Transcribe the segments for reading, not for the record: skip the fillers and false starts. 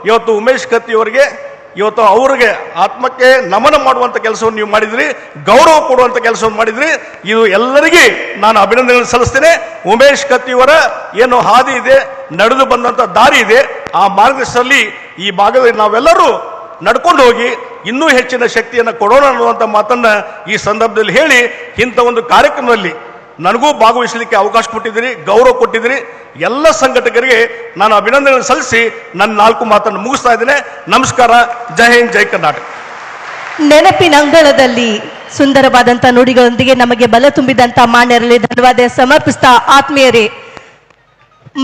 ಇವತ್ತು ಉಮೇಶ್ ಕತ್ತಿ ಅವರಿಗೆ ಇವತ್ತು ಅವ್ರಿಗೆ ಆತ್ಮಕ್ಕೆ ನಮನ ಮಾಡುವಂಥ ಕೆಲಸವನ್ನು ನೀವು ಮಾಡಿದ್ರಿ, ಗೌರವ ಕೊಡುವಂಥ ಕೆಲಸವನ್ನು ಮಾಡಿದ್ರಿ. ಇದು ಎಲ್ಲರಿಗೂ ನಾನು ಅಭಿನಂದನೆ ಸಲ್ಲಿಸ್ತೇನೆ. ಉಮೇಶ್ ಕತ್ತಿಯವರ ಏನು ಹಾದಿ ಇದೆ, ನಡೆದು ಬಂದಂಥ ದಾರಿ ಇದೆ, ಆ ಮಾರ್ಗದಲ್ಲಿ ಈ ಭಾಗದಲ್ಲಿ ನಾವೆಲ್ಲರೂ ನಡ್ಕೊಂಡು ಹೋಗಿ ಇನ್ನೂ ಹೆಚ್ಚಿನ ಶಕ್ತಿಯನ್ನು ಕೊಡೋಣ ಅನ್ನುವಂಥ ಮಾತನ್ನ ಈ ಸಂದರ್ಭದಲ್ಲಿ ಹೇಳಿ, ಇಂಥ ಒಂದು ಕಾರ್ಯಕ್ರಮದಲ್ಲಿ ನನಗೂ ಭಾಗವಹಿಸಲಿಕ್ಕೆ ಅವಕಾಶ ಕೊಟ್ಟಿದ್ದೀರಿ, ಗೌರವ ಕೊಟ್ಟಿದ್ದೀರಿ. ಎಲ್ಲ ಸಂಘಟಕರಿಗೆ ನಾನು ಅಭಿನಂದನೆ ಸಲ್ಲಿಸಿ ನನ್ನ 4 ಮಾತನ್ನು ಮುಗಿಸ್ತಾ ಇದ್ದೇನೆ. ನಮಸ್ಕಾರ. ಜೈ ಹಿಂದ್, ಜೈ ಕರ್ನಾಟಕ. ನೆನಪಿನ ಅಂಗಳದಲ್ಲಿ ಸುಂದರವಾದಂಥ ನುಡಿಗಳೊಂದಿಗೆ ನಮಗೆ ಬಲ ತುಂಬಿದಂಥ ಮಾನ್ಯರಲ್ಲಿ ಧನ್ಯವಾದ ಸಮರ್ಪಿಸ್ತಾ, ಆತ್ಮೀಯರೇ,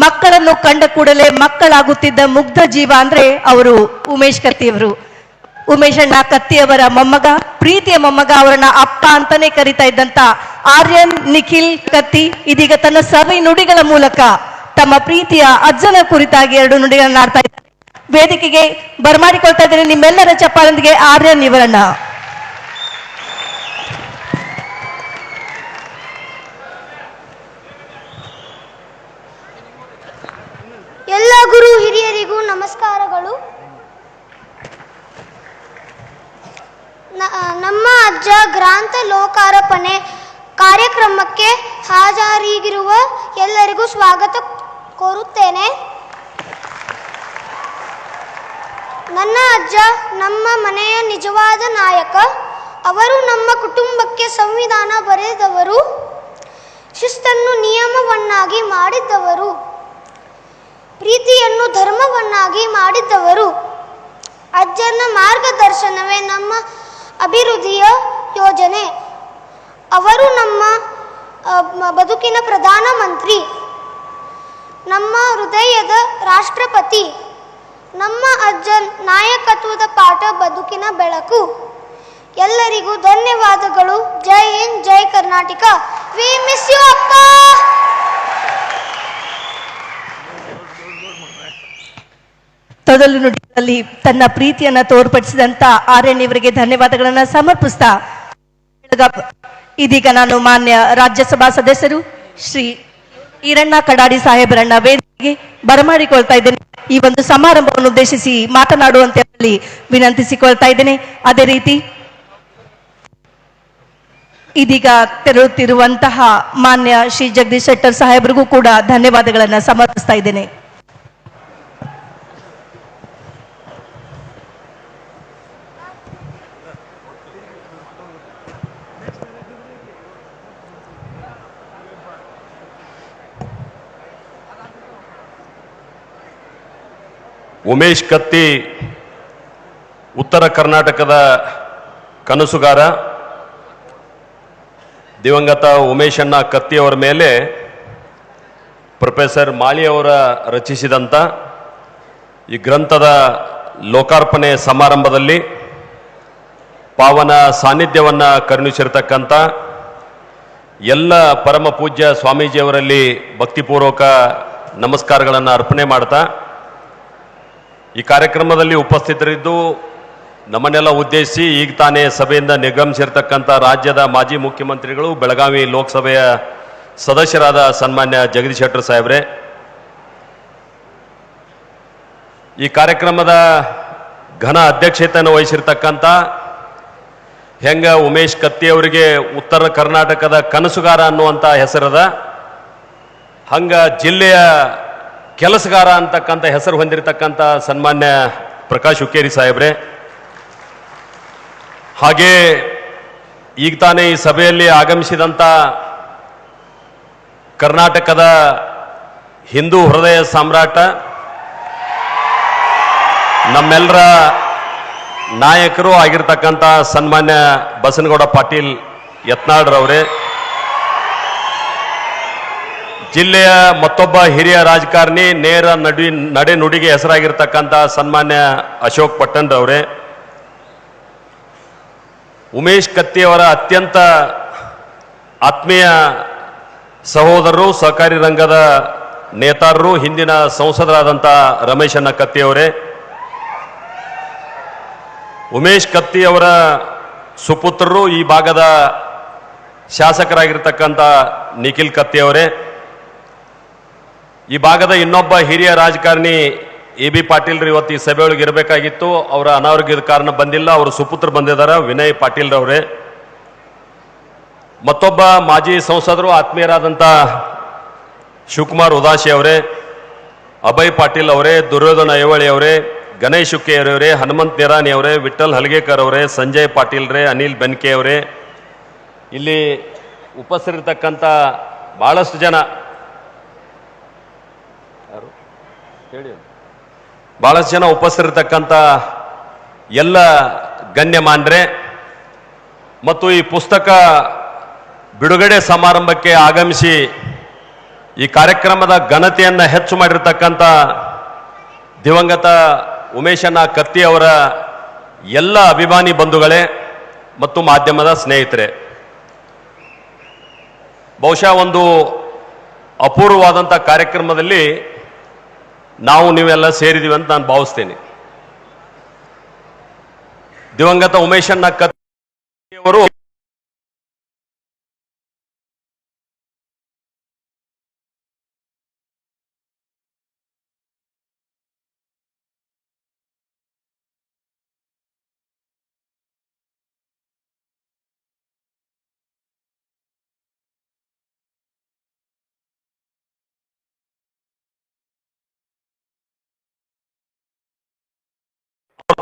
ಮಕ್ಕಳನ್ನು ಕಂಡ ಕೂಡಲೇ ಮಕ್ಕಳಾಗುತ್ತಿದ್ದ ಮುಗ್ಧ ಜೀವ ಅಂದ್ರೆ ಅವರು ಉಮೇಶ್ ಕತ್ತಿಯವರು. ಉಮೇಶಣ್ಣ ಕತ್ತಿಯವರ ಮೊಮ್ಮಗ, ಪ್ರೀತಿಯ ಮೊಮ್ಮಗ, ಅವರನ್ನ ಅಪ್ಪ ಅಂತಾನೆ ಕರಿತಾ ಇದ್ದಂತ ಆರ್ಯನ್ ನಿಖಿಲ್ ಕತ್ತಿ ಇದೀಗ ತನ್ನ ಸವಿ ನುಡಿಗಳ ಮೂಲಕ ತಮ್ಮ ಪ್ರೀತಿಯ ಅಜ್ಜನ ಕುರಿತಾಗಿ 2 ನುಡಿಗಳನ್ನ ಆಡ್ತಾ ಇದ್ದಾರೆ. ವೇದಿಕೆಗೆ ಬರಮಾಡಿಕೊಳ್ತಾ ಇದ್ದಾರೆ ನಿಮ್ಮೆಲ್ಲರ ಚಪ್ಪಾಳೊಂದಿಗೆ ಆರ್ಯನ್ ಇವರನ್ನ. ಎಲ್ಲ ಗುರು ಹಿರಿಯರಿಗೂ ನಮಸ್ಕಾರಗಳು. ನಮ್ಮ ಅಜ್ಜ ಗ್ರಂಥ ಲೋಕಾರ್ಪಣೆ ಕಾರ್ಯಕ್ರಮಕ್ಕೆ ಹಾಜರಿಗಿರುವ ಎಲ್ಲರಿಗೂ ಸ್ವಾಗತ ಕೋರುತ್ತೇನೆ. ನನ್ನ ಅಜ್ಜ ನಮ್ಮ ಮನೆಯ ನಿಜವಾದ ನಾಯಕ. ಅವರು ನಮ್ಮ ಕುಟುಂಬಕ್ಕೆ ಸಂವಿಧಾನ ಬರೆದವರು, ಶಿಸ್ತನ್ನು ನಿಯಮವನ್ನಾಗಿ ಮಾಡಿದ್ದವರು, ಪ್ರೀತಿಯನ್ನು ಧರ್ಮವನ್ನಾಗಿ ಮಾಡಿದ್ದವರು. ಅಜ್ಜನ ಮಾರ್ಗದರ್ಶನವೇ ನಮ್ಮ ಅಭಿವೃದ್ಧಿಯ ಯೋಜನೆ. ಅವರು ನಮ್ಮ ಬದುಕಿನ ಪ್ರಧಾನಮಂತ್ರಿ, ನಮ್ಮ ಹೃದಯದ ರಾಷ್ಟ್ರಪತಿ. ನಮ್ಮ ಅಜ್ಜ ನಾಯಕತ್ವದ ಪಾಠ, ಬದುಕಿನ ಬೆಳಕು. ಎಲ್ಲರಿಗೂ ಧನ್ಯವಾದಗಳು. ಜೈ ಹಿಂದ್, ಜೈ ಕರ್ನಾಟಕ. ವಿ ಮಿಸ್ ಯು ಅಪ್ಪ. ತೊದಲು ನುಡಿಗಳಲ್ಲಿ ತನ್ನ ಪ್ರೀತಿಯನ್ನ ತೋರ್ಪಡಿಸಿದಂತ ಆರ್ಯನ್ ಇವರಿಗೆ ಧನ್ಯವಾದಗಳನ್ನ ಸಮರ್ಪಿಸ್ತಾ, ಇದೀಗ ನಾನು ಮಾನ್ಯ ರಾಜ್ಯಸಭಾ ಸದಸ್ಯರು ಶ್ರೀ ಈರಣ್ಣ ಕಡಾಡಿ ಸಾಹೇಬರನ್ನ ವೇದಿಕೆಗೆ ಬರಮಾಡಿಕೊಳ್ತಾ ಇದ್ದೇನೆ. ಈ ಒಂದು ಸಮಾರಂಭವನ್ನು ಉದ್ದೇಶಿಸಿ ಮಾತನಾಡುವಂತೆ ವಿನಂತಿಸಿಕೊಳ್ತಾ ಇದ್ದೇನೆ. ಅದೇ ರೀತಿ ಇದೀಗ ತೆರಳುತ್ತಿರುವಂತಹ ಮಾನ್ಯ ಶ್ರೀ ಜಗದೀಶ್ ಶೆಟ್ಟರ್ ಸಾಹೇಬರಿಗೂ ಕೂಡ ಧನ್ಯವಾದಗಳನ್ನ ಸಮರ್ಪಿಸ್ತಾ ಇದ್ದೇನೆ. ಉಮೇಶ್ ಕತ್ತಿ ಉತ್ತರ ಕರ್ನಾಟಕದ ಕನಸುಗಾರ. ದಿವಂಗತ ಉಮೇಶಣ್ಣ ಕತ್ತಿಯವರ ಮೇಲೆ ಪ್ರೊಫೆಸರ್ ಮಾಳಿಯವರ ರಚಿಸಿದಂಥ ಈ ಗ್ರಂಥದ ಲೋಕಾರ್ಪಣೆ ಸಮಾರಂಭದಲ್ಲಿ ಪಾವನ ಸಾನ್ನಿಧ್ಯವನ್ನು ಕರುಣಿಸಿರ್ತಕ್ಕಂಥ ಎಲ್ಲ ಪರಮ ಪೂಜ್ಯ ಸ್ವಾಮೀಜಿಯವರಲ್ಲಿ ಭಕ್ತಿಪೂರ್ವಕ ನಮಸ್ಕಾರಗಳನ್ನು ಅರ್ಪಣೆ ಮಾಡ್ತಾ, ಈ ಕಾರ್ಯಕ್ರಮದಲ್ಲಿ ಉಪಸ್ಥಿತರಿದ್ದು ನಮ್ಮನ್ನೆಲ್ಲ ಉದ್ದೇಶಿಸಿ ಈಗ ತಾನೇ ಸಭೆಯಿಂದ ನಿರ್ಗಮಿಸಿರ್ತಕ್ಕಂಥ ರಾಜ್ಯದ ಮಾಜಿ ಮುಖ್ಯಮಂತ್ರಿಗಳು, ಬೆಳಗಾವಿ ಲೋಕಸಭೆಯ ಸದಸ್ಯರಾದ ಸನ್ಮಾನ್ಯ ಜಗದೀಶ್ ಶೆಟ್ಟರ್ ಸಾಹೇಬ್ರೆ, ಈ ಕಾರ್ಯಕ್ರಮದ ಘನ ಅಧ್ಯಕ್ಷತೆಯನ್ನು ವಹಿಸಿರ್ತಕ್ಕಂಥ ಹೆಂಗ ಉಮೇಶ್ ಕತ್ತಿ ಅವರಿಗೆ ಉತ್ತರ ಕರ್ನಾಟಕದ ಕನಸುಗಾರ ಅನ್ನುವಂಥ ಹೆಸರದ, ಹಂಗ ಜಿಲ್ಲೆಯ ಕೆಲಸಗಾರ ಅಂತಕ್ಕಂಥ ಹೆಸರು ಹೊಂದಿರತಕ್ಕಂಥ ಸನ್ಮಾನ್ಯ ಪ್ರಕಾಶ್ ಹುಕ್ಕೇರಿ ಸಾಹೇಬ್ರೆ, ಹಾಗೇ ಈಗ ತಾನೇ ಈ ಸಭೆಯಲ್ಲಿ ಆಗಮಿಸಿದಂಥ ಕರ್ನಾಟಕದ ಹಿಂದೂ ಹೃದಯ ಸಾಮ್ರಾಟ, ನಮ್ಮೆಲ್ಲರ ನಾಯಕರು ಆಗಿರ್ತಕ್ಕಂಥ ಸನ್ಮಾನ್ಯ ಬಸನಗೌಡ ಪಾಟೀಲ್ ಯತ್ನಾಳ್ರವರೇ, ಜಿಲ್ಲೆಯ ಮತ್ತೊಬ್ಬ ಹಿರಿಯ ರಾಜಕಾರಣಿ, ನೇರ ನಡೆ ನುಡಿಗೆ ಹೆಸರಾಗಿರ್ತಕ್ಕಂಥ ಸನ್ಮಾನ್ಯ ಅಶೋಕ್ ಪಟ್ಟಣ್ರವರೇ, ಉಮೇಶ್ ಕತ್ತಿಯವರ ಅತ್ಯಂತ ಆತ್ಮೀಯ ಸಹೋದರರು, ಸಹಕಾರಿ ರಂಗದ ನೇತಾರರು, ಹಿಂದಿನ ಸಂಸದರಾದಂಥ ರಮೇಶಣ್ಣ ಕತ್ತಿಯವರೇ, ಉಮೇಶ್ ಕತ್ತಿಯವರ ಸುಪುತ್ರರು, ಈ ಭಾಗದ ಶಾಸಕರಾಗಿರ್ತಕ್ಕಂಥ ನಿಖಿಲ್ ಕತ್ತಿಯವರೇ, ಈ ಭಾಗದ ಇನ್ನೊಬ್ಬ ಹಿರಿಯ ರಾಜಕಾರಣಿ ಎ ಬಿ ಪಾಟೀಲ್ರು ಇವತ್ತು ಈ ಸಭೆಯೊಳಗೆ ಇರಬೇಕಾಗಿತ್ತು. ಅವರ ಅನಾರೋಗ್ಯದ ಕಾರಣ ಬಂದಿಲ್ಲ. ಅವರು ಸುಪುತ್ರ ಬಂದಿದ್ದಾರೆ, ವಿನಯ್ ಪಾಟೀಲ್ರವರೇ. ಮತ್ತೊಬ್ಬ ಮಾಜಿ ಸಂಸದರು ಆತ್ಮೀಯರಾದಂಥ ಶಿವಕುಮಾರ್ ಉದಾಸಿ ಅವರೇ, ಅಭಯ್ ಪಾಟೀಲ್ ಅವರೇ, ದುರ್ಯೋಧನ ಐವಳಿ ಅವರೇ, ಗಣೇಶ್ ಶುಕ್ಕೆಯವರೇ, ಹನುಮಂತ್ ನಿರಾಣಿ ಅವರೇ, ವಿಠಲ್ ಹಲಗೇಕರ್ ಅವರೇ, ಸಂಜಯ್ ಪಾಟೀಲ್ರೇ, ಅನಿಲ್ ಬೆನ್ಕೆ ಅವರೇ, ಇಲ್ಲಿ ಉಪಸ್ಥಿತರಿರ್ತಕ್ಕಂಥ ಬಹಳಷ್ಟು ಜನ ಉಪಸ್ಥಿತರಿರ್ತಕ್ಕಂಥ ಎಲ್ಲ ಗಣ್ಯಮಾನ್ರೆ ಮತ್ತು ಈ ಪುಸ್ತಕ ಬಿಡುಗಡೆ ಸಮಾರಂಭಕ್ಕೆ ಆಗಮಿಸಿ ಈ ಕಾರ್ಯಕ್ರಮದ ಘನತೆಯನ್ನು ಹೆಚ್ಚು ಮಾಡಿರ್ತಕ್ಕಂಥ ದಿವಂಗತ ಉಮೇಶಣ್ಣ ಕತ್ತಿ ಅವರ ಎಲ್ಲ ಅಭಿಮಾನಿ ಬಂಧುಗಳೇ ಮತ್ತು ಮಾಧ್ಯಮದ ಸ್ನೇಹಿತರೆ, ಬಹುಶಃ ಒಂದು ಅಪೂರ್ವವಾದಂಥ ಕಾರ್ಯಕ್ರಮದಲ್ಲಿ ನಾವು ನೀವೆಲ್ಲ ಸೇರಿದ್ದೀವಿ ಅಂತ ನಾನು ಭಾವಿಸ್ತೇನೆ. ದಿವಂಗತ ಉಮೇಶಣ್ಣ ಕತ್ತಿ ಅವರು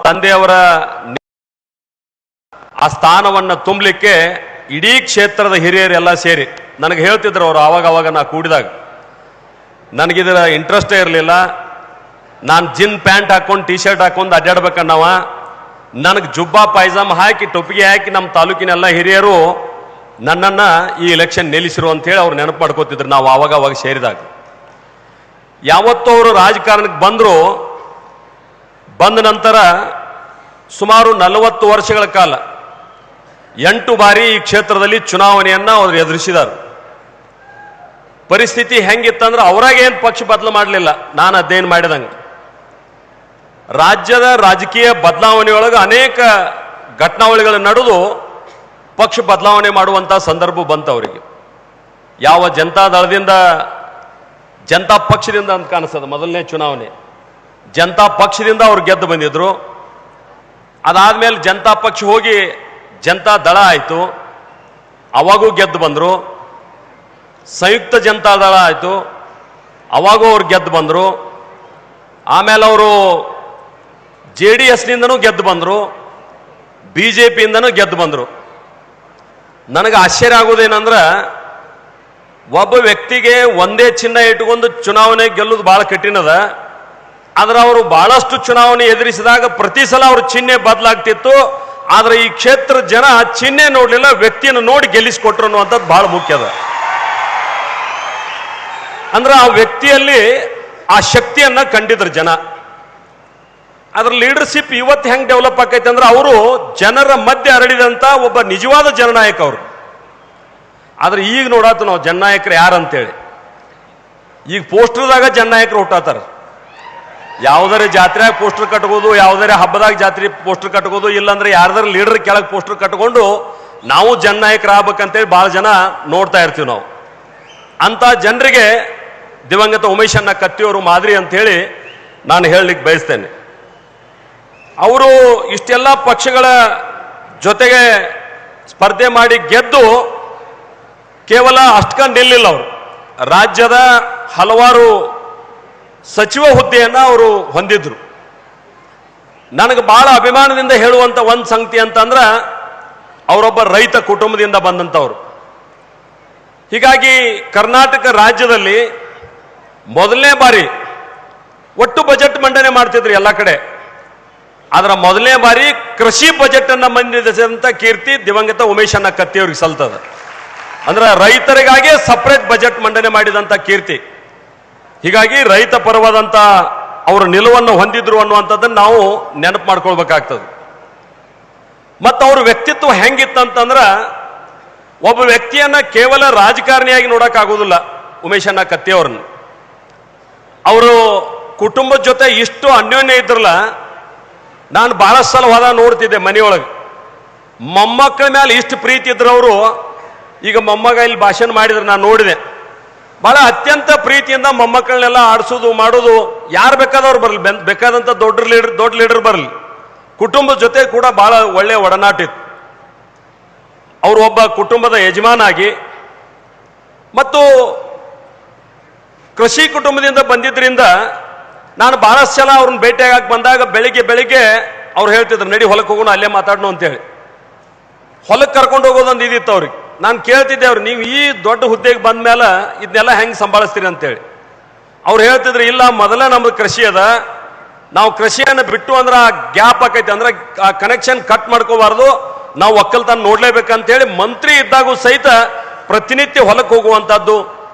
ತಂದೆಯವರ ಆ ಸ್ಥಾನವನ್ನು ತುಂಬಲಿಕ್ಕೆ ಇಡೀ ಕ್ಷೇತ್ರದ ಹಿರಿಯರೆಲ್ಲ ಸೇರಿ ನನಗೆ ಹೇಳ್ತಿದ್ರು ಅವರು. ಆವಾಗ ನಾ ಕೂಡಿದಾಗ ನನಗಿದರ ಇಂಟ್ರೆಸ್ಟೇ ಇರಲಿಲ್ಲ. ನಾನು ಜಿನ್ ಪ್ಯಾಂಟ್ ಹಾಕೊಂಡು ಟಿ ಶರ್ಟ್ ಹಾಕೊಂಡು ಅಡ್ಡಾಡ್ಬೇಕನ್ನವ, ನನಗೆ ಜುಬ್ಬಾ ಪೈಜಾಮ ಹಾಕಿ ಟೊಪ್ಪಿಗೆ ಹಾಕಿ ನಮ್ಮ ತಾಲೂಕಿನೆಲ್ಲ ಹಿರಿಯರು ನನ್ನನ್ನು ಈ ಎಲೆಕ್ಷನ್ ನಿಲ್ಲಿಸಿರು ಅಂತೇಳಿ ಅವ್ರು ನೆನಪು ಮಾಡ್ಕೋತಿದ್ರು ನಾವು ಆವಾಗ ಸೇರಿದಾಗ. ಯಾವತ್ತೂ ಅವರು ರಾಜಕಾರಣಕ್ಕೆ ಬಂದರು. ಬಂದ ನಂತರ ಸುಮಾರು 40 ವರ್ಷಗಳ ಕಾಲ 8 ಬಾರಿ ಈ ಕ್ಷೇತ್ರದಲ್ಲಿ ಚುನಾವಣೆಯನ್ನು ಅವರು ಎದುರಿಸಿದರು. ಪರಿಸ್ಥಿತಿ ಹೆಂಗಿತ್ತಂದ್ರೆ ಅವರಾಗೇನು ಪಕ್ಷ ಬದಲು ಮಾಡಲಿಲ್ಲ. ನಾನು ಅಧ್ಯಯನ ಮಾಡಿದಂಗೆ ರಾಜ್ಯದ ರಾಜಕೀಯ ಬದಲಾವಣೆಯೊಳಗೆ ಅನೇಕ ಘಟನಾವಳಿಗಳು ನಡೆದು ಪಕ್ಷ ಬದಲಾವಣೆ ಮಾಡುವಂಥ ಸಂದರ್ಭ ಬಂತು ಅವರಿಗೆ. ಯಾವ ಜನತಾದಳದಿಂದ ಜನತಾ ಪಕ್ಷದಿಂದ ಅಂತ ಕಾಣಿಸ್ತದೆ. ಮೊದಲನೇ ಚುನಾವಣೆ ಜನತಾ ಪಕ್ಷದಿಂದ ಅವ್ರು ಗೆದ್ದು ಬಂದಿದ್ರು. ಅದಾದ್ಮೇಲೆ ಜನತಾ ಪಕ್ಷ ಹೋಗಿ ಜನತಾ ದಳ ಆಯಿತು, ಅವಾಗೂ ಗೆದ್ದು ಬಂದರು. ಸಂಯುಕ್ತ ಜನತಾ ದಳ ಆಯಿತು, ಅವಾಗೂ ಅವ್ರು ಗೆದ್ದು ಬಂದರು. ಆಮೇಲೆ ಅವರು JDSನಿಂದನೂ ಗೆದ್ದು ಬಂದರು, BJPಯಿಂದನೂ ಗೆದ್ದು ಬಂದರು. ನನಗೆ ಆಶ್ಚರ್ಯ ಆಗೋದೇನಂದ್ರೆ ಒಬ್ಬ ವ್ಯಕ್ತಿಗೆ ಒಂದೇ ಚಿಹ್ನ ಇಟ್ಕೊಂಡು ಚುನಾವಣೆ ಗೆಲ್ಲೋದು ಭಾಳ ಕಠಿಣದ. ಆದ್ರೆ ಅವರು ಬಹಳಷ್ಟು ಚುನಾವಣೆ ಎದುರಿಸಿದಾಗ ಪ್ರತಿ ಸಲ ಅವ್ರ ಚಿಹ್ನೆ ಬದಲಾಗ್ತಿತ್ತು. ಆದ್ರೆ ಈ ಕ್ಷೇತ್ರ ಜನ ಚಿಹ್ನೆ ನೋಡ್ಲಿಲ್ಲ, ವ್ಯಕ್ತಿಯನ್ನು ನೋಡಿ ಗೆಲ್ಲಿಸಿಕೊಟ್ರು ಅನ್ನುವಂಥದ್ದು ಬಹಳ ಮುಖ್ಯದ. ಅಂದ್ರೆ ಆ ವ್ಯಕ್ತಿಯಲ್ಲಿ ಆ ಶಕ್ತಿಯನ್ನ ಕಂಡಿದ್ರು ಜನ. ಅದ್ರ ಲೀಡರ್ಶಿಪ್ ಇವತ್ತು ಹೆಂಗ್ ಡೆವಲಪ್ ಆಕೈತೆ ಅಂದ್ರೆ ಅವರು ಜನರ ಮಧ್ಯೆ ಹರಡಿದಂತ ಒಬ್ಬ ನಿಜವಾದ ಜನನಾಯಕ ಅವರು. ಆದ್ರೆ ಈಗ ನೋಡಾತು ನಾವು ಜನನಾಯಕರು ಯಾರಂತೇಳಿ. ಈಗ ಪೋಸ್ಟರ್ದಾಗ ಜನನಾಯಕರು ಹುಟ್ಟಾತಾರ. ಯಾವುದರ ಜಾತ್ರೆಯಾಗ ಪೋಸ್ಟರ್ ಕಟ್ಕೋದು, ಯಾವುದರ ಹಬ್ಬದಾಗ ಜಾತ್ರೆ ಪೋಸ್ಟರ್ ಕಟ್ಕೋದು, ಇಲ್ಲಾಂದ್ರೆ ಯಾರ್ದಾರ ಲೀಡರ್ ಕೆಳಗೆ ಪೋಸ್ಟರ್ ಕಟ್ಕೊಂಡು ನಾವು ಜನನಾಯಕರಾಗಬೇಕಂತೇಳಿ ಭಾಳ ಜನ ನೋಡ್ತಾ ಇರ್ತೀವಿ ನಾವು. ಅಂತ ಜನರಿಗೆ ದಿವಂಗತ ಉಮೇಶಣ್ಣ ಕತ್ತಿಯವರು ಮಾದರಿ ಅಂತ ಹೇಳಿ ನಾನು ಹೇಳಲಿಕ್ಕೆ ಬಯಸ್ತೇನೆ. ಅವರು ಇಷ್ಟೆಲ್ಲ ಪಕ್ಷಗಳ ಜೊತೆಗೆ ಸ್ಪರ್ಧೆ ಮಾಡಿ ಗೆದ್ದು ಕೇವಲ ಅಷ್ಟಕ್ಕೆ ನಿಲ್ಲಿಲ್ಲ. ಅವರು ರಾಜ್ಯದ ಹಲವಾರು ಸಚಿವ ಹುದ್ದೆಯನ್ನ ಅವರು ಹೊಂದಿದ್ರು. ನನಗೆ ಬಹಳ ಅಭಿಮಾನದಿಂದ ಹೇಳುವಂತ ಒಂದು ಸಂಗತಿ ಅಂತಂದ್ರೆ ಅವರೊಬ್ಬ ರೈತ ಕುಟುಂಬದಿಂದ ಬಂದಂಥವ್ರು. ಹೀಗಾಗಿ ಕರ್ನಾಟಕ ರಾಜ್ಯದಲ್ಲಿ ಮೊದಲನೇ ಬಾರಿ ಒಟ್ಟು ಬಜೆಟ್ ಮಂಡನೆ ಮಾಡ್ತಿದ್ರು ಎಲ್ಲ ಕಡೆ. ಆದ್ರೆ ಮೊದಲನೇ ಬಾರಿ ಕೃಷಿ ಬಜೆಟ್ ಅನ್ನ ಮಂಡಿಸಿದಂತ ಕೀರ್ತಿ ದಿವಂಗತ ಉಮೇಶಣ್ಣ ಕತ್ತಿಯವ್ರಿಗೆ ಸಲ್ತದ. ಅಂದ್ರೆ ರೈತರಿಗಾಗಿ ಸಪರೇಟ್ ಬಜೆಟ್ ಮಂಡನೆ ಮಾಡಿದಂತ ಕೀರ್ತಿ. ಹೀಗಾಗಿ ರೈತ ಪರವಾದಂತ ಅವರು ನಿಲುವನ್ನು ಹೊಂದಿದ್ರು ಅನ್ನುವಂಥದ್ದನ್ನು ನಾವು ನೆನಪು ಮಾಡ್ಕೊಳ್ಬೇಕಾಗ್ತದೆ. ಮತ್ತು ಅವ್ರ ವ್ಯಕ್ತಿತ್ವ ಹೆಂಗಿತ್ತಂತಂದ್ರ ಒಬ್ಬ ವ್ಯಕ್ತಿಯನ್ನ ಕೇವಲ ರಾಜಕಾರಣಿಯಾಗಿ ನೋಡಕ್ಕಾಗೋದಿಲ್ಲ ಉಮೇಶಣ್ಣ ಕತ್ತಿಯವ್ರನ್ನ. ಅವರು ಕುಟುಂಬದ ಜೊತೆ ಇಷ್ಟು ಅನ್ಯೋನ್ಯ ಇದ್ರಲ್ಲ. ನಾನು ಬಹಳಷ್ಟು ಸಲ ಹೋದ ನೋಡ್ತಿದ್ದೆ ಮನೆಯೊಳಗೆ. ಮೊಮ್ಮಕ್ಕಳ ಮೇಲೆ ಇಷ್ಟು ಪ್ರೀತಿ ಇದ್ರು ಅವರು. ಈಗ ಮೊಮ್ಮಗ ಇಲ್ಲಿ ಭಾಷಣ ಮಾಡಿದ್ರು, ನಾನು ನೋಡಿದೆ. ಬಹಳ ಅತ್ಯಂತ ಪ್ರೀತಿಯಿಂದ ಮೊಮ್ಮಕ್ಕಳನ್ನೆಲ್ಲ ಆಡಿಸೋದು ಮಾಡೋದು, ಯಾರು ಬೇಕಾದವ್ರು ಬರಲಿ, ಬೇಕಾದಂಥ ದೊಡ್ಡ ಲೀಡರ್ ಬರಲಿ, ಕುಟುಂಬದ ಜೊತೆ ಕೂಡ ಬಹಳ ಒಳ್ಳೆಯ ಒಡನಾಟ ಇತ್ತು. ಅವರು ಒಬ್ಬ ಕುಟುಂಬದ ಯಜಮಾನಾಗಿ ಮತ್ತು ಕೃಷಿ ಕುಟುಂಬದಿಂದ ಬಂದಿದ್ದರಿಂದ ನಾನು ಬಹಳಷ್ಟು ಸಲ ಅವ್ರನ್ನ ಭೇಟಿಯಾಗಕ್ಕೆ ಬಂದಾಗ ಬೆಳಿಗ್ಗೆ ಅವ್ರು ಹೇಳ್ತಿದ್ರು, ನಡಿ ಹೊಲಕ್ಕೆ ಹೋಗೋಣ, ಅಲ್ಲೇ ಮಾತಾಡೋಣ ಅಂತೇಳಿ. ಹೊಲಕ್ಕೆ ಕರ್ಕೊಂಡು ಹೋಗೋದೊಂದು ಇದಿತ್ತು ಅವ್ರಿಗೆ. ನಾನು ಕೇಳ್ತಿದ್ದೆ ಅವ್ರು, ನೀವು ಈ ದೊಡ್ಡ ಹುದ್ದೆಗೆ ಬಂದ ಮೇಲೆ ಇದನ್ನೆಲ್ಲ ಹೆಂಗೆ ಸಂಭಾಳಿಸ್ತೀರಿ ಅಂತೇಳಿ. ಅವ್ರು ಹೇಳ್ತಿದ್ರು, ಇಲ್ಲ ಮೊದಲೇ ನಮ್ದು ಕೃಷಿ ಅದ, ನಾವು ಕೃಷಿಯನ್ನು ಬಿಟ್ಟು ಅಂದ್ರೆ ಆ ಗ್ಯಾಪ್ ಆಕೈತಿ, ಅಂದ್ರೆ ಆ ಕನೆಕ್ಷನ್ ಕಟ್ ಮಾಡ್ಕೋಬಾರ್ದು, ನಾವು ಒಕ್ಕಲ್ತನ ನೋಡ್ಲೇಬೇಕಂತೇಳಿ ಮಂತ್ರಿ ಇದ್ದಾಗೂ ಸಹಿತ ಪ್ರತಿನಿತ್ಯ ಹೊಲಕ್ಕೆ ಹೋಗುವಂಥದ್ದು.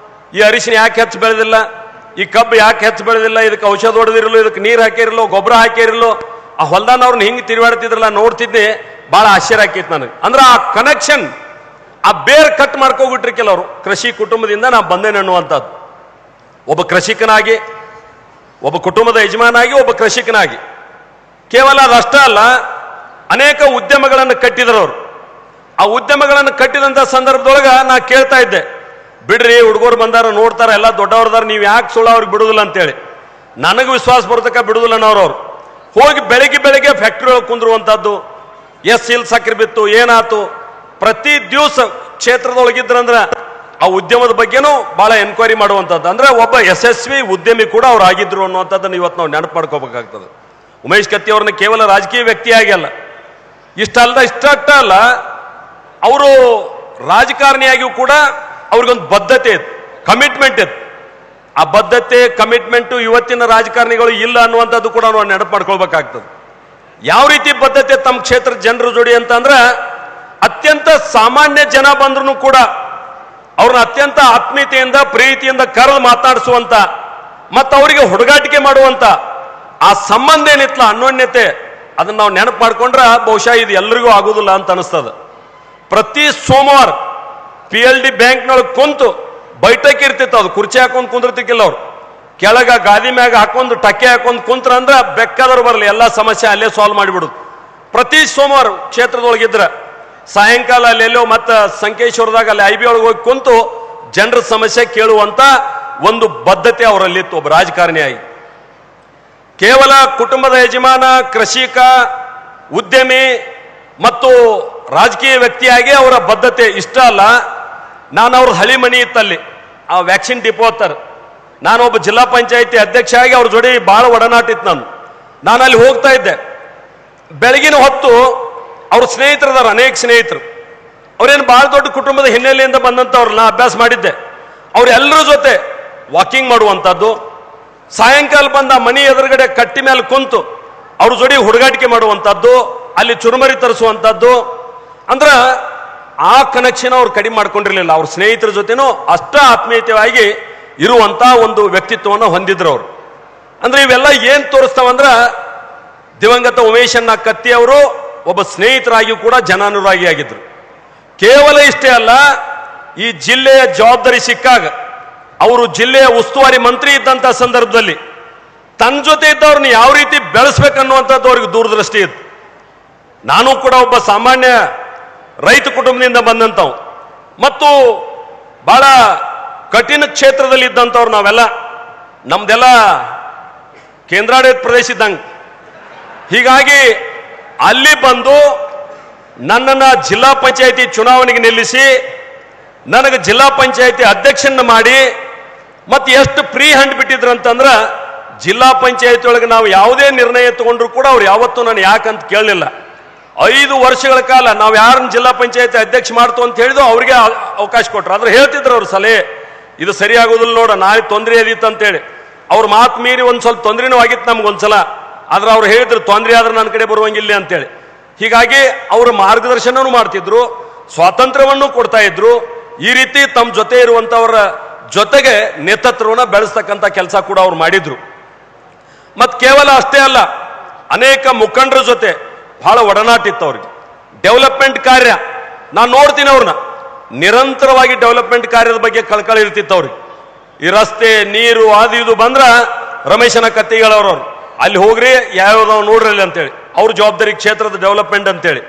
ಈ ಅರಿಶಿನ ಯಾಕೆ ಹೆಚ್ಚು ಬೆಳೆದಿಲ್ಲ, ಈ ಕಬ್ಬು ಯಾಕೆ ಹೆಚ್ಚು ಬೆಳೆದಿಲ್ಲ, ಇದಕ್ಕೆ ಔಷಧ ಹೊಡೆದಿರಲು, ಇದಕ್ಕೆ ನೀರು ಹಾಕಿರಲು, ಗೊಬ್ಬರ ಹಾಕಿರಲು, ಆ ಹೊಲ್ದಾನ ಅವ್ರನ್ನ ಹಿಂಗೆ ತಿರುಗಾಡ್ತಿದ್ರಲ್ಲ ನೋಡ್ತಿದ್ದೆ, ಭಾಳ ಆಶ್ಚರ್ಯ ಆಕೈತಿ ನನಗೆ. ಅಂದ್ರೆ ಆ ಕನೆಕ್ಷನ್, ಆ ಬೇರ್ ಕಟ್ ಮಾಡ್ಕೋಬಿಟ್ರಿ ಕೆಲವರು. ಕೃಷಿ ಕುಟುಂಬದಿಂದ ನಾ ಬಂದೇನೆ ಅನ್ನುವಂಥದ್ದು. ಒಬ್ಬ ಕೃಷಿಕನಾಗಿ, ಒಬ್ಬ ಕುಟುಂಬದ ಯಜಮಾನಾಗಿ, ಒಬ್ಬ ಕೃಷಿಕನಾಗಿ ಕೇವಲ ಅದಷ್ಟೇ ಅಲ್ಲ, ಅನೇಕ ಉದ್ಯಮಗಳನ್ನು ಕಟ್ಟಿದ್ರು ಅವರು. ಆ ಉದ್ಯಮಗಳನ್ನು ಕಟ್ಟಿದಂಥ ಸಂದರ್ಭದೊಳಗೆ ನಾ ಕೇಳ್ತಾ ಇದ್ದೆ, ಬಿಡ್ರಿ ಹುಡುಗರು ಬಂದಾರ ನೋಡ್ತಾರ, ಎಲ್ಲ ದೊಡ್ಡವ್ರದಾರ, ನೀವು ಯಾಕೆ ಸುಳ್ಳು ಅವ್ರಿಗೆ ಬಿಡುದಿಲ್ಲ ಅಂತೇಳಿ. ನನಗೆ ವಿಶ್ವಾಸ ಬರ್ತಕ್ಕ ಬಿಡುದಿಲ್ಲ ಅವ್ರು ಹೋಗಿ ಬೆಳಿಗ್ಗೆ ಫ್ಯಾಕ್ಟ್ರಿ ಒಳಗೆ ಕುಂದ್ರುವಂಥದ್ದು, ಇಲ್ಲಿ ಸಕ್ಕರೆ ಬಿತ್ತು, ಏನಾತು, ಪ್ರತಿ ದಿವಸ ಕ್ಷೇತ್ರದೊಳಗಿದ್ರಂದ್ರೆ ಆ ಉದ್ಯಮದ ಬಗ್ಗೆನೂ ಬಹಳ ಎನ್ಕ್ವೈರಿ ಮಾಡುವಂಥದ್ದು. ಅಂದ್ರೆ ಒಬ್ಬ ಯಶಸ್ವಿ ಉದ್ಯಮಿ ಕೂಡ ಅವ್ರು ಆಗಿದ್ರು ಅನ್ನುವಂಥದ್ದನ್ನು ಇವತ್ತು ನಾವು ನೆನಪು ಮಾಡ್ಕೋಬೇಕಾಗ್ತದೆ. ಉಮೇಶ್ ಕತ್ತಿ ಅವ್ರನ್ನ ಕೇವಲ ರಾಜಕೀಯ ವ್ಯಕ್ತಿಯಾಗಿ ಅಲ್ಲ, ಇಷ್ಟೇ ಅಲ್ಲ, ಅವರು ರಾಜಕಾರಣಿಯಾಗಿಯೂ ಕೂಡ ಅವ್ರಿಗೊಂದು ಬದ್ಧತೆ ಇತ್ತು, ಕಮಿಟ್ಮೆಂಟ್ ಇತ್ತು. ಆ ಬದ್ಧತೆ, ಕಮಿಟ್ಮೆಂಟು ಇವತ್ತಿನ ರಾಜಕಾರಣಿಗಳು ಇಲ್ಲ ಅನ್ನುವಂಥದ್ದು ಕೂಡ ನಾವು ನೆನಪು ಮಾಡ್ಕೊಳ್ಬೇಕಾಗ್ತದೆ. ಯಾವ ರೀತಿ ಬದ್ಧತೆ ತಮ್ಮ ಕ್ಷೇತ್ರದ ಜನರ ಜೋಡಿ ಅಂತಂದ್ರೆ, ಅತ್ಯಂತ ಸಾಮಾನ್ಯ ಜನ ಬಂದ್ರು ಕೂಡ ಅವ್ರನ್ನ ಅತ್ಯಂತ ಆತ್ಮೀಯತೆಯಿಂದ, ಪ್ರೀತಿಯಿಂದ ಕರೆದು ಮಾತಾಡಿಸುವಂತ ಮತ್ತು ಅವರಿಗೆ ಹುಡುಗಾಟಿಕೆ ಮಾಡುವಂತ ಆ ಸಂಬಂಧ ಏನಿತ್ತಲ್ಲ, ಅನ್ಯೋನ್ಯತೆ, ಅದನ್ನ ನಾವು ನೆನಪು ಮಾಡ್ಕೊಂಡ್ರೆ ಬಹುಶಃ ಇದು ಎಲ್ಲರಿಗೂ ಆಗೋದಿಲ್ಲ ಅಂತ ಅನಿಸ್ತದೆ. ಪ್ರತಿ ಸೋಮವಾರ PLD ಬ್ಯಾಂಕ್ನೊಳಗೆ ಕುಂತು ಬೈಠಕ್ ಇರ್ತಿತ್ತು. ಅದು ಕುರ್ಚಿ ಹಾಕೊಂಡು ಕುಂದಿರ್ತಿಕ್ಕಿಲ್ಲ ಅವ್ರು, ಕೆಳಗ ಗಾದಿ ಮ್ಯಾಗ ಹಾಕೊಂಡು ಟಕ್ಕೆ ಹಾಕೊಂಡು ಕುಂತ್ರ ಅಂದ್ರೆ ಬೆಕ್ಕಾದವ್ರು ಬರಲಿ, ಎಲ್ಲ ಸಮಸ್ಯೆ ಅಲ್ಲೇ ಸಾಲ್ವ್ ಮಾಡಿಬಿಡುದು. ಪ್ರತಿ ಸೋಮವಾರ ಕ್ಷೇತ್ರದೊಳಗಿದ್ರೆ ಸಾಯಂಕಾಲ ಅಲ್ಲೆಲ್ಲೋ ಮತ್ತೆ ಸಂಕೇಶ್ವರದಾಗ ಅಲ್ಲಿ IB ಒಳಗೆ ಹೋಗಿ ಕುಂತು ಜನರ ಸಮಸ್ಯೆ ಕೇಳುವಂತ ಒಂದು ಬದ್ಧತೆ ಅವರಲ್ಲಿತ್ತು ಒಬ್ಬ ರಾಜಕಾರಣಿಯಾಗಿ. ಕೇವಲ ಕುಟುಂಬದ ಯಜಮಾನ, ಕೃಷಿಕ, ಉದ್ಯಮಿ ಮತ್ತು ರಾಜಕೀಯ ವ್ಯಕ್ತಿಯಾಗಿ ಅವರ ಬದ್ಧತೆ ಇಷ್ಟ ಅಲ್ಲ. ನಾನು ಅವ್ರ ಹಳಿ ಮನಿ ಇತ್ತಲ್ಲಿ, ಆ ವ್ಯಾಕ್ಸಿನ್ ಡಿಪೋ ಹತ್ತರ, ನಾನು ಒಬ್ಬ ಜಿಲ್ಲಾ ಪಂಚಾಯತಿ ಅಧ್ಯಕ್ಷ ಆಗಿ ಅವ್ರ ಜೋಡಿ ಬಹಳ ಒಡನಾಟ ಇತ್ತು. ನಾನು ಅಲ್ಲಿ ಹೋಗ್ತಾ ಇದ್ದೆ. ಬೆಳಗಿನ ಹೊತ್ತು ಅವ್ರ ಸ್ನೇಹಿತರದಾರ, ಅನೇಕ ಸ್ನೇಹಿತರು, ಅವ್ರೇನು ಬಹಳ ದೊಡ್ಡ ಕುಟುಂಬದ ಹಿನ್ನೆಲೆಯಿಂದ ಬಂದಂಥವ್ರು, ನಾ ಅಭ್ಯಾಸ ಮಾಡಿದ್ದೆ. ಅವ್ರೆಲ್ಲರ ಜೊತೆ ವಾಕಿಂಗ್ ಮಾಡುವಂಥದ್ದು, ಸಾಯಂಕಾಲ ಬಂದ ಮನಿ ಎದುರುಗಡೆ ಕಟ್ಟಿ ಮೇಲೆ ಕುಂತು ಅವ್ರ ಜೋಡಿ ಹುಡುಗಾಟಿಕೆ ಮಾಡುವಂಥದ್ದು, ಅಲ್ಲಿ ಚುರುಮರಿ ತರಿಸುವಂಥದ್ದು. ಅಂದ್ರೆ ಆ ಕನೆಕ್ಷನ್ ಅವ್ರು ಕಡಿಮೆ ಮಾಡ್ಕೊಂಡಿರ್ಲಿಲ್ಲ. ಅವ್ರ ಸ್ನೇಹಿತರ ಜೊತೆನೂ ಅಷ್ಟ ಆತ್ಮೀಯತೆಯಾಗಿ ಇರುವಂತ ಒಂದು ವ್ಯಕ್ತಿತ್ವವನ್ನು ಹೊಂದಿದ್ರು ಅವರು. ಅಂದ್ರೆ ಇವೆಲ್ಲ ಏನ್ ತೋರಿಸ್ತಾವಂದ್ರ, ದಿವಂಗತ ಉಮೇಶಣ್ಣ ಕತ್ತಿ ಅವರು ಒಬ್ಬ ಸ್ನೇಹಿತರಾಗಿ ಕೂಡ ಜನಾನುರಾಗಿ ಆಗಿದ್ರು. ಕೇವಲ ಇಷ್ಟೇ ಅಲ್ಲ, ಈ ಜಿಲ್ಲೆಯ ಜವಾಬ್ದಾರಿ ಸಿಕ್ಕಾಗ ಅವರು ಜಿಲ್ಲೆಯ ಉಸ್ತುವಾರಿ ಮಂತ್ರಿ ಇದ್ದಂತ ಸಂದರ್ಭದಲ್ಲಿ ತನ್ನ ಜೊತೆ ಇದ್ದವ್ರನ್ನ ಯಾವ ರೀತಿ ಬೆಳೆಸ್ಬೇಕನ್ನುವಂಥದ್ದು ಅವ್ರಿಗೆ ದೂರದೃಷ್ಟಿ ಇತ್ತು. ನಾನು ಕೂಡ ಒಬ್ಬ ಸಾಮಾನ್ಯ ರೈತ ಕುಟುಂಬದಿಂದ ಬಂದಂಥವು ಮತ್ತು ಬಹಳ ಕಠಿಣ ಕ್ಷೇತ್ರದಲ್ಲಿ ಇದ್ದಂಥವ್ರು ನಾವೆಲ್ಲ. ನಮ್ದೆಲ್ಲ ಕೇಂದ್ರಾಡಳಿತ ಪ್ರದೇಶ ಇದ್ದಂಗೆ. ಹೀಗಾಗಿ ಅಲ್ಲಿ ಬಂದು ನನ್ನನ್ನು ಜಿಲ್ಲಾ ಪಂಚಾಯತಿ ಚುನಾವಣೆಗೆ ನಿಲ್ಲಿಸಿ ನನಗೆ ಜಿಲ್ಲಾ ಪಂಚಾಯತಿ ಅಧ್ಯಕ್ಷನ ಮಾಡಿ ಮತ್ತೆ ಎಷ್ಟು ಫ್ರೀ ಹ್ಯಾಂಡ್ ಬಿಟ್ಟಿದ್ರು ಅಂತಂದ್ರೆ, ಜಿಲ್ಲಾ ಪಂಚಾಯತಿ ಒಳಗೆ ನಾವು ಯಾವುದೇ ನಿರ್ಣಯ ತಗೊಂಡ್ರು ಕೂಡ ಅವ್ರು ಯಾವತ್ತೂ ನಾನು ಯಾಕಂತ ಕೇಳಲಿಲ್ಲ. 5 ವರ್ಷಗಳ ಕಾಲ ನಾವು ಯಾರನ್ನ ಜಿಲ್ಲಾ ಪಂಚಾಯತಿ ಅಧ್ಯಕ್ಷ ಮಾಡ್ತು ಅಂತ ಹೇಳಿದ್ರು ಅವ್ರಿಗೆ ಅವಕಾಶ ಕೊಟ್ರು. ಆದ್ರೆ ಹೇಳ್ತಿದ್ರು ಅವ್ರ ಸಲಹೆ, ಇದು ಸರಿಯಾಗೋದಿಲ್ಲ ನೋಡ, ನಾಳೆ ತೊಂದರೆ ಆದಿತ್ತು ಅಂತೇಳಿ. ಅವ್ರ ಮಾತು ಮೀರಿ ಒಂದ್ ಸ್ವಲ್ಪ ತೊಂದರೆನೂ ಆಗಿತ್ತು ನಮ್ಗೊಂದ್ಸಲ. ಆದ್ರೆ ಅವ್ರು ಹೇಳಿದ್ರು ತೊಂದರೆ ಆದ್ರೆ ನನ್ನ ಕಡೆ ಬರುವಂಗಿಲ್ಲ ಅಂತೇಳಿ. ಹೀಗಾಗಿ ಅವರು ಮಾರ್ಗದರ್ಶನನೂ ಮಾಡ್ತಿದ್ರು, ಸ್ವಾತಂತ್ರ್ಯವನ್ನು ಕೊಡ್ತಾ ಇದ್ರು. ಈ ರೀತಿ ತಮ್ಮ ಜೊತೆ ಇರುವಂತವರ ಜೊತೆಗೆ ನೇತೃತ್ವವನ್ನು ಬೆಳೆಸ್ತಕ್ಕಂಥ ಕೆಲಸ ಕೂಡ ಅವ್ರು ಮಾಡಿದ್ರು. ಮತ್ ಕೇವಲ ಅಷ್ಟೇ ಅಲ್ಲ, ಅನೇಕ ಮುಖಂಡರ ಜೊತೆ ಬಹಳ ಒಡನಾಟ ಇತ್ತು ಅವ್ರಿಗೆ. ಡೆವಲಪ್ಮೆಂಟ್ ಕಾರ್ಯ ನಾನು ನೋಡ್ತೀನಿ, ಅವ್ರನ್ನ ನಿರಂತರವಾಗಿ ಡೆವಲಪ್ಮೆಂಟ್ ಕಾರ್ಯದ ಬಗ್ಗೆ ಕಳಕಳಿ ಇರ್ತಿತ್ತು ಅವ್ರಿಗೆ. ಈ ರಸ್ತೆ, ನೀರು, ಅದು ಇದು ಬಂದ್ರ ರಮೇಶನ ಕತ್ತಿಗಳವ್ರವ್ರು ಅಲ್ಲಿ ಹೋಗ್ರಿ ಯಾವ್ಯಾವ ನೋಡ್ರಿ ಅಂತೇಳಿ, ಅವ್ರ ಜವಾಬ್ದಾರಿ ಕ್ಷೇತ್ರದ ಡೆವಲಪ್ಮೆಂಟ್ ಅಂತೇಳಿ.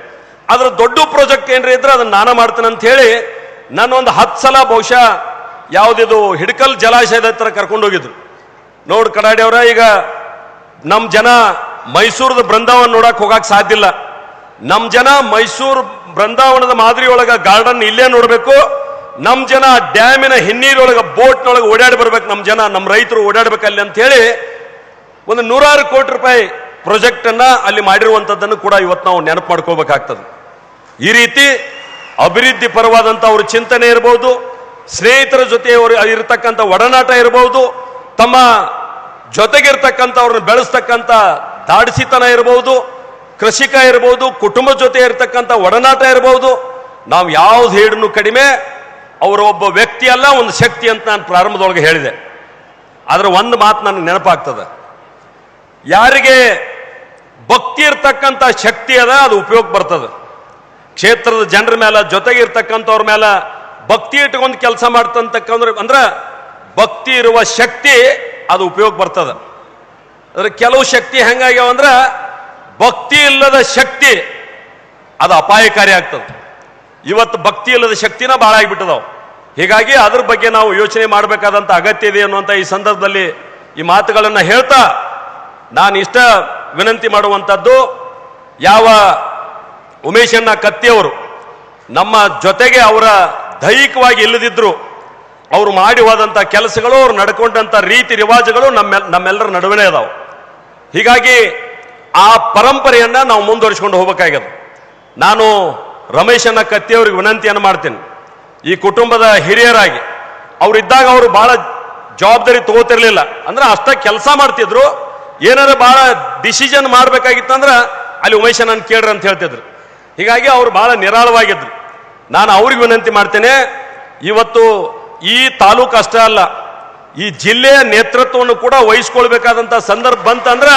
ಅದ್ರ ದೊಡ್ಡ ಪ್ರಾಜೆಕ್ಟ್ ಏನ್ರಿ ಇದ್ರೆ ಅದನ್ನ ನಾನು ಮಾಡ್ತೇನೆ ಅಂತ ಹೇಳಿ ನಾನು ಒಂದು 10 ಸಲ ಬಹುಶಃ ಯಾವುದಿದು ಹಿಡಕಲ್ ಜಲಾಶಯದ ಹತ್ರ ಕರ್ಕೊಂಡು ಹೋಗಿದ್ರು. ನೋಡ್ ಕಡಾಡಿ ಅವರ, ಈಗ ನಮ್ಮ ಜನ ಮೈಸೂರದ ಬೃಂದಾವನ ನೋಡಕ್ ಹೋಗಕ್ ಸಾಧ್ಯ ಇಲ್ಲ. ನಮ್ಮ ಜನ ಮೈಸೂರು ಬೃಂದಾವನದ ಮಾದರಿ ಒಳಗ ಗಾರ್ಡನ್ ಇಲ್ಲೇ ನೋಡ್ಬೇಕು. ನಮ್ಮ ಜನ ಡ್ಯಾಮಿನ ಹಿನ್ನೀರೊಳಗ ಬೋಟ್ನೊಳಗೆ ಓಡಾಡಿ ಬರ್ಬೇಕು. ನಮ್ಮ ಜನ, ನಮ್ಮ ರೈತರು ಓಡಾಡ್ಬೇಕಲ್ಲಿ ಅಂತ ಹೇಳಿ ಒಂದು 100 ಕೋಟಿ ರೂಪಾಯಿ ಪ್ರಾಜೆಕ್ಟ್ ಅನ್ನ ಅಲ್ಲಿ ಮಾಡಿರುವಂತದ್ದನ್ನು ಕೂಡ ಇವತ್ತು ನಾವು ನೆನಪು ಮಾಡ್ಕೋಬೇಕಾಗ್ತದೆ. ಈ ರೀತಿ ಅಭಿವೃದ್ಧಿ ಪರವಾದಂತ ಅವ್ರ ಚಿಂತನೆ ಇರಬಹುದು, ಸ್ನೇಹಿತರ ಜೊತೆ ಅವರು ಇರತಕ್ಕಂಥ ಒಡನಾಟ ಇರಬಹುದು, ತಮ್ಮ ಜೊತೆಗಿರ್ತಕ್ಕಂಥ ಅವ್ರನ್ನ ಬೆಳೆಸ್ತಕ್ಕಂಥ ದಾಡಿಸಿತನ ಇರಬಹುದು, ಕೃಷಿಕ ಇರಬಹುದು, ಕುಟುಂಬ ಜೊತೆ ಇರತಕ್ಕಂಥ ಒಡನಾಟ ಇರಬಹುದು. ನಾವು ಯಾವ್ದು ಹೇಳಿದ್ರು ಕಡಿಮೆ, ಅವರ ಒಬ್ಬ ವ್ಯಕ್ತಿ ಅಲ್ಲ, ಒಂದು ಶಕ್ತಿ ಅಂತ ನಾನು ಪ್ರಾರಂಭದೊಳಗೆ ಹೇಳಿದೆ. ಆದ್ರೆ ಒಂದು ಮಾತು ನನಗೆ ನೆನಪಾಗ್ತದೆ, ಯಾರಿಗೆ ಭಕ್ತಿ ಇರ್ತಕ್ಕಂಥ ಶಕ್ತಿ ಅದ ಅದು ಉಪಯೋಗ ಬರ್ತದೆ. ಕ್ಷೇತ್ರದ ಜನರ ಮೇಲೆ, ಜೊತೆಗೆ ಇರ್ತಕ್ಕಂಥವ್ರ ಮೇಲೆ ಭಕ್ತಿ ಇಟ್ಕೊಂಡು ಕೆಲಸ ಅಂದ್ರೆ ಭಕ್ತಿ ಇರುವ ಶಕ್ತಿ ಅದು ಉಪಯೋಗ ಬರ್ತದೆ. ಅದ್ರ ಕೆಲವು ಶಕ್ತಿ ಹೆಂಗಾಗ್ಯಾವ ಅಂದ್ರೆ ಭಕ್ತಿ ಇಲ್ಲದ ಶಕ್ತಿ ಅದು ಅಪಾಯಕಾರಿ ಆಗ್ತದೆ. ಇವತ್ತು ಭಕ್ತಿ ಇಲ್ಲದ ಶಕ್ತಿನ ಬಹಳ ಆಗಿಬಿಟ್ಟದಾವ್. ಹೀಗಾಗಿ ಅದ್ರ ಬಗ್ಗೆ ನಾವು ಯೋಚನೆ ಮಾಡಬೇಕಾದಂತ ಅಗತ್ಯ ಇದೆ ಅನ್ನುವಂಥ ಈ ಸಂದರ್ಭದಲ್ಲಿ ಈ ಮಾತುಗಳನ್ನು ಹೇಳ್ತಾ ನಾನು ಇಷ್ಟ ವಿನಂತಿ ಮಾಡುವಂಥದ್ದು, ಯಾವ ಉಮೇಶಣ್ಣ ಕತ್ತಿಯವರು ನಮ್ಮ ಜೊತೆಗೆ ಅವರ ದೈಹಿಕವಾಗಿ ಇಲ್ಲದಿದ್ರು ಅವರು ಮಾಡಿ ಹೋದಂಥ ಕೆಲಸಗಳು, ಅವ್ರು ನಡ್ಕೊಂಡಂಥ ರೀತಿ ರಿವಾಜುಗಳು ನಮ್ಮೆಲ್ಲರ ನಡುವೆ ಅದಾವೆ. ಹೀಗಾಗಿ ಆ ಪರಂಪರೆಯನ್ನ ನಾವು ಮುಂದುವರಿಸಿಕೊಂಡು ಹೋಗಬೇಕಾಗ್ಯದ. ನಾನು ರಮೇಶಣ್ಣ ಕತ್ತಿಯವ್ರಿಗೆ ವಿನಂತಿಯನ್ನು ಮಾಡ್ತೀನಿ, ಈ ಕುಟುಂಬದ ಹಿರಿಯರಾಗಿ ಅವರಿದ್ದಾಗ ಅವರು ಬಹಳ ಜವಾಬ್ದಾರಿ ತಗೋತಿರ್ಲಿಲ್ಲ. ಅಂದ್ರೆ ಅಷ್ಟ ಕೆಲಸ ಮಾಡ್ತಿದ್ರು, ಏನಾರ ಬಹಳ ಡಿಸಿಷನ್ ಮಾಡ್ಬೇಕಾಗಿತ್ತಂದ್ರ ಅಲ್ಲಿ ಉಮೇಶಣ್ಣನ ಕೇಳ್ರಿ ಅಂತ ಹೇಳ್ತಿದ್ರು. ಹೀಗಾಗಿ ಅವರು ಬಹಳ ನಿರಾಳವಾಗಿದ್ರು. ನಾನು ಅವ್ರಿಗೆ ವಿನಂತಿ ಮಾಡ್ತೇನೆ, ಇವತ್ತು ಈ ತಾಲೂಕು ಅಷ್ಟೇ ಅಲ್ಲ, ಈ ಜಿಲ್ಲೆಯ ನೇತೃತ್ವವನ್ನು ಕೂಡ ವಹಿಸ್ಕೊಳ್ಬೇಕಾದಂತ ಸಂದರ್ಭ ಬಂತಂದ್ರ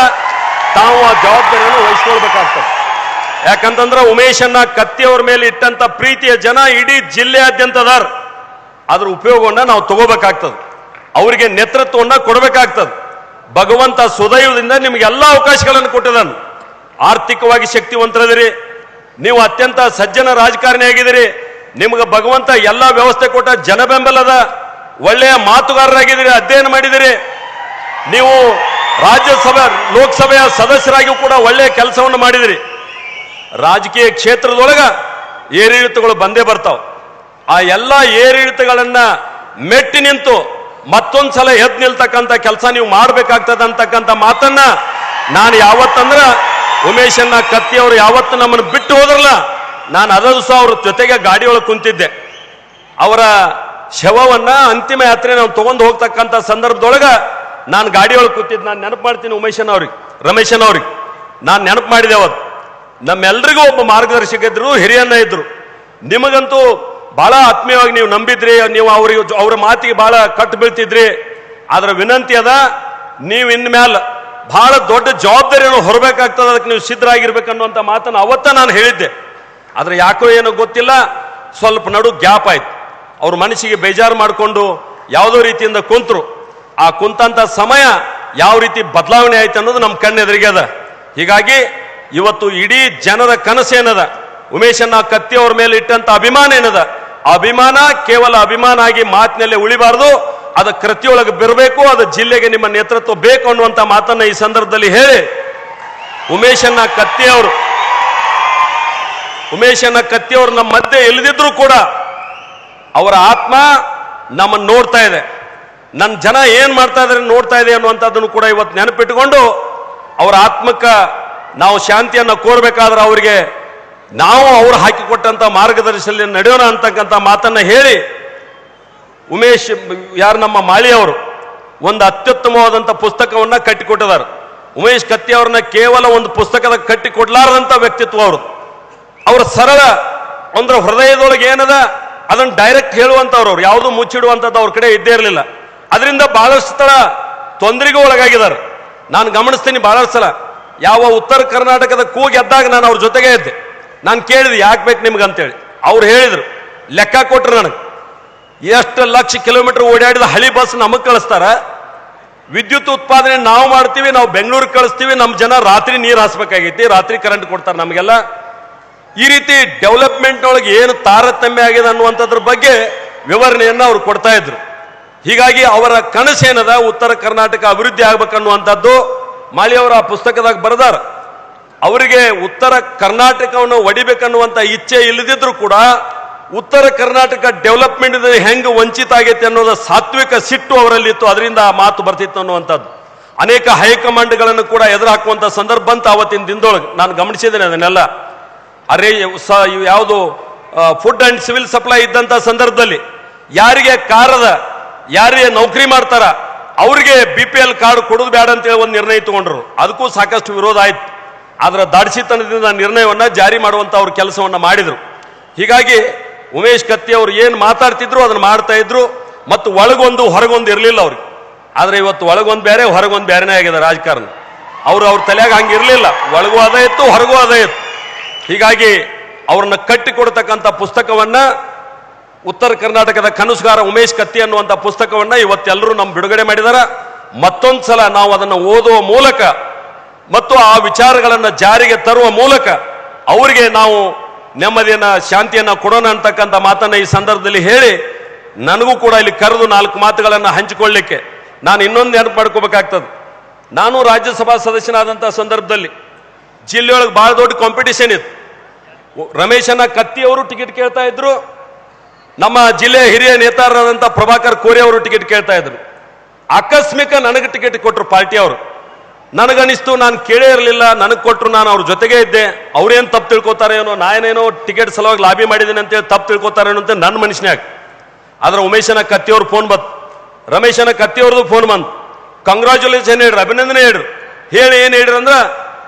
ತಾವು ಆ ಜವಾಬ್ದಾರಿಯನ್ನು ವಹಿಸ್ಕೊಳ್ಬೇಕಾಗ್ತದೆ. ಯಾಕಂತಂದ್ರೆ ಉಮೇಶಣ್ಣ ಕತ್ತಿಯವ್ರ ಮೇಲೆ ಇಟ್ಟಂತ ಪ್ರೀತಿಯ ಜನ ಇಡೀ ಜಿಲ್ಲೆಯಾದ್ಯಂತ ಅದಾರ. ಅದ್ರ ಉಪಯೋಗವನ್ನ ನಾವು ತಗೋಬೇಕಾಗ್ತದೆ, ಅವರಿಗೆ ನೇತೃತ್ವವನ್ನ ಕೊಡಬೇಕಾಗ್ತದೆ. ಭಗವಂತ ಸುದೈವದಿಂದ ನಿಮ್ಗೆ ಎಲ್ಲ ಅವಕಾಶಗಳನ್ನು ಕೊಟ್ಟಿದ್ದಾನೆ. ಆರ್ಥಿಕವಾಗಿ ಶಕ್ತಿವಂತರದಿರಿ, ನೀವು ಅತ್ಯಂತ ಸಜ್ಜನ ರಾಜಕಾರಣಿ ಆಗಿದ್ದೀರಿ, ನಿಮ್ಗೆ ಭಗವಂತ ಎಲ್ಲ ವ್ಯವಸ್ಥೆ ಕೊಟ್ಟ, ಜನ ಬೆಂಬಲದ, ಒಳ್ಳೆಯ ಮಾತುಗಾರರಾಗಿದ್ದೀರಿ, ಅಧ್ಯಯನ ಮಾಡಿದಿರಿ. ನೀವು ರಾಜ್ಯಸಭೆ ಲೋಕಸಭೆಯ ಸದಸ್ಯರಾಗಿಯೂ ಕೂಡ ಒಳ್ಳೆಯ ಕೆಲಸವನ್ನು ಮಾಡಿದಿರಿ. ರಾಜಕೀಯ ಕ್ಷೇತ್ರದೊಳಗ ಏರಿಳಿತಗಳು ಬಂದೇ ಬರ್ತಾವ. ಆ ಎಲ್ಲ ಏರಿಳಿತಗಳನ್ನ ಮೆಟ್ಟಿ ನಿಂತು ಮತ್ತೊಂದ್ಸಲ ಎದ್ದು ನಿಲ್ತಕ್ಕಂಥ ಕೆಲಸ ನೀವು ಮಾಡ್ಬೇಕಾಗ್ತದೆ ಅಂತಕ್ಕಂಥ ಮಾತನ್ನ ನಾನು ಯಾವತ್ತಂದ್ರ ಉಮೇಶಣ್ಣ ಕತ್ತಿಯವರು ಯಾವತ್ತು ನಮ್ಮನ್ನು ಬಿಟ್ಟು ಹೋದ್ರಲ್ಲ, ನಾನು ಅದೂ ಸಹ ಅವ್ರ ಜೊತೆಗೆ ಗಾಡಿಯೊಳಗೆ ಕುಂತಿದ್ದೆ. ಅವರ ಶವವನ್ನ ಅಂತಿಮ ಯಾತ್ರೆ ನಾವು ತಗೊಂಡು ಹೋಗ್ತಕ್ಕಂಥ ಸಂದರ್ಭದೊಳಗ ನಾನು ಗಾಡಿಯೊಳಗೆ ಕೂತಿದ್ದು. ನಾನು ನೆನಪು ಮಾಡ್ತೀನಿ ಉಮೇಶಣ್ಣ ಅವ್ರಿಗೆ, ರಮೇಶಣ್ಣ ಅವ್ರಿಗೆ ನಾನು ನೆನಪು ಮಾಡಿದೆ. ಅವತ್ತು ನಮ್ಮೆಲ್ರಿಗೂ ಒಬ್ಬ ಮಾರ್ಗದರ್ಶಕ ಇದ್ರು, ಹಿರಿಯನ್ನ ಇದ್ರು. ನಿಮಗಂತೂ ಬಹಳ ಆತ್ಮೀಯವಾಗಿ ನೀವು ನಂಬಿದ್ರಿ, ನೀವು ಅವ್ರ ಮಾತಿಗೆ ಬಹಳ ಕಟ್ಟು ಬೀಳ್ತಿದ್ರಿ. ಆದ್ರ ವಿನಂತಿ ಅದ, ನೀವು ಇನ್ಮೇಲೆ ಬಹಳ ದೊಡ್ಡ ಜವಾಬ್ದಾರಿಯನ್ನು ಹೊರಬೇಕಾಗ್ತದೆ, ಅದಕ್ಕೆ ನೀವು ಸಿದ್ಧರಾಗಿರ್ಬೇಕನ್ನುವಂಥ ಮಾತನ್ನು ಅವತ್ತ ನಾನು ಹೇಳಿದ್ದೆ. ಆದ್ರೆ ಯಾಕೋ ಏನೋ ಗೊತ್ತಿಲ್ಲ, ಸ್ವಲ್ಪ ನಡು ಗ್ಯಾಪ್ ಆಯ್ತು. ಅವ್ರ ಮನಸ್ಸಿಗೆ ಬೇಜಾರು ಮಾಡಿಕೊಂಡು ಯಾವುದೋ ರೀತಿಯಿಂದ ಕುಂತರು. ಆ ಕುಂತಂತ ಸಮಯ ಯಾವ ರೀತಿ ಬದಲಾವಣೆ ಆಯ್ತು ಅನ್ನೋದು ನಮ್ಮ ಕಣ್ಣೆದುರಿಗೆ ಅದ. ಹೀಗಾಗಿ ಇವತ್ತು ಇಡೀ ಜನರ ಕನಸೇನದ, ಉಮೇಶಣ್ಣ ಕತ್ತಿ ಅವ್ರ ಮೇಲೆ ಇಟ್ಟಂತ ಅಭಿಮಾನ ಏನದ, ಅಭಿಮಾನ ಕೇವಲ ಅಭಿಮಾನ ಆಗಿ ಮಾತಿನಲ್ಲೇ ಉಳಿಬಾರದು, ಅದು ಕೃತಿಯೊಳಗೆ ಬರಬೇಕು, ಅದು ಜಿಲ್ಲೆಗೆ ನಿಮ್ಮ ನೇತೃತ್ವ ಬೇಕು ಅನ್ನುವಂತ ಮಾತನ್ನ ಈ ಸಂದರ್ಭದಲ್ಲಿ ಹೇಳಿ, ಉಮೇಶಣ್ಣ ಕತ್ತಿಯವರು ನಮ್ಮ ಮಧ್ಯೆ ಇಲ್ಲದಿದ್ರು ಕೂಡ ಅವರ ಆತ್ಮ ನಮ್ಮನ್ನು ನೋಡ್ತಾ ಇದೆ. ನನ್ನ ಜನ ಏನ್ ಮಾಡ್ತಾ ಇದ್ದಾರೆ ನೋಡ್ತಾ ಇದೆ ಅನ್ನುವಂಥದ್ದನ್ನು ಕೂಡ ಇವತ್ತು ನೆನಪಿಟ್ಟುಕೊಂಡು ಅವರ ಆತ್ಮಕ್ಕ ನಾವು ಶಾಂತಿಯನ್ನ ಕೋರ್ಬೇಕಾದ್ರೆ ಅವರಿಗೆ ನಾವು ಅವರು ಹಾಕಿಕೊಟ್ಟಂತ ಮಾರ್ಗದರ್ಶನದಲ್ಲಿ ನಡೆಯೋಣ ಅಂತಕ್ಕಂಥ ಮಾತನ್ನ ಹೇಳಿ, ಉಮೇಶ್ ನಮ್ಮ ಮಾಳಿಯವರು ಒಂದು ಅತ್ಯುತ್ತಮವಾದಂಥ ಪುಸ್ತಕವನ್ನ ಕಟ್ಟಿಕೊಟ್ಟಿದ್ದಾರೆ. ಉಮೇಶ್ ಕತ್ತಿ ಅವ್ರನ್ನ ಕೇವಲ ಒಂದು ಪುಸ್ತಕದ ಕಟ್ಟಿಕೊಡ್ಲಾರದಂತ ವ್ಯಕ್ತಿತ್ವ ಅವರು. ಅವ್ರ ಸರಳ ಅಂದ್ರೆ ಹೃದಯದೊಳಗೆ ಏನದ ಅದನ್ನ ಡೈರೆಕ್ಟ್ ಹೇಳುವಂತವ್ರು, ಅವ್ರು ಯಾವುದು ಮುಚ್ಚಿಡುವಂಥದ್ದು ಅವ್ರ ಕಡೆ ಇದ್ದೇ ಇರಲಿಲ್ಲ. ಅದರಿಂದ ಬಹಳಷ್ಟು ಸ್ಥಳ ತೊಂದರೆಗೂ ಒಳಗಾಗಿದ್ದಾರೆ. ನಾನು ಗಮನಿಸ್ತೀನಿ ಬಹಳಷ್ಟು ಸಲ, ಯಾವ ಉತ್ತರ ಕರ್ನಾಟಕದ ಕೂಗಿ ಎದ್ದಾಗ ನಾನು ಅವ್ರ ಜೊತೆಗೆ ಇದ್ದೆ. ನಾನು ಕೇಳಿದೆ ಯಾಕೆ ಬೇಕು ನಿಮ್ಗೆ ಅಂತೇಳಿ. ಅವ್ರು ಹೇಳಿದ್ರು, ಲೆಕ್ಕ ಕೊಟ್ರು ನನಗೆ, ಎಷ್ಟು ಲಕ್ಷ ಕಿಲೋಮೀಟರ್ ಓಡಾಡಿದ ಹಳಿ ಬಸ್ ನಮಗೆ ಕಳಿಸ್ತಾರ, ವಿದ್ಯುತ್ ಉತ್ಪಾದನೆ ನಾವು ಮಾಡ್ತೀವಿ, ನಾವು ಬೆಂಗಳೂರಿಗೆ ಕಳಿಸ್ತೀವಿ, ನಮ್ಮ ಜನ ರಾತ್ರಿ ನೀರು ಹಾಸ್ಬೇಕಾಗೈತಿ, ರಾತ್ರಿ ಕರೆಂಟ್ ಕೊಡ್ತಾರೆ ನಮಗೆಲ್ಲ. ಈ ರೀತಿ ಡೆವಲಪ್ಮೆಂಟ್ ಒಳಗೆ ಏನು ತಾರತಮ್ಯ ಆಗಿದೆ ಅನ್ನುವಂಥದ್ರ ಬಗ್ಗೆ ವಿವರಣೆಯನ್ನು ಅವ್ರು ಕೊಡ್ತಾ ಇದ್ರು. ಹೀಗಾಗಿ ಅವರ ಕನಸೇನದ ಉತ್ತರ ಕರ್ನಾಟಕ ಅಭಿವೃದ್ಧಿ ಆಗ್ಬೇಕನ್ನುವಂಥದ್ದು ಮಾಳಿಯವರ ಪುಸ್ತಕದಾಗ ಬರೆದಾರ. ಅವರಿಗೆ ಉತ್ತರ ಕರ್ನಾಟಕವನ್ನು ಒಡಿಬೇಕನ್ನುವಂಥ ಇಚ್ಛೆ ಇಲ್ಲದಿದ್ರು ಕೂಡ ಉತ್ತರ ಕರ್ನಾಟಕ ಡೆವಲಪ್ಮೆಂಟ್ ಹೆಂಗೆ ವಂಚಿತ ಆಗೈತೆ ಅನ್ನೋದು ಸಾತ್ವಿಕ ಸಿಟ್ಟು ಅವರಲ್ಲಿತ್ತು. ಅದರಿಂದ ಆ ಮಾತು ಬರ್ತಿತ್ತು ಅನ್ನುವಂಥದ್ದು. ಅನೇಕ ಹೈಕಮಾಂಡ್ಗಳನ್ನು ಕೂಡ ಎದುರು ಹಾಕುವಂಥ ಸಂದರ್ಭ ಬಂತು ಆವತ್ತಿನ ದಿನದೊಳಗೆ. ನಾನು ಗಮನಿಸಿದ್ದೇನೆ ಅದನ್ನೆಲ್ಲ. ಇವು ಯಾವುದು ಫುಡ್ ಅಂಡ್ ಸಿವಿಲ್ ಸಪ್ಲೈ ಇದ್ದಂಥ ಸಂದರ್ಭದಲ್ಲಿ ಯಾರಿಗೆ ಕಾರದ ಯಾರಿಗೆ ನೌಕರಿ ಮಾಡ್ತಾರ ಅವ್ರಿಗೆ BPL ಕಾರ್ಡ್ ಕೊಡೋದು ಬೇಡ ಅಂತೇಳಿ ಒಂದು ನಿರ್ಣಯ ತಗೊಂಡ್ರು. ಅದಕ್ಕೂ ಸಾಕಷ್ಟು ವಿರೋಧ ಆಯ್ತು. ಅದರ ದಾಡ್ಸಿತನದಿಂದ ನಿರ್ಣಯವನ್ನ ಜಾರಿ ಮಾಡುವಂತ ಅವ್ರ ಕೆಲಸವನ್ನ ಮಾಡಿದ್ರು. ಹೀಗಾಗಿ ಉಮೇಶ್ ಕತ್ತಿ ಅವರು ಏನು ಮಾತಾಡ್ತಿದ್ರು ಅದನ್ನ ಮಾಡ್ತಾ ಇದ್ರು. ಮತ್ತು ಒಳಗೊಂದು ಹೊರಗೊಂದು ಇರಲಿಲ್ಲ ಅವ್ರಿಗೆ. ಆದ್ರೆ ಇವತ್ತು ಒಳಗೊಂದು ಬೇರೆ ಹೊರಗೊಂದು ಬೇರೆನೇ ಆಗಿದೆ ರಾಜಕಾರಣ. ಅವ್ರ ತಲೆಯಾಗ ಹಂಗಿರ್ಲಿಲ್ಲ. ಒಳಗೂ ಅದ ಇತ್ತು, ಹೊರಗೂ ಅದ ಇತ್ತು. ಹೀಗಾಗಿ ಅವ್ರನ್ನ ಕಟ್ಟಿಕೊಡ್ತಕ್ಕಂಥ ಪುಸ್ತಕವನ್ನ ಉತ್ತರ ಕರ್ನಾಟಕದ ಕನಸುಗಾರ ಉಮೇಶ್ ಕತ್ತಿ ಅನ್ನುವಂಥ ಪುಸ್ತಕವನ್ನ ಇವತ್ತೆಲ್ಲರೂ ನಮ್ಮ ಬಿಡುಗಡೆ ಮಾಡಿದಾರ. ಮತ್ತೊಂದು ಸಲ ನಾವು ಅದನ್ನು ಓದುವ ಮೂಲಕ ಮತ್ತು ಆ ವಿಚಾರಗಳನ್ನು ಜಾರಿಗೆ ತರುವ ಮೂಲಕ ಅವರಿಗೆ ನಾವು ನೆಮ್ಮದಿಯನ್ನ ಶಾಂತಿಯನ್ನ ಕೊಡೋಣ ಅಂತಕ್ಕಂಥ ಮಾತನ್ನ ಈ ಸಂದರ್ಭದಲ್ಲಿ ಹೇಳಿ, ನನಗೂ ಕೂಡ ಇಲ್ಲಿ ಕರೆದು 4 ಮಾತುಗಳನ್ನು ಹಂಚಿಕೊಳ್ಳಿಕ್ಕೆ ನಾನು ಇನ್ನೊಂದು ನೆನಪು ಮಾಡ್ಕೋಬೇಕಾಗ್ತದೆ. ನಾನು ರಾಜ್ಯಸಭಾ ಸದಸ್ಯನಾದಂಥ ಸಂದರ್ಭದಲ್ಲಿ ಜಿಲ್ಲೆಯೊಳಗೆ ಬಹಳ ದೊಡ್ಡ ಕಾಂಪಿಟಿಷನ್ ಇತ್ತು. ರಮೇಶನ ಕತ್ತಿ ಅವರು ಟಿಕೆಟ್ ಕೇಳ್ತಾ ಇದ್ರು. ನಮ್ಮ ಜಿಲ್ಲೆಯ ಹಿರಿಯ ನೇತಾರರಾದಂಥ ಪ್ರಭಾಕರ್ ಕೋರೆ ಅವರು ಟಿಕೆಟ್ ಕೇಳ್ತಾ ಇದ್ರು. ಆಕಸ್ಮಿಕ ನನಗೆ ಟಿಕೆಟ್ ಕೊಟ್ಟರು ಪಾರ್ಟಿಯವರು. ನನಗನಿಸ್ತು ನಾನು ಕೇಳೇ ಇರಲಿಲ್ಲ, ನನಗೆ ಕೊಟ್ಟರು, ನಾನು ಅವ್ರ ಜೊತೆಗೆ ಇದ್ದೆ. ಅವ್ರೇನು ತಪ್ಪು ತಿಳ್ಕೊತಾರೆ ಏನೋ, ನಾನೇನೋ ಟಿಕೆಟ್ ಸಲುವಾಗಿ ಲಾಬಿ ಮಾಡಿದ್ದೀನಿ ಅಂತೇಳಿ ತಪ್ಪು ತಿಳ್ಕೊತಾರೇನೋ ಅಂತ ನನ್ನ ಮನುಷ್ಯನ್ಯಾಗ. ಆದ್ರೆ ಉಮೇಶನ ಕತ್ತಿಯವ್ರ ಫೋನ್ ಬಂತು, ರಮೇಶನ ಕತ್ತಿಯವ್ರದ್ದು ಫೋನ್ ಬಂತು. ಕಂಗ್ರಾಚುಲೇಷನ್ ಹೇಳ್ರಿ, ಅಭಿನಂದನೆ ಹೇಳ್ರಿ. ಹೇಳಿ ಏನು ಹೇಳ್ರಿ ಅಂದ್ರೆ,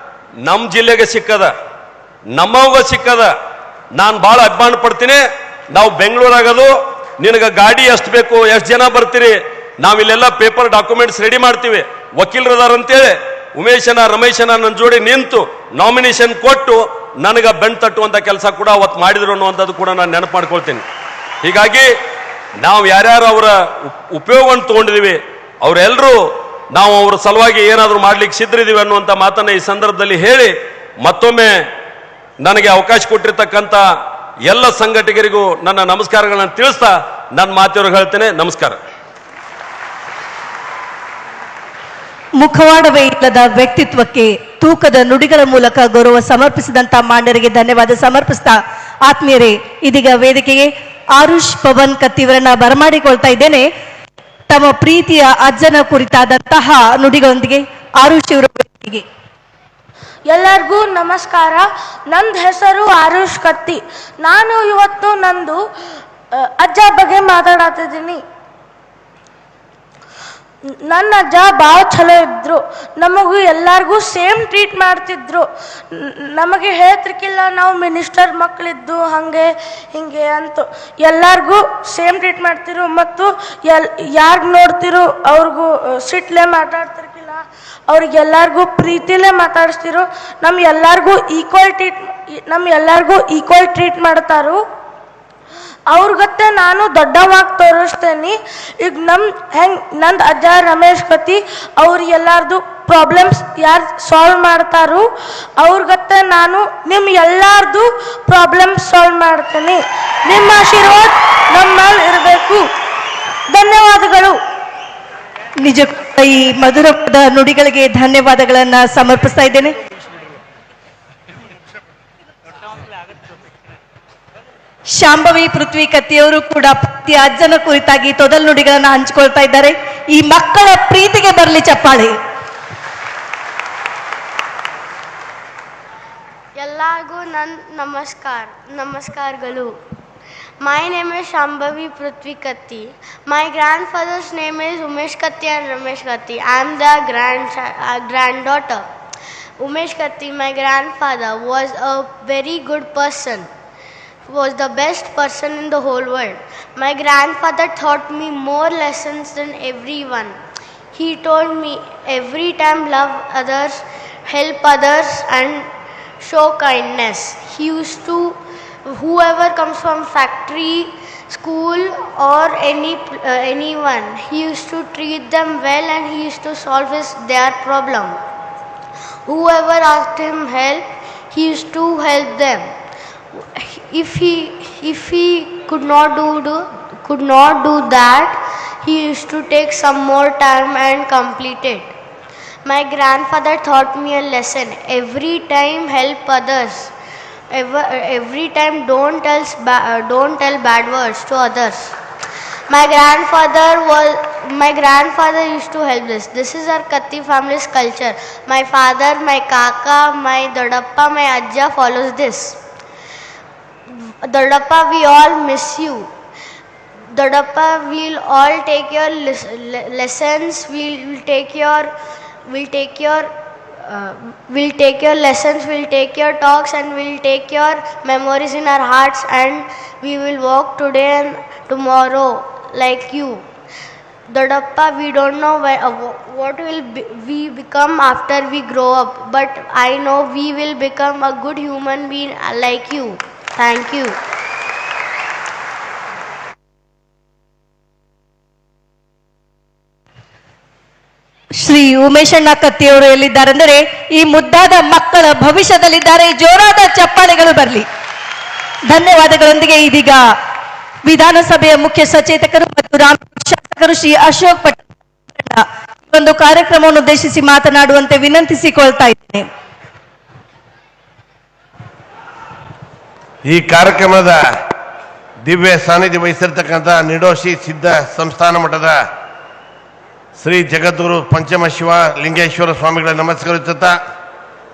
ನಮ್ಮ ಜಿಲ್ಲೆಗೆ ಸಿಕ್ಕದ, ನಮ್ಮವ್ಗ ಸಿಕ್ಕದ, ನಾನು ಭಾಳ ಅಭಿಮಾನ ಪಡ್ತೀನಿ. ನಾವು ಬೆಂಗಳೂರಾಗದು, ನಿನಗೆ ಗಾಡಿ ಎಷ್ಟು ಬೇಕು, ಎಷ್ಟು ಜನ ಬರ್ತೀರಿ, ನಾವಿಲ್ಲೆಲ್ಲ ಪೇಪರ್ ಡಾಕ್ಯುಮೆಂಟ್ಸ್ ರೆಡಿ ಮಾಡ್ತೀವಿ, ವಕೀಲರದಾರಂತೇಳಿ ಉಮೇಶನ ರಮೇಶನ ನನ್ನ ಜೋಡಿ ನಿಂತು ನಾಮಿನೇಷನ್ ಕೊಟ್ಟು ನನಗೆ ಬೆನ್ ತಟ್ಟುವಂಥ ಕೆಲಸ ಕೂಡ ಅವತ್ತು ಮಾಡಿದ್ರು ಅನ್ನುವಂಥದ್ದು ಕೂಡ ನಾನು ನೆನಪು ಮಾಡ್ಕೊಳ್ತೀನಿ. ಹೀಗಾಗಿ ನಾವು ಯಾರ್ಯಾರು ಅವರ ಉಪಯೋಗವನ್ನು ತಗೊಂಡಿದ್ದೀವಿ ಅವರೆಲ್ಲರೂ ನಾವು ಅವರ ಸಲುವಾಗಿ ಏನಾದರೂ ಮಾಡ್ಲಿಕ್ಕೆ ಸಿದ್ಧರಿದ್ದೀವಿ ಅನ್ನುವಂಥ ಮಾತನ್ನು ಈ ಸಂದರ್ಭದಲ್ಲಿ ಹೇಳಿ, ಮತ್ತೊಮ್ಮೆ ನನಗೆ ಅವಕಾಶ ಕೊಟ್ಟಿರ್ತಕ್ಕಂಥ ಎಲ್ಲ ಸಂಘಟಕರಿಗೂ ನನ್ನ ನಮಸ್ಕಾರಗಳನ್ನು ತಿಳಿಸ್ತಾ ನನ್ನ ಮಾತಿಯವ್ರಿಗೆ ಹೇಳ್ತೇನೆ. ನಮಸ್ಕಾರ. ಮುಖವಾಡವೇ ಇಲ್ಲದ ವ್ಯಕ್ತಿತ್ವಕ್ಕೆ ತೂಕದ ನುಡಿಗಳ ಮೂಲಕ ಗೌರವ ಸಮರ್ಪಿಸಿದಂತ ಮಾನ್ಯರಿಗೆ ಧನ್ಯವಾದ ಸಮರ್ಪಿಸ್ತಾ, ಆತ್ಮೀಯರೇ, ಇದೀಗ ವೇದಿಕೆಗೆ ಆರುಷ್ ಪವನ್ ಕತ್ತಿಯವರನ್ನ ಬರಮಾಡಿಕೊಳ್ತಾ ಇದ್ದೇನೆ. ತಮ್ಮ ಪ್ರೀತಿಯ ಅಜ್ಜನ ಕುರಿತಾದಂತಹ ನುಡಿಗಳೊಂದಿಗೆ ಆರುಷ್ ಇವರ ವೇದಿಕೆಗೆ. ಎಲ್ಲರಿಗೂ ನಮಸ್ಕಾರ. ನಂದು ಹೆಸರು ಆರುಷ್ ಕತ್ತಿ. ನಾನು ಇವತ್ತು ನಂದು ಅಜ್ಜ ಬಗ್ಗೆ ಮಾತಾಡತ್ತಿದ್ದೀನಿ. ನನ್ನ ಅಜ್ಜ ಭಾಳ ಚಲೋ ಇದ್ರು. ನಮಗೂ ಎಲ್ಲರಿಗೂ ಸೇಮ್ ಟ್ರೀಟ್ ಮಾಡ್ತಿದ್ರು. ನಮಗೆ ಹೇಳ್ತಿರ್ಕಿಲ್ಲ ನಾವು ಮಿನಿಸ್ಟರ್ ಮಕ್ಕಳಿದ್ದು ಹಾಗೆ ಹಿಂಗೆ ಅಂತ. ಎಲ್ಲರಿಗೂ ಸೇಮ್ ಟ್ರೀಟ್ ಮಾಡ್ತಿರು ಮತ್ತು ಯಾರಿಗೆ ನೋಡ್ತಿರು ಅವ್ರಿಗೂ ಸಿಟ್ಲೆ ಮಾತಾಡ್ತಿರ್ಕಿಲ್ಲ. ಅವ್ರಿಗೆಲ್ಲರಿಗೂ ಪ್ರೀತಿಲೇ ಮಾತಾಡಿಸ್ತಿರು. ನಮ್ಗೆಲ್ಲರಿಗೂ ಈಕ್ವಲ್ ಟ್ರೀಟ್ ಮಾಡ್ತಾರು. ಅವ್ರಿಗತ್ತೆ ನಾನು ದೊಡ್ಡವಾಗಿ ತೋರಿಸ್ತೇನೆ. ಈಗ ನಂದು ಅಜ್ಜ ರಮೇಶ್ ಕತ್ತಿ ಅವ್ರಿಗೆಲ್ಲಾರ್ದು ಪ್ರಾಬ್ಲಮ್ಸ್ ಯಾರು ಸಾಲ್ವ್ ಮಾಡ್ತಾರೋ ಅವ್ರಿಗತ್ತೆ ನಾನು ನಿಮ್ಮ ಎಲ್ಲಾರ್ದು ಪ್ರಾಬ್ಲಮ್ ಸಾಲ್ವ್ ಮಾಡ್ತೇನೆ. ನಿಮ್ಮ ಆಶೀರ್ವಾದ ನಮ್ಮ ಮೇಲೆ ಇರಬೇಕು. ಧನ್ಯವಾದಗಳು. ನಿಜ ಈ ಮಧುರವಾದ ನುಡಿಗಳಿಗೆ ಧನ್ಯವಾದಗಳನ್ನ ಸಮರ್ಪಿಸ್ತಾ ಇದ್ದೇನೆ. ಶಾಂಭವಿ ಪೃಥ್ವಿ ಕತ್ತಿಯವರು ಕೂಡ ಪ್ರತಿ ಅಜ್ಜನ ಕುರಿತಾಗಿ ತೊದಲ್ ನುಡಿಗಳನ್ನ ಹಂಚಿಕೊಳ್ತಾ ಇದ್ದಾರೆ. ಈ ಮಕ್ಕಳ ಪ್ರೀತಿಗೆ ಬರಲಿ ಚಪ್ಪಾಳೆ. ಎಲ್ಲರಿಗೂ ನನ್ನ ನಮಸ್ಕಾರಗಳು. My name is Shambhavi Prithvi Katti. My grandfather's name is Umesh Katti and Ramesh Katti. I am the granddaughter. Umesh Katti, my grandfather, was a very good person. Was the best person in the whole world. My grandfather taught me more lessons than everyone. He told me every time love others, help others and show kindness. He used to, whoever comes from factory, school or anyone, he used to treat them well and he used to solve their problem. Whoever asked him help, he used to help them. If he could not do that, he used to take some more time and complete it. My grandfather taught me a lesson. Every time help others. Every time don't tell bad words to others. My grandfather used to help this. This is our Katti family's culture. My father, my kaka, my dodappa, my ajja follows this. Dodappa, we all miss you. Dodappa, we'll all take your lessons. We'll take your lessons. We'll take your talks, and we'll take your memories in our hearts, and we will walk today and tomorrow like you. Dodappa, we don't know what will we become after we grow up, but I know we will become a good human being like you. Thank you. Shri ಉಮೇಶಣ್ಣ ಕತ್ತಿಯವರು ಎಲ್ಲಿದ್ದಾರೆ ಅಂದರೆ ಈ ಮುದ್ದಾದ ಮಕ್ಕಳ ಭವಿಷ್ಯದಲ್ಲಿದ್ದಾರೆ. ಜೋರಾದ ಚಪ್ಪಾಳೆಗಳು ಬರಲಿ. ಧನ್ಯವಾದಗಳೊಂದಿಗೆ ಇದೀಗ ವಿಧಾನಸಭೆಯ ಮುಖ್ಯ ಸಚೇತಕರು ಮತ್ತು ಶಾಸಕರು ಶ್ರೀ ಅಶೋಕ್ ಪಟೇಲ್ ಒಂದು ಕಾರ್ಯಕ್ರಮವನ್ನು ಉದ್ದೇಶಿಸಿ ಮಾತನಾಡುವಂತೆ ವಿನಂತಿಸಿಕೊಳ್ತಾ ಇದ್ದೇನೆ. ಈ ಕಾರ್ಯಕ್ರಮದ ದಿವ್ಯ ಸಾನ್ನಿಧ್ಯ ವಹಿಸಿರ್ತಕ್ಕಂಥ ನಿಡೋಶಿ ಸಿದ್ಧ ಸಂಸ್ಥಾನ ಮಠದ ಶ್ರೀ ಜಗದ್ಗುರು ಪಂಚಮಶಿವ ಲಿಂಗೇಶ್ವರ ಸ್ವಾಮಿಗಳ ನಮಸ್ಕರಿಸುತ್ತಾ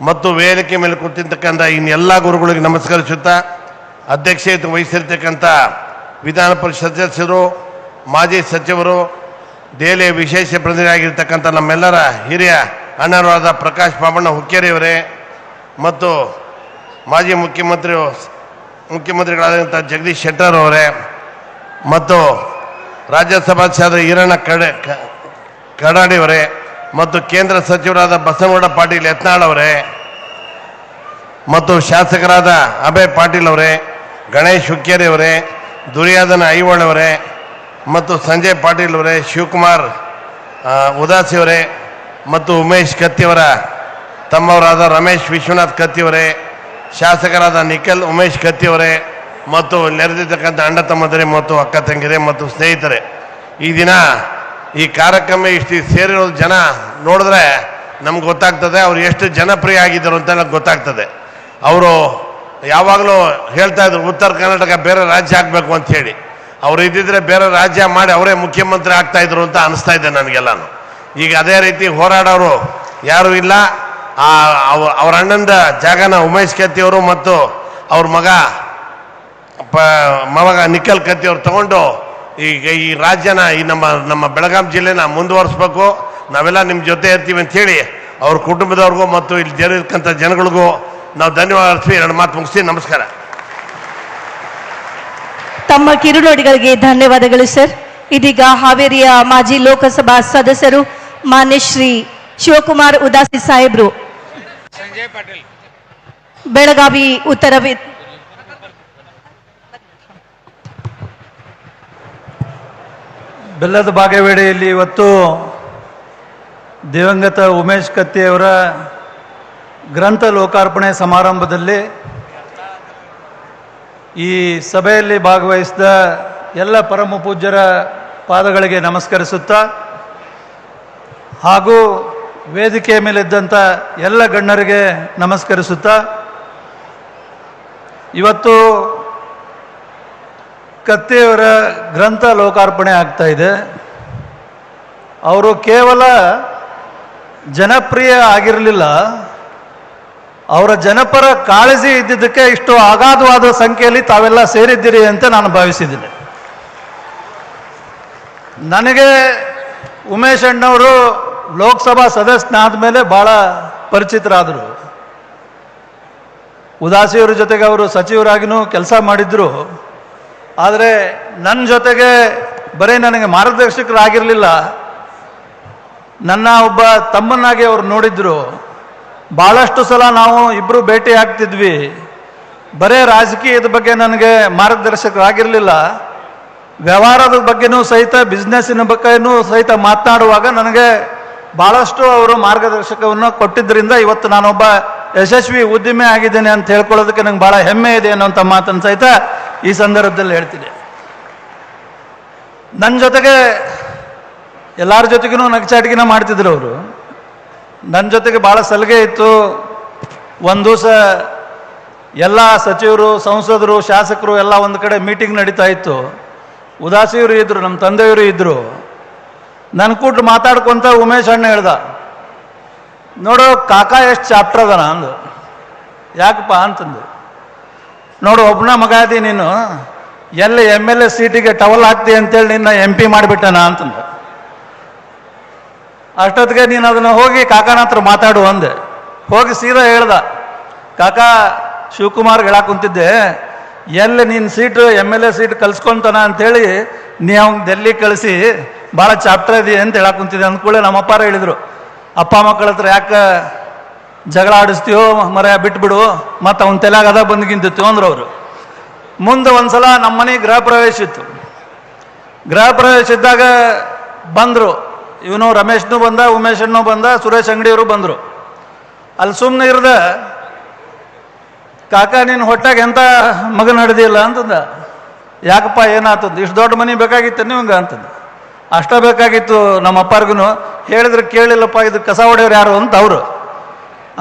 ಮತ್ತು ವೇದಿಕೆ ಮೇಲೆ ಕೂತಿರ್ತಕ್ಕಂಥ ಇನ್ನೆಲ್ಲ ಗುರುಗಳಿಗೆ ನಮಸ್ಕರಿಸುತ್ತಾ ಅಧ್ಯಕ್ಷತೆ ವಹಿಸಿರ್ತಕ್ಕಂಥ ವಿಧಾನ ಪರಿಷತ್ ಸದಸ್ಯರು, ಮಾಜಿ ಸಚಿವರು, ದೆಹಲಿಯ ವಿಶೇಷ ಪ್ರತಿನಿಧಿಯಾಗಿರ್ತಕ್ಕಂಥ ನಮ್ಮೆಲ್ಲರ ಹಿರಿಯ ಅಣ್ಣರಾದ ಪ್ರಕಾಶ್ ಬಾಬಣ್ಣ ಹುಕ್ಕೇರಿಯವರೇ ಮತ್ತು ಮಾಜಿ ಮುಖ್ಯಮಂತ್ರಿಗಳಾದಂಥ ಜಗದೀಶ್ ಶೆಟ್ಟರ್ ಅವರೇ ಮತ್ತು ರಾಜ್ಯಸಭಾ ಸದಸ್ಯರಾದ ಈರಣ್ಣ ಕಡಾಡಿಯವರೇ ಮತ್ತು ಕೇಂದ್ರ ಸಚಿವರಾದ ಬಸನಗೌಡ ಪಾಟೀಲ್ ಯತ್ನಾಳ್ ಅವರೇ ಮತ್ತು ಶಾಸಕರಾದ ಅಭಯ್ ಪಾಟೀಲ್ ಅವರೇ, ಗಣೇಶ್ ಹುಕ್ಕೇರಿ ಅವರೇ, ದುರ್ಯಾದನ ಐವಳ್ ಅವರೇ ಮತ್ತು ಸಂಜಯ್ ಪಾಟೀಲ್ ಅವರೇ, ಶಿವಕುಮಾರ್ ಉದಾಸಿ ಅವರೇ ಮತ್ತು ಉಮೇಶ್ ಕತ್ತಿಯವರ ತಮ್ಮವರಾದ ರಮೇಶ್ ವಿಶ್ವನಾಥ್ ಕತ್ತಿಯವರೇ, ಶಾಸಕರಾದ ನಿಖಿಲ್ ಉಮೇಶ್ ಕತ್ತಿಯವರೇ ಮತ್ತು ನೆರೆದಿರ್ತಕ್ಕಂಥ ಅಣ್ಣ ತಮ್ಮಂದಿರೇ ಮತ್ತು ಅಕ್ಕ ತಂಗಿರೇ ಮತ್ತು ಸ್ನೇಹಿತರೆ, ಈ ದಿನ ಈ ಕಾರ್ಯಕ್ರಮ ಇಷ್ಟು ಸೇರಿರೋ ಜನ ನೋಡಿದ್ರೆ ನಮ್ಗೆ ಗೊತ್ತಾಗ್ತದೆ ಅವ್ರು ಎಷ್ಟು ಜನಪ್ರಿಯ ಆಗಿದ್ದರು ಅಂತ ನಮ್ಗೆ ಗೊತ್ತಾಗ್ತದೆ. ಅವರು ಯಾವಾಗಲೂ ಹೇಳ್ತಾ ಇದ್ರು ಉತ್ತರ ಕರ್ನಾಟಕ ಬೇರೆ ರಾಜ್ಯ ಆಗಬೇಕು ಅಂತ ಹೇಳಿ. ಅವ್ರು ಇದ್ದಿದ್ರೆ ಬೇರೆ ರಾಜ್ಯ ಮಾಡಿ ಅವರೇ ಮುಖ್ಯಮಂತ್ರಿ ಆಗ್ತಾ ಇದ್ರು ಅಂತ ಅನಿಸ್ತಾ ಇದೆ ನನಗೆಲ್ಲಾನು. ಈಗ ಅದೇ ರೀತಿ ಹೋರಾಡೋರು ಯಾರೂ ಇಲ್ಲ. ಅವ್ರ ಅಣ್ಣಂದ ಜಾಗನ ಉಮೇಶ್ ಕತ್ತಿಯವರು ಮತ್ತು ಅವ್ರ ಮಗ ನಿಖಿಲ್ ಕತ್ತಿಯವರು ತಗೊಂಡು ಈಗ ಈ ರಾಜ್ಯನ ಈ ನಮ್ಮ ಬೆಳಗಾಂ ಜಿಲ್ಲೆನ ಮುಂದುವರಿಸ್ಬೇಕು, ನಾವೆಲ್ಲ ನಿಮ್ಮ ಜೊತೆ ಇರ್ತೀವಿ ಅಂಥೇಳಿ ಅವ್ರ ಕುಟುಂಬದವ್ರಿಗೂ ಮತ್ತು ಇಲ್ಲಿ ಸೇರಿರ್ತಕ್ಕಂಥ ಜನಗಳಿಗೂ ನಾವು ಧನ್ಯವಾದ ಅರ್ಪಿಸಿ ಎರಡು ಮಾತು ಮುಗಿಸ್ತೀವಿ. ನಮಸ್ಕಾರ. ತಮ್ಮ ಕಿರುನುಡಿಗಳಿಗೆ ಧನ್ಯವಾದಗಳು ಸರ್. ಇದೀಗ ಹಾವೇರಿಯ ಮಾಜಿ ಲೋಕಸಭಾ ಸದಸ್ಯರು ಮಾನ್ಯ ಶ್ರೀ ಶಿವಕುಮಾರ್ ಉದಾಸಿ ಸಾಹೇಬ್ರು ಬೆಳಗಾವಿ ಉತ್ತರ ಬೆಲ್ಲದ ಬಾಗೇವಾಡಿಯಲ್ಲಿ ಇವತ್ತು ದಿವಂಗತ ಉಮೇಶ್ ಕತ್ತಿಯವರ ಗ್ರಂಥ ಲೋಕಾರ್ಪಣೆ ಸಮಾರಂಭದಲ್ಲಿ ಈ ಸಭೆಯಲ್ಲಿ ಭಾಗವಹಿಸಿದ ಎಲ್ಲ ಪರಮ ಪೂಜ್ಯರ ಪಾದಗಳಿಗೆ ನಮಸ್ಕರಿಸುತ್ತಾ ಹಾಗೂ ವೇದಿಕೆಯ ಮೇಲಿದ್ದಂಥ ಎಲ್ಲ ಗಣ್ಯರಿಗೆ ನಮಸ್ಕರಿಸುತ್ತಾ ಇವತ್ತು ಕತ್ತಿಯವರ ಗ್ರಂಥ ಲೋಕಾರ್ಪಣೆ ಆಗ್ತಾ ಇದೆ. ಅವರು ಕೇವಲ ಜನಪ್ರಿಯ ಆಗಿರಲಿಲ್ಲ, ಅವರ ಜನಪರ ಕಾಳಜಿ ಇದ್ದಿದ್ದಕ್ಕೆ ಇಷ್ಟು ಅಗಾಧವಾದ ಸಂಖ್ಯೆಯಲ್ಲಿ ತಾವೆಲ್ಲ ಸೇರಿದ್ದೀರಿ ಅಂತ ನಾನು ಭಾವಿಸಿದ್ದೀನಿ. ನನಗೆ ಉಮೇಶ್ ಅಣ್ಣವರು ಲೋಕಸಭಾ ಸದಸ್ಯನಾದ ಮೇಲೆ ಭಾಳ ಪರಿಚಿತರಾದರು. ಉದಾಸಿಯವರ ಜೊತೆಗೆ ಅವರು ಸಚಿವರಾಗಿನೂ ಕೆಲಸ ಮಾಡಿದ್ರು. ಆದರೆ ನನ್ನ ಜೊತೆಗೆ ಬರೀ ನನಗೆ ಮಾರ್ಗದರ್ಶಕರಾಗಿರಲಿಲ್ಲ, ನನ್ನ ಒಬ್ಬ ತಮ್ಮನಾಗಿ ಅವರು ನೋಡಿದ್ರು. ಭಾಳಷ್ಟು ಸಲ ನಾವು ಇಬ್ಬರು ಭೇಟಿ ಆಗ್ತಿದ್ವಿ. ಬರೇ ರಾಜಕೀಯದ ಬಗ್ಗೆ ನನಗೆ ಮಾರ್ಗದರ್ಶಕರಾಗಿರಲಿಲ್ಲ, ವ್ಯವಹಾರದ ಬಗ್ಗೆನೂ ಸಹಿತ ಬಿಸ್ನೆಸ್ಸಿನ ಬಗ್ಗೆನೂ ಸಹಿತ ಮಾತನಾಡುವಾಗ ನನಗೆ ಭಾಳಷ್ಟು ಅವರು ಮಾರ್ಗದರ್ಶಕವನ್ನು ಕೊಟ್ಟಿದ್ದರಿಂದ ಇವತ್ತು ನಾನೊಬ್ಬ ಯಶಸ್ವಿ ಉದ್ಯಮಿ ಆಗಿದ್ದೇನೆ ಅಂತ ಹೇಳ್ಕೊಳ್ಳೋದಕ್ಕೆ ನಂಗೆ ಭಾಳ ಹೆಮ್ಮೆ ಇದೆ ಅನ್ನೋಂಥ ಮಾತನ್ನು ಸಹಿತ ಈ ಸಂದರ್ಭದಲ್ಲಿ ಹೇಳ್ತೀನಿ. ನನ್ನ ಜೊತೆಗೆ ಎಲ್ಲರ ಜೊತೆಗೂ ನಗಚಾಟಿಗೆನ ಮಾಡ್ತಿದ್ರು ಅವರು. ನನ್ನ ಜೊತೆಗೆ ಭಾಳ ಸಲಿಗೆ ಇತ್ತು. ಒಂದು ದಿವಸ ಎಲ್ಲ ಸಚಿವರು, ಸಂಸದರು, ಶಾಸಕರು ಎಲ್ಲ ಒಂದು ಕಡೆ ಮೀಟಿಂಗ್ ನಡೀತಾ ಇತ್ತು. ಉದಾಸಿಯವರು ಇದ್ದರು, ನಮ್ಮ ತಂದೆಯವರು ಇದ್ದರು. ನನ್ನ ಕೂಟ್ರು ಮಾತಾಡ್ಕೊಂತ ಉಮೇಶ್ ಅಣ್ಣ ಹೇಳ್ದ, ನೋಡು ಕಾಕ ಎಷ್ಟು ಚಾಪ್ಟರ್ ಅದನ ಅಂದು. ಯಾಕಪ್ಪ ಅಂತಂದು, ನೋಡು ಒಬ್ಬನ ಮಗ ಅದಿ ನೀನು, ಎಲ್ಲಿ MLA ಸೀಟಿಗೆ ಟವಲ್ ಹಾಕ್ತಿ ಅಂತೇಳಿ ನಿನ್ನ MP ಮಾಡಿಬಿಟ್ಟನ ಅಂತಂದು. ಅಷ್ಟೊತ್ತಿಗೆ ನೀನು ಅದನ್ನು ಹೋಗಿ ಕಾಕನ ಹತ್ರ ಮಾತಾಡು ಅಂದೆ. ಹೋಗಿ ಸೀದಾ ಹೇಳ್ದ, ಕಾಕ ಶಿವಕುಮಾರ್ಗೆ ಹೇಳಕ್ಕೆ ಕುಂತಿದ್ದೆ, ಎಲ್ಲಿ ನಿನ್ನ ಸೀಟು MLA ಸೀಟ್ ಕಲ್ಸ್ಕೊಂತಾನ ಅಂಥೇಳಿ ನೀ ಅವ್ನ ಡೆಲ್ಲಿ ಕಳಿಸಿ ಭಾಳ ಚಾಪ್ಟರ್ ಇದೆ ಅಂತ ಹೇಳಕ್ಕೆ ಕುಂತಿದ್ದೆ. ಅಂದ್ಕೂಳೆ ನಮ್ಮಪ್ಪಾರ ಹೇಳಿದರು, ಅಪ್ಪ ಮಕ್ಕಳ ಹತ್ರ ಯಾಕೆ ಜಗಳ ಆಡಿಸ್ತೀವೋ ಮರ ಬಿಟ್ಬಿಡು, ಮತ್ತು ಅವನ ತಲೆಯಾಗ ಅದ ಬಂದ್ಗಿಂತಿತ್ತು ಅಂದ್ರು ಅವರು. ಮುಂದೆ ಒಂದ್ಸಲ ನಮ್ಮ ಮನೆ ಗೃಹ ಪ್ರವೇಶ ಇತ್ತು. ಗೃಹ ಪ್ರವೇಶ ಇದ್ದಾಗ ಬಂದರು, ಇವನು ರಮೇಶ್ನೂ ಬಂದ, ಉಮೇಶಣ್ಣೂ ಬಂದ, ಸುರೇಶ್ ಅಂಗಡಿಯವರು ಬಂದರು. ಅಲ್ಲಿ ಸುಮ್ಮನೆ ಇರ್ದ, ಕಾಕ ನೀನು ಹೊಟ್ಟಾಗ ಎಂಥ ಮಗನ ಹಿಡ್ದಿಲ್ಲ ಅಂತಂದ. ಯಾಕಪ್ಪ ಏನಾತಂದು, ಇಷ್ಟು ದೊಡ್ಡ ಮನೆ ಬೇಕಾಗಿತ್ತು ನಿಮ್ಗೆ ಅಂತಂದು. ಅಷ್ಟ ಬೇಕಾಗಿತ್ತು ನಮ್ಮ ಅಪ್ಪಾರ್ಗು. ಹೇಳಿದ್ರೆ ಕೇಳಿಲ್ಲಪ್ಪ, ಇದು ಕಸ ಹೊಡೆಯೋರು ಯಾರು ಅಂತ ಅವರು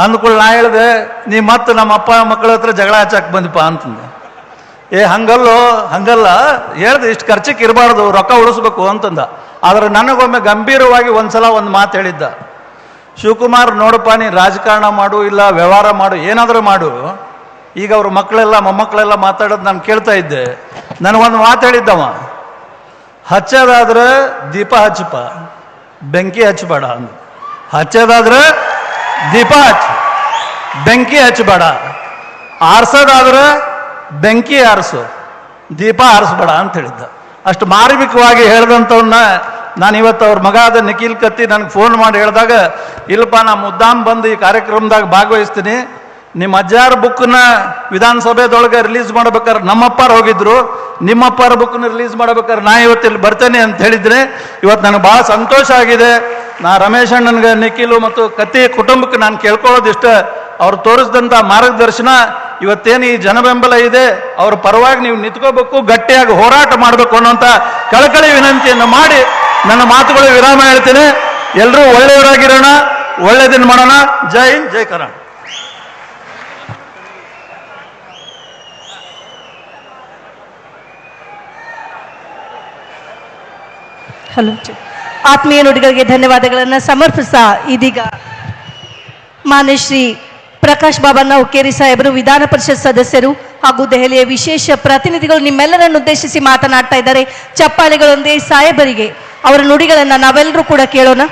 ಅಂದ್ಕೊಳ್ಳಿ. ನಾ ಹೇಳಿದೆ, ನೀ ಮತ್ತೆ ನಮ್ಮ ಅಪ್ಪ ಮಕ್ಕಳ ಹತ್ರ ಜಗಳ ಹಚ್ಚಕ್ಕೆ ಬಂದಿಪ್ಪ ಅಂತಂದೆ. ಹಂಗಲ್ಲ ಹೇಳ್ದೆ, ಇಷ್ಟು ಖರ್ಚಿಗೆ ಇರಬಾರ್ದು, ರೊಕ್ಕ ಉಳಿಸ್ಬೇಕು ಅಂತಂದ. ಆದರೆ ನನಗೊಮ್ಮೆ ಗಂಭೀರವಾಗಿ ಒಂದ್ಸಲ ಒಂದು ಮಾತು ಹೇಳಿದ್ದ, ಶಿವಕುಮಾರ್ ನೋಡಪ್ಪ, ನೀ ರಾಜಕಾರಣ ಮಾಡು ಇಲ್ಲ ವ್ಯವಹಾರ ಮಾಡು, ಏನಾದರೂ ಮಾಡು. ಈಗ ಅವ್ರ ಮಕ್ಕಳೆಲ್ಲ ಮೊಮ್ಮಕ್ಕಳೆಲ್ಲ ಮಾತಾಡೋದು ನಾನು ಕೇಳ್ತಾ ಇದ್ದೆ. ನನಗೊಂದು ಮಾತು ಹೇಳಿದ್ದವ, ಹಚ್ಚೋದಾದ್ರೆ ದೀಪ ಹಚ್ಚಪ್ಪ, ಬೆಂಕಿ ಹಚ್ಚಬೇಡ ಅಂದ. ಹಚ್ಚೋದಾದ್ರೆ ದೀಪ ಹಚ್ಚ, ಬೆಂಕಿ ಹಚ್ಚಬೇಡ. ಆರ್ಸೋದಾದ್ರೆ ಬೆಂಕಿ ಆರಿಸು, ದೀಪ ಆರಿಸ್ಬೇಡ ಅಂತ ಹೇಳಿದ್ದ. ಅಷ್ಟು ಮಾರ್ಮಿಕವಾಗಿ ಹೇಳ್ದಂಥವನ್ನ ನಾನು ಇವತ್ತು ಅವ್ರ ಮಗ ಆದ ನಿಖಿಲ್ ಕತ್ತಿ ನನಗೆ ಫೋನ್ ಮಾಡಿ ಹೇಳಿದಾಗ, ಇಲ್ಲಪ್ಪ ನಾ ಮುದ್ದಾಮ್ ಬಂದು ಈ ಕಾರ್ಯಕ್ರಮದಾಗ ಭಾಗವಹಿಸ್ತೀನಿ, ನಿಮ್ಮ ಅಜ್ಜಾರ ಬುಕ್ನ ವಿಧಾನಸಭೆದೊಳಗೆ ರಿಲೀಸ್ ಮಾಡ್ಬೇಕಾದ್ರೆ ನಮ್ಮಪ್ಪಾರು ಹೋಗಿದ್ರು, ನಿಮ್ಮಪ್ಪಾರ ಬುಕ್ನ ರಿಲೀಸ್ ಮಾಡ್ಬೇಕಾದ್ರೆ ನಾ ಇವತ್ತಿಲ್ಲಿ ಬರ್ತೇನೆ ಅಂತ ಹೇಳಿದ್ರೆ ಇವತ್ತು ನನಗೆ ಭಾಳ ಸಂತೋಷ ಆಗಿದೆ. ನಾ ರಮೇಶ್ ಅಣ್ಣನ್ಗೆ, ನಿಖಿಲು ಮತ್ತು ಕತ್ತಿ ಕುಟುಂಬಕ್ಕೆ ನಾನು ಕೇಳ್ಕೊಳ್ಳೋದಿಷ್ಟ, ಅವ್ರು ತೋರಿಸಿದಂಥ ಮಾರ್ಗದರ್ಶನ ಇವತ್ತೇನು ಈ ಜನಬೆಂಬಲ ಇದೆ, ಅವ್ರ ಪರವಾಗಿ ನೀವು ನಿಂತ್ಕೋಬೇಕು, ಗಟ್ಟಿಯಾಗಿ ಹೋರಾಟ ಮಾಡಬೇಕು ಅನ್ನೋಂಥ ಕಳಕಳಿ ವಿನಂತಿಯನ್ನು ಮಾಡಿ ನನ್ನ ಮಾತುಗಳು ವಿರಾಮ ಹೇಳ್ತೇನೆ. ಎಲ್ಲರೂ ಒಳ್ಳೆಯವರಾಗಿರೋಣ, ಒಳ್ಳೆಯದನ್ನು ಮಾಡೋಣ. ಜೈ ಹಿಂದ್, ಜೈ ಕರ್ನಾಟಕ. ಹಲೋ, ಆತ್ಮೀಯ ನುಡಿಗಳಿಗೆ ಧನ್ಯವಾದಗಳನ್ನು ಸಮರ್ಪಿಸ್ತಾ ಇದೀಗ ಮಾನ್ಯ ಶ್ರೀ ಪ್ರಕಾಶ್ ಬಾಬಣ್ಣ ಹುಕ್ಕೇರಿ ಸಾಹೇಬರು, ವಿಧಾನ ಪರಿಷತ್ ಸದಸ್ಯರು ಹಾಗೂ ದೆಹಲಿಯ ವಿಶೇಷ ಪ್ರತಿನಿಧಿಗಳು ನಿಮ್ಮೆಲ್ಲರನ್ನು ಉದ್ದೇಶಿಸಿ ಮಾತನಾಡ್ತಾ ಇದ್ದಾರೆ. ಚಪ್ಪಾಳೆಗಳೊಂದೇ ಸಾಹೇಬರಿಗೆ ಅವರ ನುಡಿಗಳನ್ನು ನಾವೆಲ್ಲರೂ ಕೂಡ ಕೇಳೋಣ.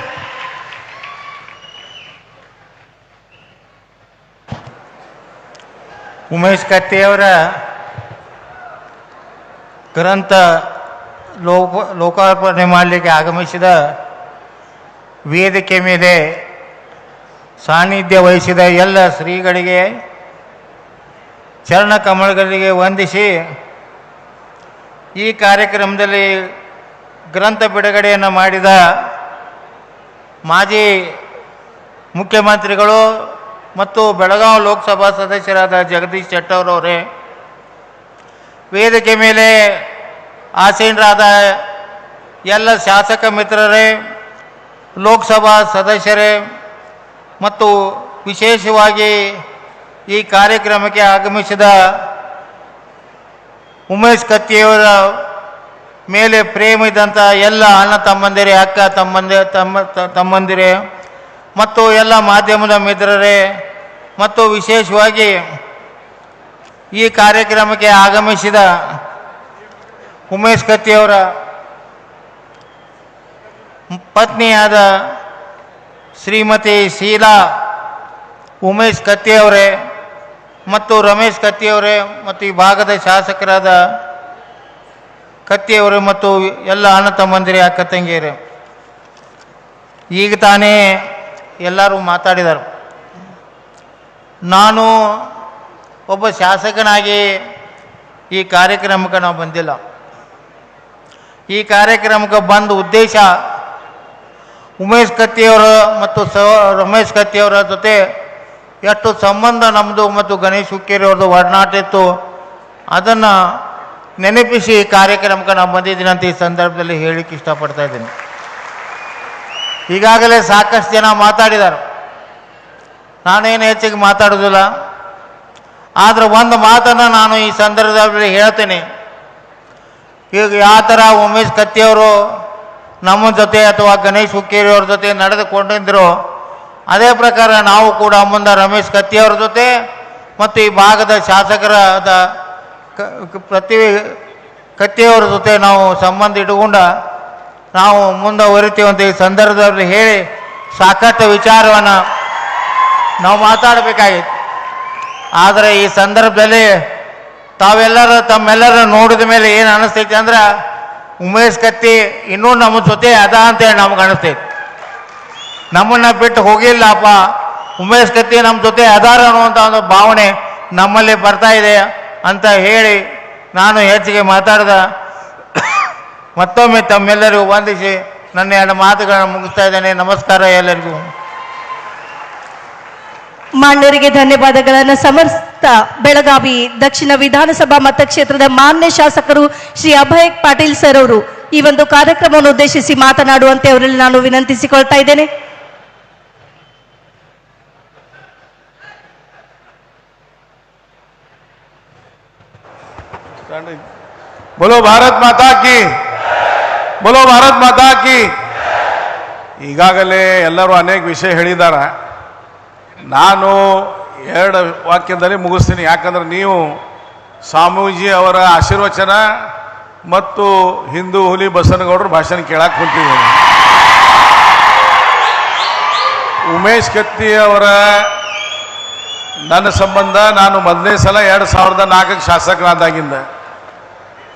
ಉಮೇಶ್ ಕತ್ತಿಯವರ ಗ್ರಂಥ ಲೋಕಾರ್ಪಣೆ ಮಾಡಲಿಕ್ಕೆ ಆಗಮಿಸಿದ ವೇದಿಕೆ ಮೇಲೆ ಸಾನ್ನಿಧ್ಯ ವಹಿಸಿದ ಎಲ್ಲ ಶ್ರೀಗಳಿಗೆ, ಚರಣ ಕಮಲಗಳಿಗೆ ವಂದಿಸಿ, ಈ ಕಾರ್ಯಕ್ರಮದಲ್ಲಿ ಗ್ರಂಥ ಬಿಡುಗಡೆಯನ್ನು ಮಾಡಿದ ಮಾಜಿ ಮುಖ್ಯಮಂತ್ರಿಗಳು ಮತ್ತು ಬೆಳಗಾವಿ ಲೋಕಸಭಾ ಸದಸ್ಯರಾದ ಜಗದೀಶ್ ಶೆಟ್ಟರ್ ಅವರೇ, ವೇದಿಕೆ ಮೇಲೆ ಆಸೀನರಾದ ಎಲ್ಲ ಶಾಸಕ ಮಿತ್ರರೇ, ಲೋಕಸಭಾ ಸದಸ್ಯರೇ ಮತ್ತು ವಿಶೇಷವಾಗಿ ಈ ಕಾರ್ಯಕ್ರಮಕ್ಕೆ ಆಗಮಿಸಿದ ಉಮೇಶ್ ಕತ್ತಿಯವರ ಮೇಲೆ ಪ್ರೇಮ ಇದ್ದಂಥ ಎಲ್ಲ ಅಣ್ಣ ತಮ್ಮಂದಿರೇ, ಅಕ್ಕ ತಮ್ಮಂದಿರೇ ಮತ್ತು ಎಲ್ಲ ಮಾಧ್ಯಮದ ಮಿತ್ರರೇ ಮತ್ತು ವಿಶೇಷವಾಗಿ ಈ ಕಾರ್ಯಕ್ರಮಕ್ಕೆ ಆಗಮಿಸಿದ ಉಮೇಶ್ ಕತ್ತಿಯವರ ಪತ್ನಿಯಾದ ಶ್ರೀಮತಿ ಶೀಲಾ ಉಮೇಶ್ ಕತ್ತಿಯವರೇ ಮತ್ತು ರಮೇಶ್ ಕತ್ತಿಯವರೇ ಮತ್ತು ಈ ಭಾಗದ ಶಾಸಕರಾದ ಕತ್ತಿಯವರು ಮತ್ತು ಎಲ್ಲ ಅಣ್ಣ ತಮ್ಮಂದಿರೇ, ಅಕ್ಕ ತಂಗಿಯರೇ, ಈಗ ತಾನೇ ಎಲ್ಲರೂ ಮಾತಾಡಿದರು. ನಾನು ಒಬ್ಬ ಶಾಸಕನಾಗಿ ಈ ಕಾರ್ಯಕ್ರಮಕ್ಕೆ ನಾವು ಬಂದಿಲ್ಲ. ಈ ಕಾರ್ಯಕ್ರಮಕ್ಕೆ ಬಂದ ಉದ್ದೇಶ ಉಮೇಶ್ ಕತ್ತಿಯವರು ಮತ್ತು ರಮೇಶ್ ಕತ್ತಿಯವರ ಜೊತೆ ಎಷ್ಟು ಸಂಬಂಧ ನಮ್ಮದು ಮತ್ತು ಗಣೇಶ್ ಹುಕ್ಕೇರಿ ಅವ್ರದ್ದು ಒಡನಾಟ ಇತ್ತು, ಅದನ್ನು ನೆನಪಿಸಿ ಈ ಕಾರ್ಯಕ್ರಮಕ್ಕೆ ನಾವು ಬಂದಿದ್ದೀನಿ ಅಂತ ಈ ಸಂದರ್ಭದಲ್ಲಿ ಹೇಳಲಿಕ್ಕೆ ಇಷ್ಟಪಡ್ತಾ ಇದ್ದೀನಿ. ಈಗಾಗಲೇ ಸಾಕಷ್ಟು ಜನ ಮಾತಾಡಿದ್ದಾರೆ, ನಾನೇನು ಹೆಚ್ಚಿಗೆ ಮಾತಾಡೋದಿಲ್ಲ. ಆದರೆ ಒಂದು ಮಾತನ್ನು ನಾನು ಈ ಸಂದರ್ಭದಲ್ಲಿ ಹೇಳ್ತೀನಿ. ಈಗ ಯಾವ ಥರ ಉಮೇಶ್ ಕತ್ತಿಯವರು ನಮ್ಮ ಜೊತೆ ಅಥವಾ ಗಣೇಶ್ ಹುಕ್ಕೇರಿ ಅವ್ರ ಜೊತೆ ನಡೆದುಕೊಂಡಿದ್ರು, ಅದೇ ಪ್ರಕಾರ ನಾವು ಕೂಡ ಮುಂದೆ ರಮೇಶ್ ಕತ್ತಿಯವ್ರ ಜೊತೆ ಮತ್ತು ಈ ಭಾಗದ ಶಾಸಕರಾದ ಕತ್ತಿಯವರ ಜೊತೆ ನಾವು ಸಂಬಂಧ ಇಟ್ಟುಕೊಂಡ ನಾವು ಮುಂದುವರಿತೀವಂತ ಈ ಸಂದರ್ಭದಲ್ಲಿ ಹೇಳಿ ಸಾಕಷ್ಟು ವಿಚಾರವನ್ನು ನಾವು ಮಾತಾಡಬೇಕಾಗಿತ್ತು. ಆದರೆ ಈ ಸಂದರ್ಭದಲ್ಲಿ ತಮ್ಮೆಲ್ಲರ ನೋಡಿದ ಮೇಲೆ ಏನು ಅನ್ನಿಸ್ತೈತಿ ಅಂದ್ರೆ ಉಮೇಶ್ ಕತ್ತಿ ಇನ್ನೂ ನಮ್ಮ ಜೊತೆ ಅದ ಅಂತೇಳಿ ನಮ್ಗೆ ಅನಿಸ್ತೈತಿ. ನಮ್ಮನ್ನು ಬಿಟ್ಟು ಹೋಗಿಲ್ಲಪ್ಪ, ಉಮೇಶ್ ಕತ್ತಿ ನಮ್ಮ ಜೊತೆ ಅದಾರ ಅನ್ನುವಂಥ ಒಂದು ಭಾವನೆ ನಮ್ಮಲ್ಲಿ ಬರ್ತಾ ಇದೆ ಅಂತ ಹೇಳಿ ನಾನು ಹೆಚ್ಚಿಗೆ ಮಾತಾಡ್ದ ಮತ್ತೊಮ್ಮೆ ತಮ್ಮೆಲ್ಲರಿಗೂ ವಂದಿಸಿ ನನ್ನ 2 ಮಾತುಗಳನ್ನು ಮುಗಿಸ್ತಾ ಇದ್ದೇನೆ. ನಮಸ್ಕಾರ ಎಲ್ಲರಿಗೂ. ಮಾನ್ಯರಿಗೆ ಧನ್ಯವಾದಗಳನ್ನು ಸಮರ್ಪಿಸುತ್ತಾ ಬೆಳಗಾವಿ ದಕ್ಷಿಣ ವಿಧಾನಸಭಾ ಮತಕ್ಷೇತ್ರದ ಮಾನ್ಯ ಶಾಸಕರು ಶ್ರೀ ಅಭಯ್ ಪಾಟೀಲ್ ಸರ್ ಅವರು ಈ ಒಂದು ಕಾರ್ಯಕ್ರಮವನ್ನು ಉದ್ದೇಶಿಸಿ ಮಾತನಾಡುವಂತೆ ಅವರಲ್ಲಿ ನಾನು ವಿನಂತಿಸಿಕೊಳ್ತಾ ಇದ್ದೇನೆ. बोलो भारत माता की, बोलो भारत माता की. ಈಗಾಗಲೇ ಎಲ್ಲರೂ ಅನೇಕ ವಿಷಯ ಹೇಳಿದ್ದಾರೆ. ನಾನು 2 ವಾಕ್ಯದಲ್ಲಿ ಮುಗಿಸ್ತೀನಿ. ಯಾಕಂದ್ರೆ ನೀವು ಸ್ವಾಮೀಜಿ ಅವರ ಆಶೀರ್ವಚನ ಮತ್ತು ಹಿಂದೂ ಹುಲಿ ಬಸನಗೌಡರ ಭಾಷಣ ಕೇಳಕ್ಕೆ ಹೊಂಟಿದ್ದೀನಿ. ಉಮೇಶ್ ಕತ್ತಿ ಅವರ ನನ್ನ ಸಂಬಂಧ ನಾನು ಮೊದಲನೇ ಸಲ 2004 शासकरादागिंद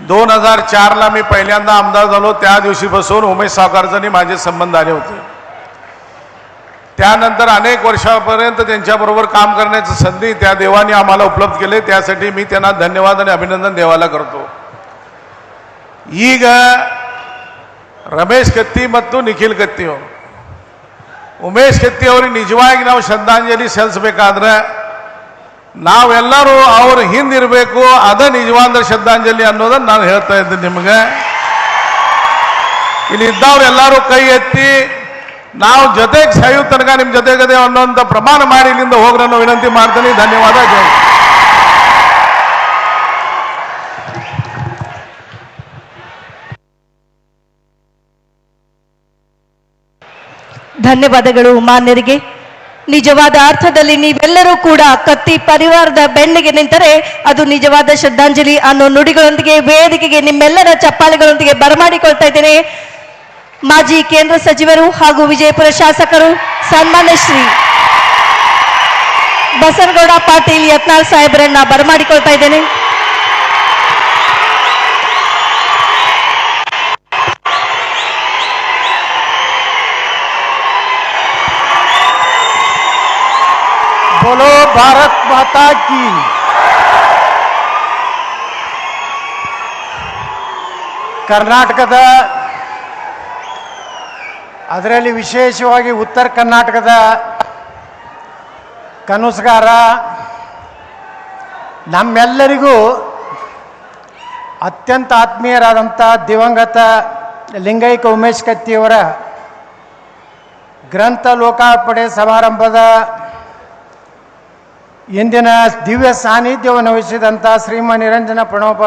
2004ला मी पहिल्यांदा आमदार झालो. त्या दिवशीपासून उमेश सावकारजांनी माझे संबंध आले होते. त्यानंतर अनेक वर्षापर्यंत त्यांच्याबरोबर काम करण्याची संधी त्या देवाने आम्हाला उपलब्ध केले. त्यासाठी मी त्यांना धन्यवाद आणि अभिनंदन देवाला करतो. ಈಗ ರಮೇಶ್ ಕತ್ತಿ ಮತ್ತು ನಿಖಿಲ್ ಕತ್ತಿ ಅವರು, ಉಮೇಶ್ ಕತ್ತಿ ಅವರಿಗೆ ನಿಜವಾಗಿ ನಾವು ಶ್ರದ್ಧಾಂಜಲಿ ಸಲ್ಲಿಸಬೇಕಾದ್ರೆ ನಾವೆಲ್ಲರೂ ಅವ್ರ ಹಿಂದಿರಬೇಕು. ಅದ ನಿಜವಾದ ಶ್ರದ್ಧಾಂಜಲಿ ಅನ್ನೋದನ್ನು ನಾನು ಹೇಳ್ತಾ ಇದ್ದೀನಿ ನಿಮಗೆ. ಇಲ್ಲಿ ಇದ್ದವ್ರು ಎಲ್ಲರೂ ಕೈ ಎತ್ತಿ ನಾವು ಜೊತೆಗೆ ಸಾಯೋ ತನಕ ನಿಮ್ಮ ಜೊತೆಗದೆ ಅನ್ನೋಂಥ ಪ್ರಮಾಣ ಮಾಡಿ ಇಲ್ಲಿಂದ ಹೋಗ್ರನ್ನೋ ವಿನಂತಿ ಮಾಡ್ತೀನಿ. ಧನ್ಯವಾದ. ಜೈ. ಧನ್ಯವಾದಗಳು ಮಾನ್ಯರಿಗೆ. ನಿಜವಾದ ಅರ್ಥದಲ್ಲಿ ನೀವೆಲ್ಲರೂ ಕೂಡ ಕತ್ತಿ ಪರಿವಾರದ ಬೆನ್ನಿಗೆ ನಿಂತರೆ ಅದು ನಿಜವಾದ ಶ್ರದ್ಧಾಂಜಲಿ ಅನ್ನೋ ನುಡಿಗಳೊಂದಿಗೆ ವೇದಿಕೆಗೆ ನಿಮ್ಮೆಲ್ಲರ ಚಪ್ಪಾಳೆಗಳೊಂದಿಗೆ ಬರಮಾಡಿಕೊಳ್ತಾ ಇದ್ದೇನೆ. ಮಾಜಿ ಕೇಂದ್ರ ಸಚಿವರು ಹಾಗೂ ವಿಜಯಪುರ ಶಾಸಕರು ಸನ್ಮಾನ್ಯ ಶ್ರೀ ಬಸನಗೌಡ ಪಾಟೀಲ್ ಯತ್ನಾಳ್ ಸಾಹೇಬರನ್ನ ಬರಮಾಡಿಕೊಳ್ತಾ ಇದ್ದೇನೆ. बोलो भारत माता की. ಕರ್ನಾಟಕದ ಅದರಲ್ಲಿ ವಿಶೇಷವಾಗಿ ಉತ್ತರ ಕರ್ನಾಟಕದ ಕನಸುಗಾರ ನಮ್ಮೆಲ್ಲರಿಗೂ ಅತ್ಯಂತ ಆತ್ಮೀಯರಾದಂಥ ದಿವಂಗತ ಲಿಂಗೈಕ ಉಮೇಶ್ ಕತ್ತಿಯವರ ಗ್ರಂಥ ಲೋಕಾರ್ಪಣೆ ಸಮಾರಂಭದ ಇಂದಿನ ದಿವ್ಯ ಸಾನ್ನಿಧ್ಯವನ್ನು ವಹಿಸಿದಂಥ ಶ್ರೀಮ ನಿರಂಜನ ಪ್ರಣೋಪ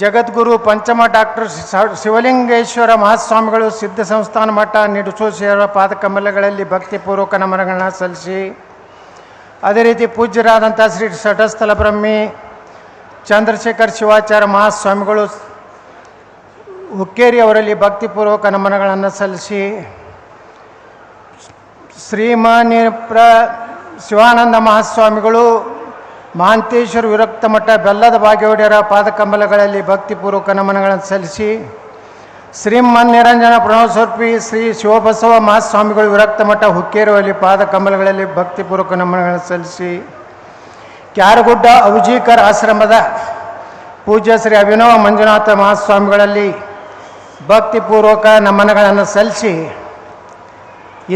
ಜಗದ್ಗುರು ಪಂಚಮ ಡಾಕ್ಟರ್ ಶಿವಲಿಂಗೇಶ್ವರ ಮಹಾಸ್ವಾಮಿಗಳು ಸಿದ್ಧ ಸಂಸ್ಥಾನ ಮಠ ನಿಡುಸೋಸಿಯವರ ಪಾದಕಮಲಗಳಲ್ಲಿ ಭಕ್ತಿಪೂರ್ವಕ ನಮನಗಳನ್ನ ಸಲ್ಲಿಸಿ, ಅದೇ ರೀತಿ ಪೂಜ್ಯರಾದಂಥ ಶ್ರೀ ಷಟಸ್ಥಲ ಬ್ರಹ್ಮಿ ಚಂದ್ರಶೇಖರ್ ಶಿವಾಚಾರ್ಯ ಮಹಾಸ್ವಾಮಿಗಳು ಹುಕ್ಕೇರಿ ಅವರಲ್ಲಿ ಭಕ್ತಿಪೂರ್ವಕ ನಮನಗಳನ್ನು ಸಲ್ಲಿಸಿ, ಶ್ರೀಮಾನ್ಯ ಶಿವಾನಂದ ಮಹಾಸ್ವಾಮಿಗಳು ಮಹಾಂತೇಶ್ವರ ವಿರಕ್ತ ಮಠ ಬೆಲ್ಲದ ಭಾಗ್ಯವಾಡಿಯರ ಪಾದಕಮಲಗಳಲ್ಲಿ ಭಕ್ತಿಪೂರ್ವಕ ನಮನಗಳನ್ನು ಸಲ್ಲಿಸಿ, ಶ್ರೀಮನ್ ನಿರಂಜನ ಪ್ರಣವಸ್ವರೂಪಿ ಶ್ರೀ ಶಿವಬಸವ ಮಹಾಸ್ವಾಮಿಗಳು ವಿರಕ್ತ ಮಠ ಹುಕ್ಕೇರಿಯಲ್ಲಿ ಪಾದಕಮಲಗಳಲ್ಲಿ ಭಕ್ತಿಪೂರ್ವಕ ನಮನಗಳನ್ನು ಸಲ್ಲಿಸಿ, ಕ್ಯಾರಗುಡ್ಡ ಔಜೀಕರ್ ಆಶ್ರಮದ ಪೂಜ್ಯ ಶ್ರೀ ಅಭಿನವ ಮಂಜುನಾಥ ಮಹಾಸ್ವಾಮಿಗಳಲ್ಲಿ ಭಕ್ತಿಪೂರ್ವಕ ನಮನಗಳನ್ನು ಸಲ್ಲಿಸಿ,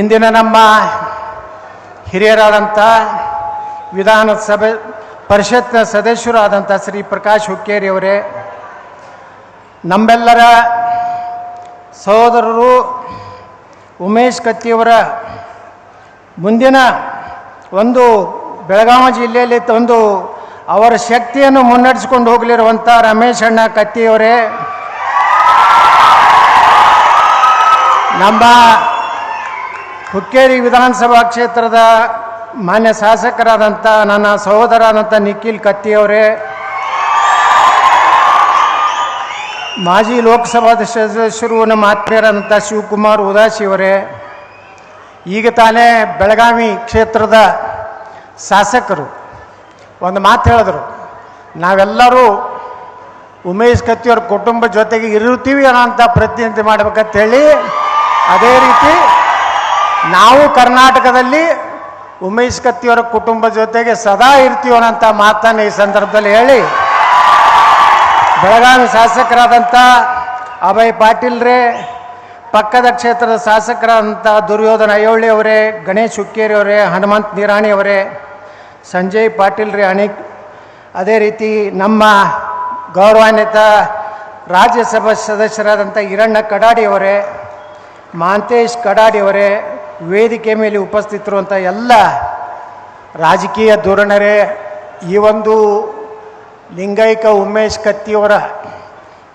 ಇಂದಿನ ನಮ್ಮ ಹಿರಿಯರಾದಂಥ ವಿಧಾನಸಭೆ ಪರಿಷತ್ನ ಸದಸ್ಯರಾದಂಥ ಶ್ರೀ ಪ್ರಕಾಶ್ ಹುಕ್ಕೇರಿಯವರೇ, ನಮ್ಮೆಲ್ಲರ ಸಹೋದರರು ಉಮೇಶ್ ಕತ್ತಿಯವರ ಮುಂದಿನ ಒಂದು ಬೆಳಗಾವಿ ಜಿಲ್ಲೆಯಲ್ಲಿ ಒಂದು ಅವರ ಶಕ್ತಿಯನ್ನು ಮುನ್ನಡೆಸಿಕೊಂಡು ಹೋಗಲಿರುವಂಥ ರಮೇಶ್ ಅಣ್ಣ ಕತ್ತಿಯವರೇ, ನಮ್ಮ ಹುಕ್ಕೇರಿ ವಿಧಾನಸಭಾ ಕ್ಷೇತ್ರದ ಮಾನ್ಯ ಶಾಸಕರಾದಂಥ ನನ್ನ ಸಹೋದರರಾದಂಥ ನಿಖಿಲ್ ಕತ್ತಿಯವರೇ, ಮಾಜಿ ಲೋಕಸಭಾ ಸದಸ್ಯರು ನಮ್ಮ ಆತ್ಮೀಯರಾದಂಥ ಶಿವಕುಮಾರ್ ಉದಾಸಿಯವರೇ, ಈಗ ತಾನೇ ಬೆಳಗಾವಿ ಕ್ಷೇತ್ರದ ಶಾಸಕರು ಒಂದು ಮಾತು ಹೇಳಿದ್ರು, ನಾವೆಲ್ಲರೂ ಉಮೇಶ್ ಕತ್ತಿಯವರ ಕುಟುಂಬ ಜೊತೆಗೆ ಇರುತ್ತೀವಿ ಅನ್ನೋಂಥ ಪ್ರತಿನಿಧಿ ಮಾಡ್ಬೇಕಂತ ಹೇಳಿ, ಅದೇ ರೀತಿ ನಾವು ಕರ್ನಾಟಕದಲ್ಲಿ ಉಮೇಶ್ ಕತ್ತಿಯವರ ಕುಟುಂಬ ಜೊತೆಗೆ ಸದಾ ಇರ್ತೀವಿ ಅನ್ನೋಂಥ ಮಾತನ್ನು ಈ ಸಂದರ್ಭದಲ್ಲಿ ಹೇಳಿ, ಬೆಳಗಾವಿ ಶಾಸಕರಾದಂಥ ಅಭಯ್ ಪಾಟೀಲ್ರೇ, ಪಕ್ಕದ ಕ್ಷೇತ್ರದ ಶಾಸಕರಾದಂಥ ದುರ್ಯೋಧನ ಐಹೊಳೆ ಅವರೇ, ಗಣೇಶ್ ಹುಕ್ಕೇರಿ ಅವರೇ, ಹನುಮಂತ್ ನಿರಾಣಿ ಅವರೇ, ಸಂಜಯ್ ಪಾಟೀಲ್ ರೇ ಅದೇ ರೀತಿ ನಮ್ಮ ಗೌರವಾನ್ವಿತ ರಾಜ್ಯಸಭಾ ಸದಸ್ಯರಾದಂಥ ಹಿರಣ್ಣ ಕಡಾಡಿ ಅವರೇ, ಮಹಾಂತೇಶ್ ಕಡಾಡಿ ಅವರೇ, ವೇದಿಕೆ ಮೇಲೆ ಉಪಸ್ಥಿತರುವಂಥ ಎಲ್ಲ ರಾಜಕೀಯ ಧೋರಣರೇ, ಈ ಒಂದು ಲಿಂಗೈಕ ಉಮೇಶ್ ಕತ್ತಿಯವರ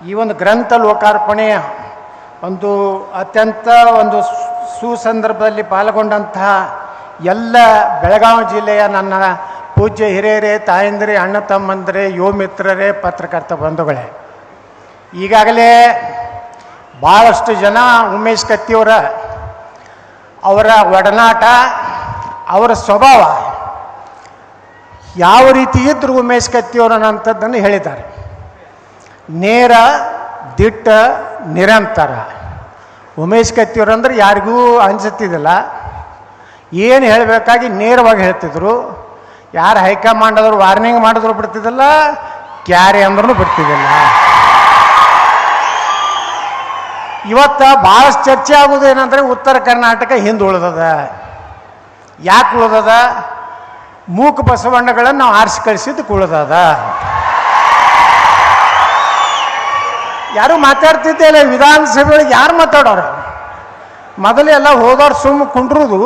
ಈ ಒಂದು ಗ್ರಂಥ ಲೋಕಾರ್ಪಣೆಯ ಒಂದು ಅತ್ಯಂತ ಒಂದು ಸುಸಂದರ್ಭದಲ್ಲಿ ಪಾಲ್ಗೊಂಡಂತಹ ಎಲ್ಲ ಬೆಳಗಾವಿ ಜಿಲ್ಲೆಯ ನನ್ನ ಪೂಜ್ಯ ಹಿರಿಯರೇ, ತಾಯಂದಿರೇ, ಅಣ್ಣ ತಮ್ಮಂದಿರೇ, ಯುವ ಮಿತ್ರರೇ, ಪತ್ರಕರ್ತ ಬಂಧುಗಳೇ, ಈಗಾಗಲೇ ಭಾಳಷ್ಟು ಜನ ಉಮೇಶ್ ಕತ್ತಿಯವರ ಅವರ ಒಡನಾಟ, ಅವರ ಸ್ವಭಾವ ಯಾವ ರೀತಿ ಇದ್ದರು ಉಮೇಶ್ ಕತ್ತಿಯವರು ಅನ್ನೋಂಥದ್ದನ್ನು ಹೇಳಿದ್ದಾರೆ. ನೇರ, ದಿಟ್ಟ, ನಿರಂತರ. ಉಮೇಶ್ ಕತ್ತಿಯವರು ಅಂದರೆ ಯಾರಿಗೂ ಅನಿಸುತ್ತಿದ್ದಿಲ್ಲ, ಏನು ಹೇಳಬೇಕಾಗಿ ನೇರವಾಗಿ ಹೇಳ್ತಿದ್ರು. ಯಾರು ಹೈಕಮಾಂಡ್ ಆದರೂ ವಾರ್ನಿಂಗ್ ಮಾಡಿದ್ರು ಬಿಡ್ತಿದ್ದಿಲ್ಲ, ಕ್ಯಾರೆ ಅಂದ್ರೂ ಬಿಡ್ತಿದ್ದಿಲ್ಲ. ಇವತ್ತು ಭಾಳಷ್ಟು ಚರ್ಚೆ ಆಗೋದು ಏನಂದರೆ ಉತ್ತರ ಕರ್ನಾಟಕ ಹಿಂದೆ ಉಳಿದದ. ಯಾಕೆ ಉಳಿದದ? ಮೂಕ ಬಸವಣ್ಣಗಳನ್ನು ನಾವು ಆರಿಸಿ ಕಳಿಸಿದ್ದಕ್ಕೆ ಉಳಿದದ. ಯಾರು ಮಾತಾಡ್ತಿದ್ದೇ ಇಲ್ಲ ವಿಧಾನಸಭೆಯೊಳಗೆ. ಯಾರು ಮಾತಾಡೋರು? ಮೊದಲೆಲ್ಲ ಹೋದವ್ರು ಸುಮ್ಮ ಕುಂಡ್ರುದು.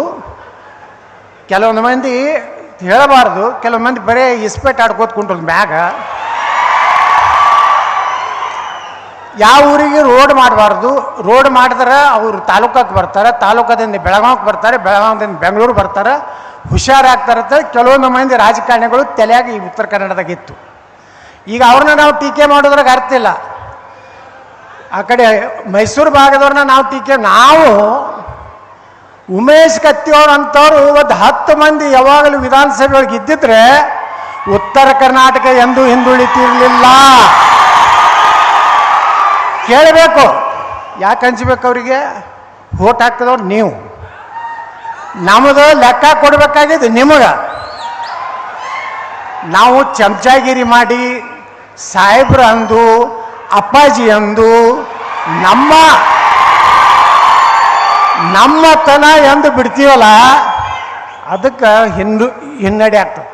ಕೆಲವೊಂದು ಮಂದಿ ಹೇಳಬಾರ್ದು, ಕೆಲವೊಂದು ಮಂದಿ ಬರೀ ಇಸ್ಪೇಟ್ ಆಡ್ಕೋತ ಕುಂಡ್ರದು ಮ್ಯಾಗ. ಯಾವ ಊರಿಗೆ ರೋಡ್ ಮಾಡಬಾರ್ದು, ರೋಡ್ ಮಾಡಿದ್ರೆ ಅವರು ತಾಲೂಕಕ್ಕೆ ಬರ್ತಾರೆ, ತಾಲೂಕದಿಂದ ಬೆಳಗಾವಿಗೆ ಬರ್ತಾರೆ, ಬೆಳಗಾವಿಯಿಂದ ಬೆಂಗಳೂರು ಬರ್ತಾರೆ, ಹುಷಾರಾಗ್ತಾರೆ ಅಂತ ಕೆಲವೊಂದು ಮಂದಿ ರಾಜಕಾರಣಿಗಳು ತಲೆಯಾಗಿ ಈ ಉತ್ತರ ಕನ್ನಡದಾಗಿತ್ತು. ಈಗ ಅವ್ರನ್ನ ನಾವು ಟೀಕೆ ಮಾಡೋದ್ರಾಗ ಅರ್ಥ ಇಲ್ಲ. ಆ ಕಡೆ ಮೈಸೂರು ಭಾಗದವ್ರನ್ನ ನಾವು ನಾವು ಉಮೇಶ್ ಕತ್ತಿಯವ್ರು ಅಂತವ್ರು ಒಂದು 10 ಮಂದಿ ಯಾವಾಗಲೂ ವಿಧಾನಸಭೆಯೊಳಗೆ ಇದ್ದಿದ್ರೆ ಉತ್ತರ ಕರ್ನಾಟಕ ಎಂದೂ ಹಿಂದುಳಿತಿರ್ಲಿಲ್ಲ. ಕೇಳಬೇಕು, ಯಾಕೆ ಹಂಚ್ಬೇಕು ಅವರಿಗೆ? ವೋಟ್ ಹಾಕಿದವ್ರು ನೀವು. ನಮ್ಮದು ಲೆಕ್ಕ ಕೊಡಬೇಕಾಗಿದೆ ನಿಮಗೆ. ನಾವು ಚಮಚಾಗಿರಿ ಮಾಡಿ ಸಾಹೇಬ್ರ ಅಂದು, ಅಪ್ಪಾಜಿ ಅಂದು, ನಮ್ಮತನ ಎಂದು ಬಿಡ್ತೀವಲ್ಲ, ಅದಕ್ಕೆ ಹಿನ್ನಡೆ ಆಗ್ತದೆ.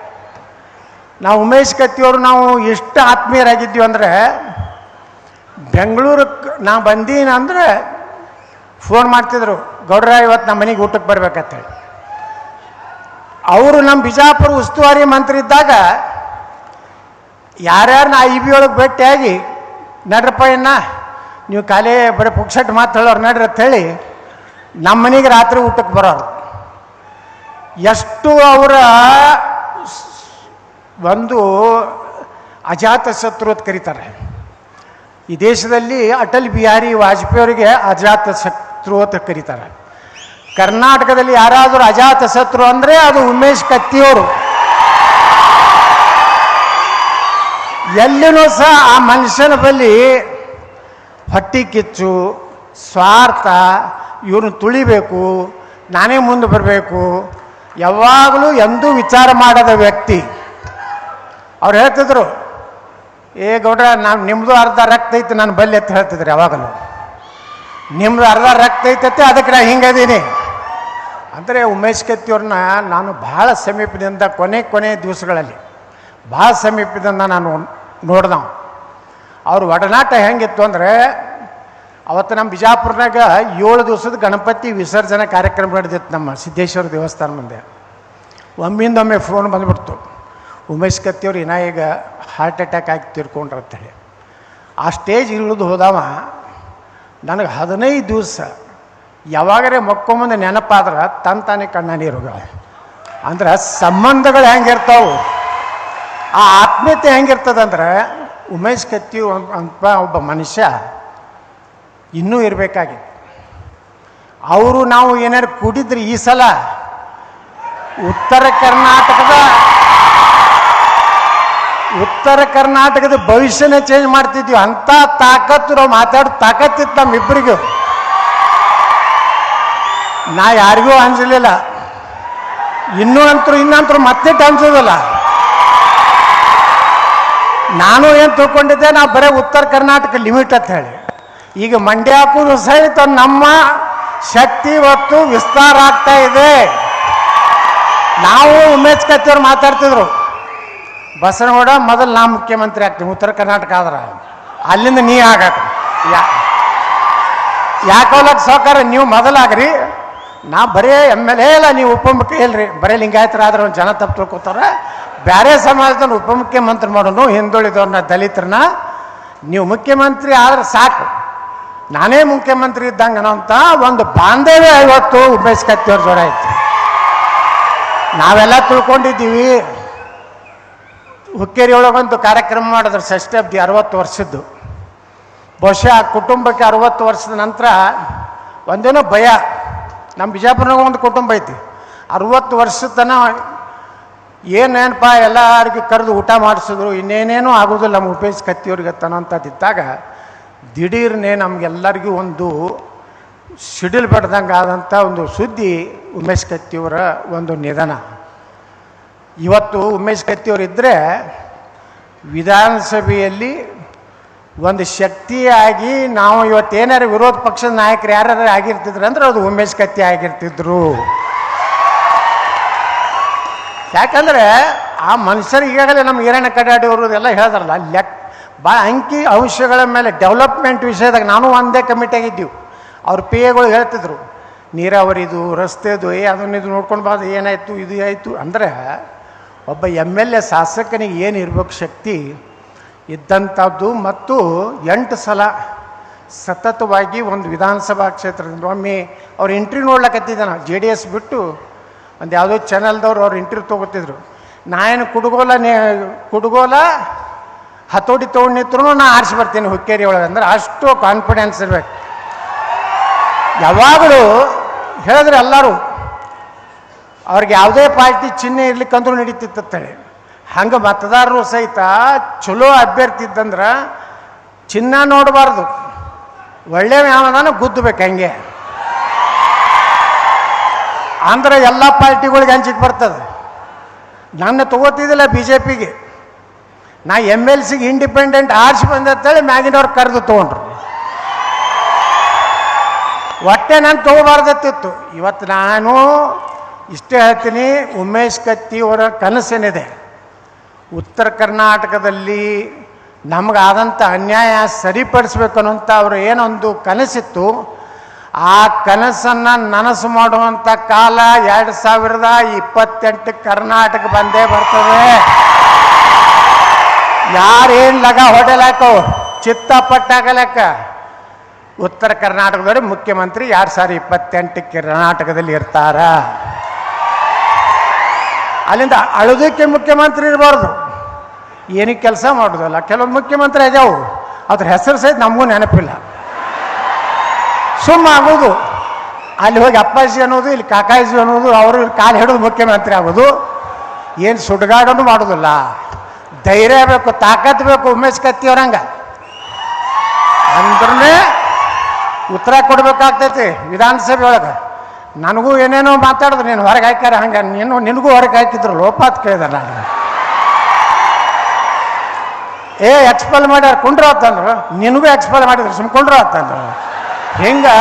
ನಾವು ಉಮೇಶ್ ಕತ್ತಿಯವರು ನಾವು ಎಷ್ಟು ಆತ್ಮೀಯರಾಗಿದ್ದೀವಿ ಅಂದರೆ, ಬೆಂಗಳೂರಿಗೆ ನಾ ಬಂದೀನಿ ಅಂದರೆ ಫೋನ್ ಮಾಡ್ತಿದ್ರು, ಗೌಡ್ರ ಇವತ್ತು ನಮ್ಮ ಮನೆಗೆ ಊಟಕ್ಕೆ ಬರ್ಬೇಕಂತೇಳಿ. ಅವರು ನಮ್ಮ ಬಿಜಾಪುರ ಉಸ್ತುವಾರಿ ಮಂತ್ರಿ ಇದ್ದಾಗ ಯಾರ್ಯಾರನ್ನ IB ಒಳಗೆ ಭೇಟಿಯಾಗಿ ನಡ್ರಪ್ಪ ನೀವು ಖಾಲಿ ಬರೀ ಪುಕ್ಸಟ್ ಮಾತು ಹೇಳೋರು ನಡ್ರಿ ಅಂತ ಹೇಳಿ ನಮ್ಮ ಮನೆಗೆ ರಾತ್ರಿ ಊಟಕ್ಕೆ ಬರೋರು. ಎಷ್ಟು ಅವರ ಒಂದು ಅಜಾತ ಶತ್ರು ಅಂತ ಕರೀತಾರೆ. ಈ ದೇಶದಲ್ಲಿ ಅಟಲ್ ಬಿಹಾರಿ ವಾಜಪೇಯಿ ಅವರಿಗೆ ಅಜಾತ ಶತ್ರು ಅಂತ ಕರೀತಾರೆ. ಕರ್ನಾಟಕದಲ್ಲಿ ಯಾರಾದರೂ ಅಜಾತ ಶತ್ರು ಅಂದರೆ ಅದು ಉಮೇಶ್ ಕತ್ತಿಯವರು. ಎಲ್ಲಿನೂ ಸಹ ಆ ಮನುಷ್ಯನ ಬಳಿ ಹೊಟ್ಟಿ ಕಿಚ್ಚು, ಸ್ವಾರ್ಥ, ಇವ್ರನ್ನ ತುಳಿಬೇಕು, ನಾನೇ ಮುಂದೆ ಬರಬೇಕು, ಯಾವಾಗಲೂ ಎಂದೂ ವಿಚಾರ ಮಾಡದ ವ್ಯಕ್ತಿ. ಅವ್ರು ಹೇಳ್ತಿದ್ರು, ಏ ಗೌಡ್ರ ನಿಮ್ಮದು ಅರ್ಧ ರಕ್ತ ಐತೆ ನನ್ನ ಬಲ್ಲಿ ಅಂತ ಹೇಳ್ತಿದ್ರು. ಯಾವಾಗಲೂ ನಿಮ್ಮದು ಅರ್ಧ ರಕ್ತ ಐತೈತೆ, ಅದಕ್ಕೆ ನಾನು ಹಿಂಗದೀನಿ ಅಂದರೆ ಉಮೇಶ್ ಕತ್ತಿಯವ್ರನ್ನ ನಾನು ಭಾಳ ಸಮೀಪದಿಂದ ಕೊನೆ ದಿವಸಗಳಲ್ಲಿ ಭಾಳ ಸಮೀಪದಿಂದ ನಾನು ನೋಡ್ದವ. ಅವ್ರ ಒಡನಾಟ ಹೆಂಗಿತ್ತು ಅಂದರೆ, ಅವತ್ತು ನಮ್ಮ ಬಿಜಾಪುರನಾಗ 7 ದಿವಸದ ಗಣಪತಿ ವಿಸರ್ಜನೆ ಕಾರ್ಯಕ್ರಮ ನಡೆದಿತ್ತು ನಮ್ಮ ಸಿದ್ದೇಶ್ವರ ದೇವಸ್ಥಾನ ಮುಂದೆ. ಒಮ್ಮಿಂದೊಮ್ಮೆ ಫೋನ್ ಬಂದ್ಬಿಡ್ತು, ಉಮೇಶ್ ಕತ್ತಿಯವ್ರು ಇನ್ನ ಈಗ ಹಾರ್ಟ್ ಅಟ್ಯಾಕ್ ಆಗಿ ತೀರ್ಕೊಂಡ್ರಂತೇಳಿ. ಆ ಸ್ಟೇಜ್ ಇಳಿದು ಹೋದವ ನನಗೆ 15 ದಿವಸ ಯಾವಾಗರೇ ಮಕ್ಕೊಂಬಂದು ನೆನಪಾದ್ರೆ ತಾನೇ ಕಣ್ಣ ನೀರುಗಳು. ಅಂದ್ರೆ ಸಂಬಂಧಗಳು ಹೆಂಗಿರ್ತಾವೆ, ಆ ಆತ್ಮೀಯತೆ ಹೆಂಗಿರ್ತದಂದ್ರೆ ಉಮೇಶ್ ಕತ್ತಿ ಅಂತ ಒಬ್ಬ ಮನುಷ್ಯ ಇನ್ನೂ ಇರಬೇಕಾಗಿತ್ತು. ಅವರು ನಾವು ಏನಾರು ಕೂಡಿದ್ರೆ ಈ ಸಲ ಉತ್ತರ ಕರ್ನಾಟಕದ ಭವಿಷ್ಯನೇ ಚೇಂಜ್ ಮಾಡ್ತಿದ್ವಿ. ಅಂಥ ತಾಕತ್ತು ನಾವು ಮಾತಾಡೋ ತಾಕತ್ತಿತ್ತು ನಮ್ಮಿಬ್ಬರಿಗೂ. ನಾ ಯಾರಿಗೂ ಅನ್ಸಲಿಲ್ಲ, ಇನ್ನಂತರೂ ಮತ್ತೆ ಅನ್ಸೋದಿಲ್ಲ. ನಾನು ಏನು ತಿಳ್ಕೊಂಡಿದ್ದೆ, ನಾವು ಬರೀ ಉತ್ತರ ಕರ್ನಾಟಕ ಲಿಮಿಟ್ ಅಂತ ಹೇಳಿ. ಈಗ ಮಂಡ್ಯಕ್ಕೂ ಸಹಿತ ನಮ್ಮ ಶಕ್ತಿ ಇವತ್ತು ವಿಸ್ತಾರ ಆಗ್ತಾ ಇದೆ. ನಾವು ಉಮೇಶ್ ಕತ್ತಿಯವ್ರು ಮಾತಾಡ್ತಿದ್ರು, ಬಸನಗೌಡ ಮೊದಲು ನಾ ಮುಖ್ಯಮಂತ್ರಿ ಆಗ್ತೀನಿ ಉತ್ತರ ಕರ್ನಾಟಕ ಆದ್ರೆ, ಅಲ್ಲಿಂದ ನೀ ಆಗಕ್ಕೆ ಯಾಕೋಲಕ್ಕೆ ಸಹಕಾರ ನೀವು ಮೊದಲಾಗ್ರಿ, ನಾ ಬರೇ MLA ಇಲ್ಲ, ನೀವು ಉಪಮುಖ್ಯ ಇಲ್ರಿ, ಬರೀ ಲಿಂಗಾಯತರಾದ್ರೆ ಒಂದು ಜನ ತಪ್ಪು ತಿಳ್ಕೊತಾರೆ. ಬೇರೆ ಸಮಾಜದವ್ರು ಉಪಮುಖ್ಯಮಂತ್ರಿ ಮಾಡೋನು, ಹಿಂದುಳಿದವ್ರನ್ನ ದಲಿತರನ್ನ ನೀವು ಮುಖ್ಯಮಂತ್ರಿ ಆದ್ರೆ ಸಾಕು, ನಾನೇ ಮುಖ್ಯಮಂತ್ರಿ ಇದ್ದಂಗೆ ಅನ್ನೋಂಥ ಒಂದು ಬಾಂಧವ್ಯ ಇವತ್ತು ಉಮೇಶ್ ಕತ್ತಿಯವ್ರ ಜೋಡ ಐತಿ. ನಾವೆಲ್ಲ ತಿಳ್ಕೊಂಡಿದ್ದೀವಿ. ಹುಕ್ಕೇರಿ ಒಳಗೊಂದು ಕಾರ್ಯಕ್ರಮ ಮಾಡಿದ್ರು ಷಷ್ಠಾಬ್ದಿ 60 ವರ್ಷದ್ದು. ಬಹುಶಃ ಆ ಕುಟುಂಬಕ್ಕೆ 60 ವರ್ಷದ ನಂತರ ಒಂದೇನೋ ಭಯ. ನಮ್ಮ ಬಿಜಾಪುರನಾಗ ಒಂದು ಕುಟುಂಬ ಐತಿ, 60 ವರ್ಷದ ತನ ಏನೇನಪ್ಪ ಎಲ್ಲರಿಗೂ ಕರೆದು ಊಟ ಮಾಡಿಸಿದ್ರು, ಇನ್ನೇನೇನೂ ಆಗೋದಿಲ್ಲ ನಮ್ಮ ಉಮೇಶ್ ಕತ್ತಿಯವ್ರಿಗೆ ತನ್ನಂಥದ್ದಿದ್ದಾಗ ದಿಢೀರ್ನೇ ನಮಗೆಲ್ಲರಿಗೂ ಒಂದು ಸಿಡಿಲ್ ಬಡ್ದಂಗೆ ಆದಂಥ ಒಂದು ಸುದ್ದಿ ಉಮೇಶ್ ಕತ್ತಿಯವರ ಒಂದು ನಿಧನ. ಇವತ್ತು ಉಮೇಶ್ ಕತ್ತಿಯವರಿದ್ದರೆ ವಿಧಾನಸಭೆಯಲ್ಲಿ ಒಂದು ಶಕ್ತಿಯಾಗಿ ನಾವು ಇವತ್ತೇನಾರು ವಿರೋಧ ಪಕ್ಷದ ನಾಯಕರು ಯಾರು ಆಗಿರ್ತಿದ್ರು ಅಂದ್ರೆ ಅದು ಉಮೇಶ್ ಕತ್ತಿ ಆಗಿರ್ತಿದ್ರು. ಯಾಕಂದರೆ ಆ ಮನುಷ್ಯರು ಈಗಾಗಲೇ ನಮ್ಮ ಈರಣ್ಣ ಕಡಾಡಿಯವರು ಎಲ್ಲ ಹೇಳಿದ್ರಲ್ಲ, ಭಾಳ ಅಂಕಿ ಅಂಶಗಳ ಮೇಲೆ ಡೆವಲಪ್ಮೆಂಟ್ ವಿಷಯದಾಗ ನಾನು ಒಂದೇ ಕಮಿಟಿಯಾಗಿದ್ದೀವಿ. ಅವ್ರ PAಗಳು ಹೇಳ್ತಿದ್ರು, ನೀರಾವರಿದು ರಸ್ತೆದು ಅದನ್ನ ಇದು ನೋಡ್ಕೊಂಡು ಬಾದು ಏನಾಯಿತು ಇದು ಆಯಿತು ಅಂದರೆ, ಒಬ್ಬ MLA ಶಾಸಕನಿಗೆ ಏನು ಇರಬೇಕು ಶಕ್ತಿ ಇದ್ದಂಥದ್ದು. ಮತ್ತು 8 ಸಲ ಸತತವಾಗಿ ಒಂದು ವಿಧಾನಸಭಾ ಕ್ಷೇತ್ರದಿಂದ ಒಮ್ಮೆ ಅವ್ರು ಇಂಟ್ರ್ಯೂ ನೋಡ್ಲಕತ್ತಿದ್ದಾನ, JDS ಬಿಟ್ಟು ಒಂದು ಯಾವುದೋ ಚಾನಲ್ದವ್ರು ಅವ್ರು ಇಂಟ್ರ್ಯೂ ತೊಗೋತಿದ್ರು. ನಾನೇನು ಕುಡುಗೋಲ ಹತೋಟಿ ತೊಗೊಂಡು ನಿಂತ್ರು ನಾ ಆರಿಸಿ ಬರ್ತೀನಿ ಹುಕ್ಕೇರಿ ಒಳಗೆ ಅಂದ್ರೆ ಅಷ್ಟು ಕಾನ್ಫಿಡೆನ್ಸ್ ಇರ್ಬೇಕು. ಯಾವಾಗಲೂ ಹೇಳಿದ್ರೆ ಎಲ್ಲರೂ ಅವ್ರಿಗೆ ಯಾವುದೇ ಪಾರ್ಟಿ ಚಿಹ್ನೆ ಇರ್ಲಿಕ್ಕಂದ್ರೂ ನಡೀತಿತ್ತೇಳಿ. ಹಂಗೆ ಮತದಾರರು ಸಹಿತ ಚಲೋ ಅಭ್ಯರ್ಥಿ ಇದ್ದಂದ್ರೆ ಚಿನ್ನ ನೋಡಬಾರ್ದು, ಒಳ್ಳೆ ಯಾವದಾನ ಗುದ್ದಬೇಕು. ಹಂಗೆ ಅಂದ್ರೆ ಎಲ್ಲ ಪಾರ್ಟಿಗಳಿಗೆ ಹಂಚಿಕೆ ಬರ್ತದೆ. ನನ್ನ ತಗೋತಿದ್ದಿಲ್ಲ BJPಗೆ, ನಾ MLCಗೆ ಇಂಡಿಪೆಂಡೆಂಟ್ ಆರ್ಸಿ ಬಂದೇಳಿ ಮ್ಯಾಗಿನವ್ರು ಕರೆದು ತೊಗೊಂಡ್ರು. ಒಟ್ಟೆ ನಾನು ತೊಗೋಬಾರ್ದತ್ತಿತ್ತು. ಇವತ್ತು ನಾನು ಇಷ್ಟೇ ಹೇಳ್ತೀನಿ, ಉಮೇಶ್ ಕತ್ತಿ ಅವರ ಕನಸೇನಿದೆ, ಉತ್ತರ ಕರ್ನಾಟಕದಲ್ಲಿ ನಮಗಾದಂಥ ಅನ್ಯಾಯ ಸರಿಪಡಿಸ್ಬೇಕು ಅನ್ನೋಂಥ ಅವರು ಏನೊಂದು ಕನಸಿತ್ತು, ಆ ಕನಸನ್ನು ನನಸು ಮಾಡುವಂಥ ಕಾಲ 2028 ಕರ್ನಾಟಕ ಬಂದೇ ಬರ್ತದೆ. ಯಾರೇನು ಲಗ ಹೊಡೆಲಾಕವು ಚಿತ್ತಪಟ್ಟಾಗಲಕ್ಕ ಉತ್ತರ ಕರ್ನಾಟಕದವ್ರಿಗೆ ಮುಖ್ಯಮಂತ್ರಿ 2028 ಕರ್ನಾಟಕದಲ್ಲಿ ಇರ್ತಾರ. ಅಲ್ಲಿಂದ ಅಳೋದಕ್ಕೆ ಮುಖ್ಯಮಂತ್ರಿ ಇರಬಾರ್ದು, ಏನಕ್ಕೆ ಕೆಲಸ ಮಾಡೋದಲ್ಲ. ಕೆಲವೊಂದು ಮುಖ್ಯಮಂತ್ರಿ ಅದಾವು, ಅದ್ರ ಹೆಸರು ಸಹಿತ ನಮಗೂ ನೆನಪಿಲ್ಲ, ಸುಮ್ಮ ಆಗೋದು. ಅಲ್ಲಿ ಹೋಗಿ ಅಪ್ಪಾಜಿ ಅನ್ನೋದು, ಇಲ್ಲಿ ಕಾಕಾಜಿ ಅನ್ನೋದು, ಅವರು ಇಲ್ಲಿ ಕಾಲು ಹಿಡಿದು ಮುಖ್ಯಮಂತ್ರಿ ಆಗೋದು. ಏನು ಸುಡ್ಗಾಡೋನು ಮಾಡೋದಿಲ್ಲ. ಧೈರ್ಯ ಬೇಕು, ತಾಕತ್ ಬೇಕು ಉಮೇಶ್ ಕತ್ತಿಯವ್ರಂಗೆ. ಅಂದ್ರೆ ಉತ್ತರ ಕೊಡ್ಬೇಕಾಗ್ತೈತಿ ವಿಧಾನಸಭೆ ಒಳಗೆ. ನನಗೂ ಏನೇನೋ ಮಾತಾಡಿದ್ರು, ನೀನು ಹೊರಗೆ ಹಾಕ್ಯಾರ ಹಂಗೆ, ನಿನಗೂ ಹೊರಗೆ ಹಾಕಿದ್ರು ಲೋಪಾತ್ ಕೇಳಿದೆ ನಾನು. ಎಕ್ಸ್ಪೆಲ್ ಮಾಡ್ಯಾರ ಕುಂಡ್ರ ಅಂತಂದ್ರು, ನಿನಗೂ ಎಕ್ಸ್ಪೆಲ್ ಮಾಡಿದ್ರು ಸುಮ್ಕೊಂಡ್ರು ಅಂತಂದ್ರು. ಹಿಂಗೆ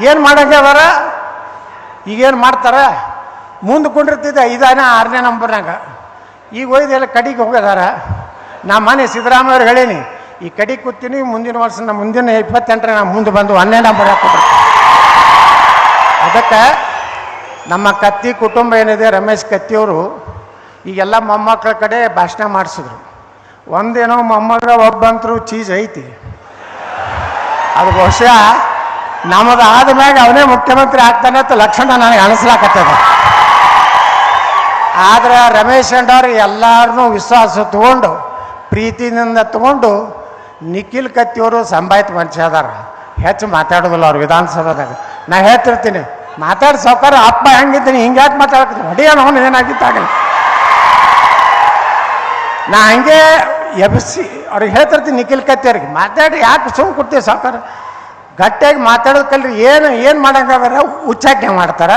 ಏನು ಮಾಡಂಗೆ ಅದಾರ, ಈಗೇನು ಮಾಡ್ತಾರ. ಮುಂದೆ ಕುಂಡಿರ್ತಿದ್ದೆ 5ನೇ 6ನೇ ನಂಬರ್ನಾಗ, ಈಗ ಒಯ್ದೆಲ್ಲ ಕಡೆಗೆ ಹೋಗಿದಾರ. ನಾ ಮನೆ ಸಿದ್ದರಾಮಯ್ಯವ್ರಿಗೆ ಹೇಳೀನಿ, ಈ ಕಡೆ ಕೂತೀನಿ, ಮುಂದಿನ ವರ್ಷ ನಮ್ಮ ಮುಂದಿನ 28ರ ನಾನು ಮುಂದೆ ಬಂದು 1 ನಂಬರ್ ಹಾಕೋಬೇಕು. ಅದಕ್ಕೆ ನಮ್ಮ ಕತ್ತಿ ಕುಟುಂಬ ಏನಿದೆ, ರಮೇಶ್ ಕತ್ತಿಯವರು ಈಗೆಲ್ಲ ಮೊಮ್ಮಕ್ಕಳ ಕಡೆ ಭಾಷಣ ಮಾಡಿಸಿದ್ರು. ಒಂದೇನೋ ಮೊಮ್ಮಗ ಒಬ್ಬಂತರೂ ಚೀಸ್ ಐತಿ, ಅದು ಬಹುಶಃ ನಮ್ಮದು ಆದ್ಮ್ಯಾಗ ಅವನೇ ಮುಖ್ಯಮಂತ್ರಿ ಆಗ್ತಾನೆ ಅಂತ ಲಕ್ಷಣ ನನಗೆ ಅನಿಸ್ಲಾಕತ್ತದ. ಆದ್ರೆ ರಮೇಶ್ ಅಣ್ಣವ್ರು ಎಲ್ಲರನ್ನೂ ವಿಶ್ವಾಸ ತಗೊಂಡು ಪ್ರೀತಿಯಿಂದ ತಗೊಂಡು ನಿಖಿಲ್ ಕತ್ತಿಯವರು ಸಂಭಾಯಿತ ಮನುಷ್ಯ ಅದಾರ, ಹೆಚ್ಚು ಮಾತಾಡೋದಿಲ್ಲ ಅವ್ರು ವಿಧಾನಸಭಾದಾಗ. ನಾ ಹೇಳ್ತಿರ್ತೀನಿ, ಮಾತಾಡಿ ಸಾವ್ಕಾರ ಅಪ್ಪ ಹೆಂಗಿದ್ದೀನಿ ಹಿಂಗ್ಯಾಕೆ ಮಾತಾಡ್ತೀನಿ, ಹೊಡಿಯೋಣ ಅವನು ಏನಾಗಿತ್ತಾಗಲಿ. ನಾ ಹಂಗೆ ಎಬ್ಸಿ ಅವ್ರಿಗೆ ಹೇಳ್ತಿರ್ತೀನಿ ನಿಖಿಲ್ ಕತ್ತಿಯವ್ರಿಗೆ, ಮಾತಾಡಿ ಯಾಕೆ ಸುಮ್ಮನೆ ಕೊಡ್ತೀವಿ ಸಾವ್ಕಾರ, ಗಟ್ಟಿಯಾಗಿ ಮಾತಾಡೋದು ಕಲ್ರಿ. ಏನು ಮಾಡಂಗಾದ್ರೆ ಉಚ್ಚಾಟನೆ ಮಾಡ್ತಾರ.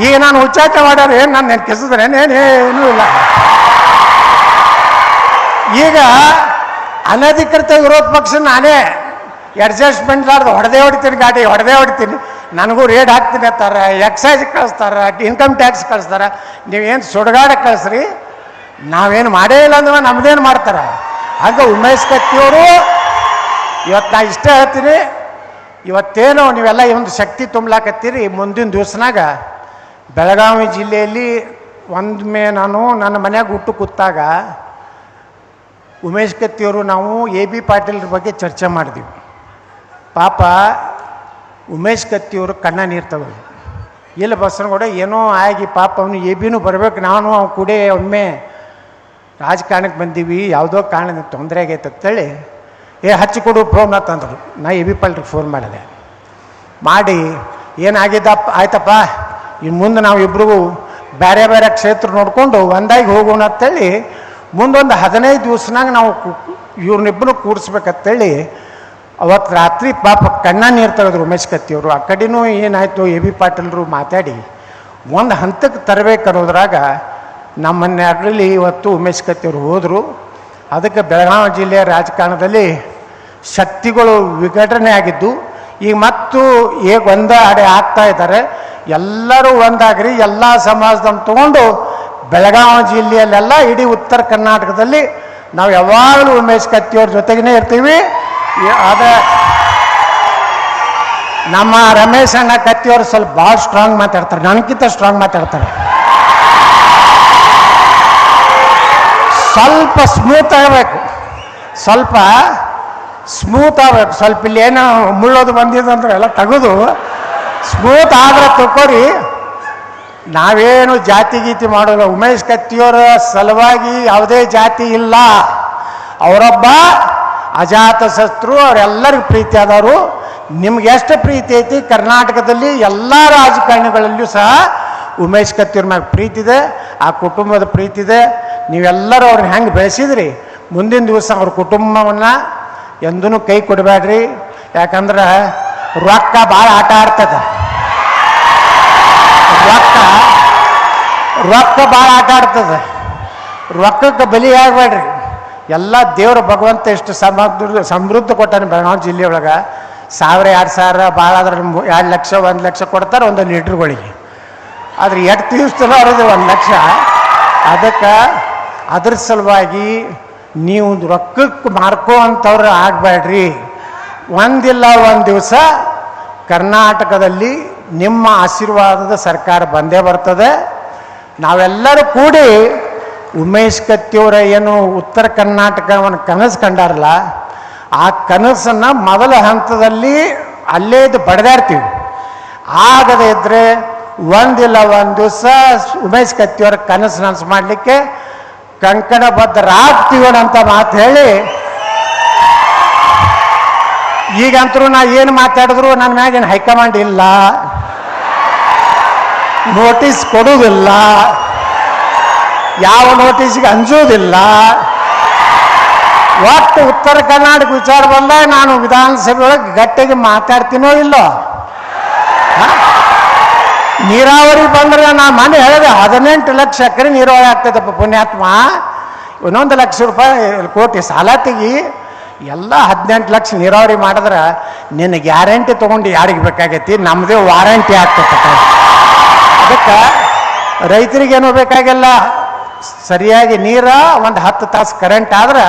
ಈಗ ನಾನು ಉಚ್ಚಾಟನೆ ಮಾಡ್ಯಾರ ಏನು ನಾನು ಕೆಸಿದ್ರೆ ಏನೂ ಇಲ್ಲ. ಈಗ ಅನಧಿಕೃತ ವಿರೋಧ ಪಕ್ಷ ನಾನೇ ಅಡ್ಜಸ್ಟ್ಮೆಂಟ್ ಹೊಡೆದೇ ಹೊಡಿತೀನಿ, ಗಾಡಿ ಹೊಡೆದೇ ಹೊಡಿತೀನಿ, ನನಗೂ ರೇಡ್ ಹಾಕ್ತೀನಿ ಅಂತಾರೆ, ಎಕ್ಸೈಸ್ ಕಳಿಸ್ತಾರ, ಇನ್ಕಮ್ ಟ್ಯಾಕ್ಸ್ ಕಳಿಸ್ತಾರ. ನೀವೇನು ಸುಡುಗಾಡ ಕಳಿಸ್ರಿ, ನಾವೇನು ಮಾಡೇ ಇಲ್ಲ ಅಂದ್ರೆ ನಮ್ದೇನು ಮಾಡ್ತಾರ. ಹಾಗೆ ಉಮೇಶ್ ಕತ್ತಿಯವರು ಇವತ್ತು ನಾ ಇಷ್ಟೇ ಹೇಳ್ತೀನಿ, ಇವತ್ತೇನು ನೀವೆಲ್ಲ ಈ ಒಂದು ಶಕ್ತಿ ತುಂಬಲಾಕತ್ತೀರಿ, ಮುಂದಿನ ದಿವಸನಾಗ ಬೆಳಗಾವಿ ಜಿಲ್ಲೆಯಲ್ಲಿ ಒಮ್ಮೆ ನಾನು ನನ್ನ ಮನ್ಯಾಗ ಹುಟ್ಟು ಕೂತಾಗ ಉಮೇಶ್ ಕತ್ತಿಯವರು ನಾವು AB ಪಾಟೀಲ್ರ ಬಗ್ಗೆ ಚರ್ಚೆ ಮಾಡಿದ್ವಿ. ಪಾಪ ಉಮೇಶ್ ಕತ್ತಿಯವರು ಕಣ್ಣ ನೀರು ತಗೋದು ಇಲ್ಲ ಬಸನಗೌಡ ಏನೋ ಆಗಿ ಪಾಪ ಅವನು AB ಬರಬೇಕು, ನಾನು ಅವ್ನು ಕೂಡ ಒಮ್ಮೆ ರಾಜಕಾರಣಕ್ಕೆ ಬಂದೀವಿ, ಯಾವುದೋ ಕಾರಣದಿಂದ ತೊಂದರೆ ಆಗೈತೆ ಅಂತೇಳಿ ಹಚ್ಚಿಕೊಡು ಫೋನ್ ಅಂತಂದ್ರು. ನಾ AB ಪಾಟೀಲ್ರಿಗೆ ಫೋನ್ ಮಾಡಿದೆ, ಮಾಡಿ ಏನಾಗಿದ್ದಪ್ಪ ಆಯ್ತಪ್ಪ, ಇನ್ನು ಮುಂದೆ ನಾವು ಇಬ್ಬರಿಗೂ ಬೇರೆ ಬೇರೆ ಕ್ಷೇತ್ರ ನೋಡಿಕೊಂಡು ಒಂದಾಗಿ ಹೋಗೋಣ ಅಂತೇಳಿ ಮುಂದೊಂದು 15 ದಿವಸನಾಗ ನಾವು ಇವ್ರನ್ನಿಬ್ಬರು ಕೂಡಿಸ್ಬೇಕಂತೇಳಿ ಅವತ್ತು ರಾತ್ರಿ ಪಾಪ ಕಣ್ಣ ನೀರು ತೆಗೆದ್ರು ಉಮೇಶ್ ಕತ್ತಿಯವರು. ಆ ಕಡೆನೂ ಏನಾಯಿತು AB ಪಾಟೀಲ್ರು ಮಾತಾಡಿ ಒಂದು ಹಂತಕ್ಕೆ ತರಬೇಕನ್ನೋದ್ರಾಗ ನಮ್ಮನ್ನೆರಡರಲ್ಲಿ ಇವತ್ತು ಉಮೇಶ್ ಕತ್ತಿಯವರು ಹೋದರು. ಅದಕ್ಕೆ ಬೆಳಗಾವಿ ಜಿಲ್ಲೆಯ ರಾಜಕಾರಣದಲ್ಲಿ ಶಕ್ತಿಗಳು ವಿಘಟನೆ ಆಗಿದ್ದು ಈಗ ಮತ್ತು ಒಂದೇ ಅಡೆ ಆಗ್ತಾ ಇದ್ದಾರೆ. ಎಲ್ಲರೂ ಒಂದಾಗ್ರಿ, ಎಲ್ಲ ಸಮಾಜದನ್ನು ತಗೊಂಡು ಬೆಳಗಾವಿ ಜಿಲ್ಲೆಯಲ್ಲೆಲ್ಲ ಇಡೀ ಉತ್ತರ ಕರ್ನಾಟಕದಲ್ಲಿ ನಾವು ಯಾವಾಗಲೂ ಉಮೇಶ್ ಕತ್ತಿಯವ್ರ ಜೊತೆಗೇ ಇರ್ತೀವಿ. ಅದ ನಮ್ಮ ರಮೇಶ್ ಅಣ್ಣ ಕತ್ತಿಯವರು ಸ್ವಲ್ಪ ಭಾಳ ಸ್ಟ್ರಾಂಗ್ ಮಾತಾಡ್ತಾರೆ, ನನಗಿಂತ ಸ್ಟ್ರಾಂಗ್ ಮಾತಾಡ್ತಾರೆ. ಸ್ವಲ್ಪ ಸ್ಮೂತ್ ಆಗಬೇಕು, ಸ್ವಲ್ಪ ಸ್ಮೂತ್ ಆಗಬೇಕು. ಸ್ವಲ್ಪ ಇಲ್ಲಿ ಏನೋ ಮುಳ್ಳೋದು ಬಂದಿದಂದ್ರೆ ಎಲ್ಲ ತೆಗೆದು ಸ್ಮೂತ್ ಆದ್ರೆ ತಿಳ್ಕೊರಿ. ನಾವೇನು ಜಾತಿ ಗೀತಿ ಮಾಡೋಲ್ಲ, ಉಮೇಶ್ ಕತ್ತಿಯವರ ಸಲುವಾಗಿ ಯಾವುದೇ ಜಾತಿ ಇಲ್ಲ. ಅವರೊಬ್ಬ ಅಜಾತ ಶತ್ರು, ಅವರೆಲ್ಲರಿಗೂ ಪ್ರೀತಿ ಆದವರು. ನಿಮ್ಗೆ ಎಷ್ಟು ಪ್ರೀತಿ ಐತಿ ಕರ್ನಾಟಕದಲ್ಲಿ ಎಲ್ಲ ರಾಜಕಾರಣಿಗಳಲ್ಲಿಯೂ ಸಹ ಉಮೇಶ್ ಕತ್ತಿಯವ್ರ ಮ್ಯಾಗ ಪ್ರೀತಿ ಇದೆ, ಆ ಕುಟುಂಬದ ಪ್ರೀತಿ ಇದೆ. ನೀವೆಲ್ಲರೂ ಅವ್ರನ್ನ ಹೆಂಗೆ ಬೆಳೆಸಿದ್ರಿ, ಮುಂದಿನ ದಿವಸ ಅವ್ರ ಕುಟುಂಬವನ್ನು ಎಂದೂ ಕೈ ಕೊಡಬೇಡ್ರಿ. ಯಾಕಂದ್ರೆ ರೊಕ್ಕ ಭಾಳ ಆಟ ಆಡ್ತದೆ, ರೊಕ್ಕ ಭಾಳ ಆಟ ಆಡ್ತದೆ. ರೊಕ್ಕಕ್ಕೆ ಬಲಿ ಆಗಬೇಡ್ರಿ. ಎಲ್ಲ ದೇವ್ರ ಭಗವಂತ ಎಷ್ಟು ಸಮೃದ್ಧ ಕೊಟ್ಟಾನೆ ಬೆಳಗಾವಿ ಜಿಲ್ಲೆಯೊಳಗೆ. 1000 2000 ಭಾಳ ಆದ್ರೆ 2 ಲಕ್ಷ 1 ಲಕ್ಷ ಕೊಡ್ತಾರೆ ಒಂದು ಲೀಟ್ರುಗಳಿಗೆ. ಆದರೆ ಎಷ್ಟು ದಿವಸದಲ್ಲೂ ಅವ್ರದ್ದು 1 ಲಕ್ಷ. ಅದಕ್ಕೆ ಅದ್ರ ಸಲುವಾಗಿ ನೀವು ರೊಕ್ಕಕ್ಕೆ ಮಾರ್ಕೋ ಅಂಥವ್ರು ಆಗಬೇಡ್ರಿ. ಒಂದಿಲ್ಲ ಒಂದು ದಿವಸ ಕರ್ನಾಟಕದಲ್ಲಿ ನಿಮ್ಮ ಆಶೀರ್ವಾದದ ಸರ್ಕಾರ ಬಂದೇ ಬರ್ತದೆ. ನಾವೆಲ್ಲರೂ ಕೂಡಿ ಉಮೇಶ್ ಕತ್ತಿಯವರ ಏನು ಉತ್ತರ ಕರ್ನಾಟಕವನ್ನು ಕನಸು ಕಂಡಾರಲ್ಲ, ಆ ಕನಸನ್ನು ಮೊದಲ ಹಂತದಲ್ಲಿ ಅಲ್ಲೇ ಇದ್ದು ಬಡ್ದಾಡ್ತೀವಿ. ಆಗದೇ ಇದ್ದರೆ ಒಂದಿಲ್ಲ ಒಂದು ದಿವಸ ಉಮೇಶ್ ಕತ್ತಿಯವರ ಕನಸು ನನಸು ಮಾಡಲಿಕ್ಕೆ ಕಂಕಣಬದ್ಧರಾಗ್ತೀವನಂತ ಮಾತು ಹೇಳಿ, ಈಗಂತರೂ ನಾ ಏನು ಮಾತಾಡಿದ್ರು ನನ್ನ ಮ್ಯಾಗೇನು ಹೈಕಮಾಂಡ್ ಇಲ್ಲ, ನೋಟಿಸ್ ಕೊಡುವುದಿಲ್ಲ, ಯಾವ ನೋಟಿಸ್ಗೆ ಅಂಜೋದಿಲ್ಲ. ಒಟ್ಟು ಉತ್ತರ ಕರ್ನಾಟಕ ವಿಚಾರ ಬಂದಾಗ ನಾನು ವಿಧಾನಸಭೆ ಒಳಗೆ ಗಟ್ಟಿಗೆ ಮಾತಾಡ್ತೀನೋ ಇಲ್ಲೋ. ನೀರಾವರಿ ಬಂದ್ರೆ ನಾನು ಮನೆ ಹೇಳಿದೆ 18 ಲಕ್ಷ ಎಕರೆ ನೀರಾವರಿ ಆಗ್ತದಪ್ಪ ಪುಣ್ಯಾತ್ಮ, 1 ಲಕ್ಷ ರೂಪಾಯಿ ಕೋಟಿ ಸಾಲ ತೆಗಿ, ಎಲ್ಲ 18 ಲಕ್ಷ ನೀರಾವರಿ ಮಾಡಿದ್ರೆ ನಿನ್ನ ಗ್ಯಾರಂಟಿ ತೊಗೊಂಡು ಯಾರಿಗೆ ಬೇಕಾಗೈತಿ, ನಮ್ಮದೇ ವಾರಂಟಿ ಆಗ್ತದೆ. ಅದಕ್ಕೆ ರೈತರಿಗೇನು ಬೇಕಾಗಿಲ್ಲ, ಸರಿಯಾಗಿ ನೀರ ಒಂದು 10 ತಾಸು ಕರೆಂಟ್ ಆದ್ರೆ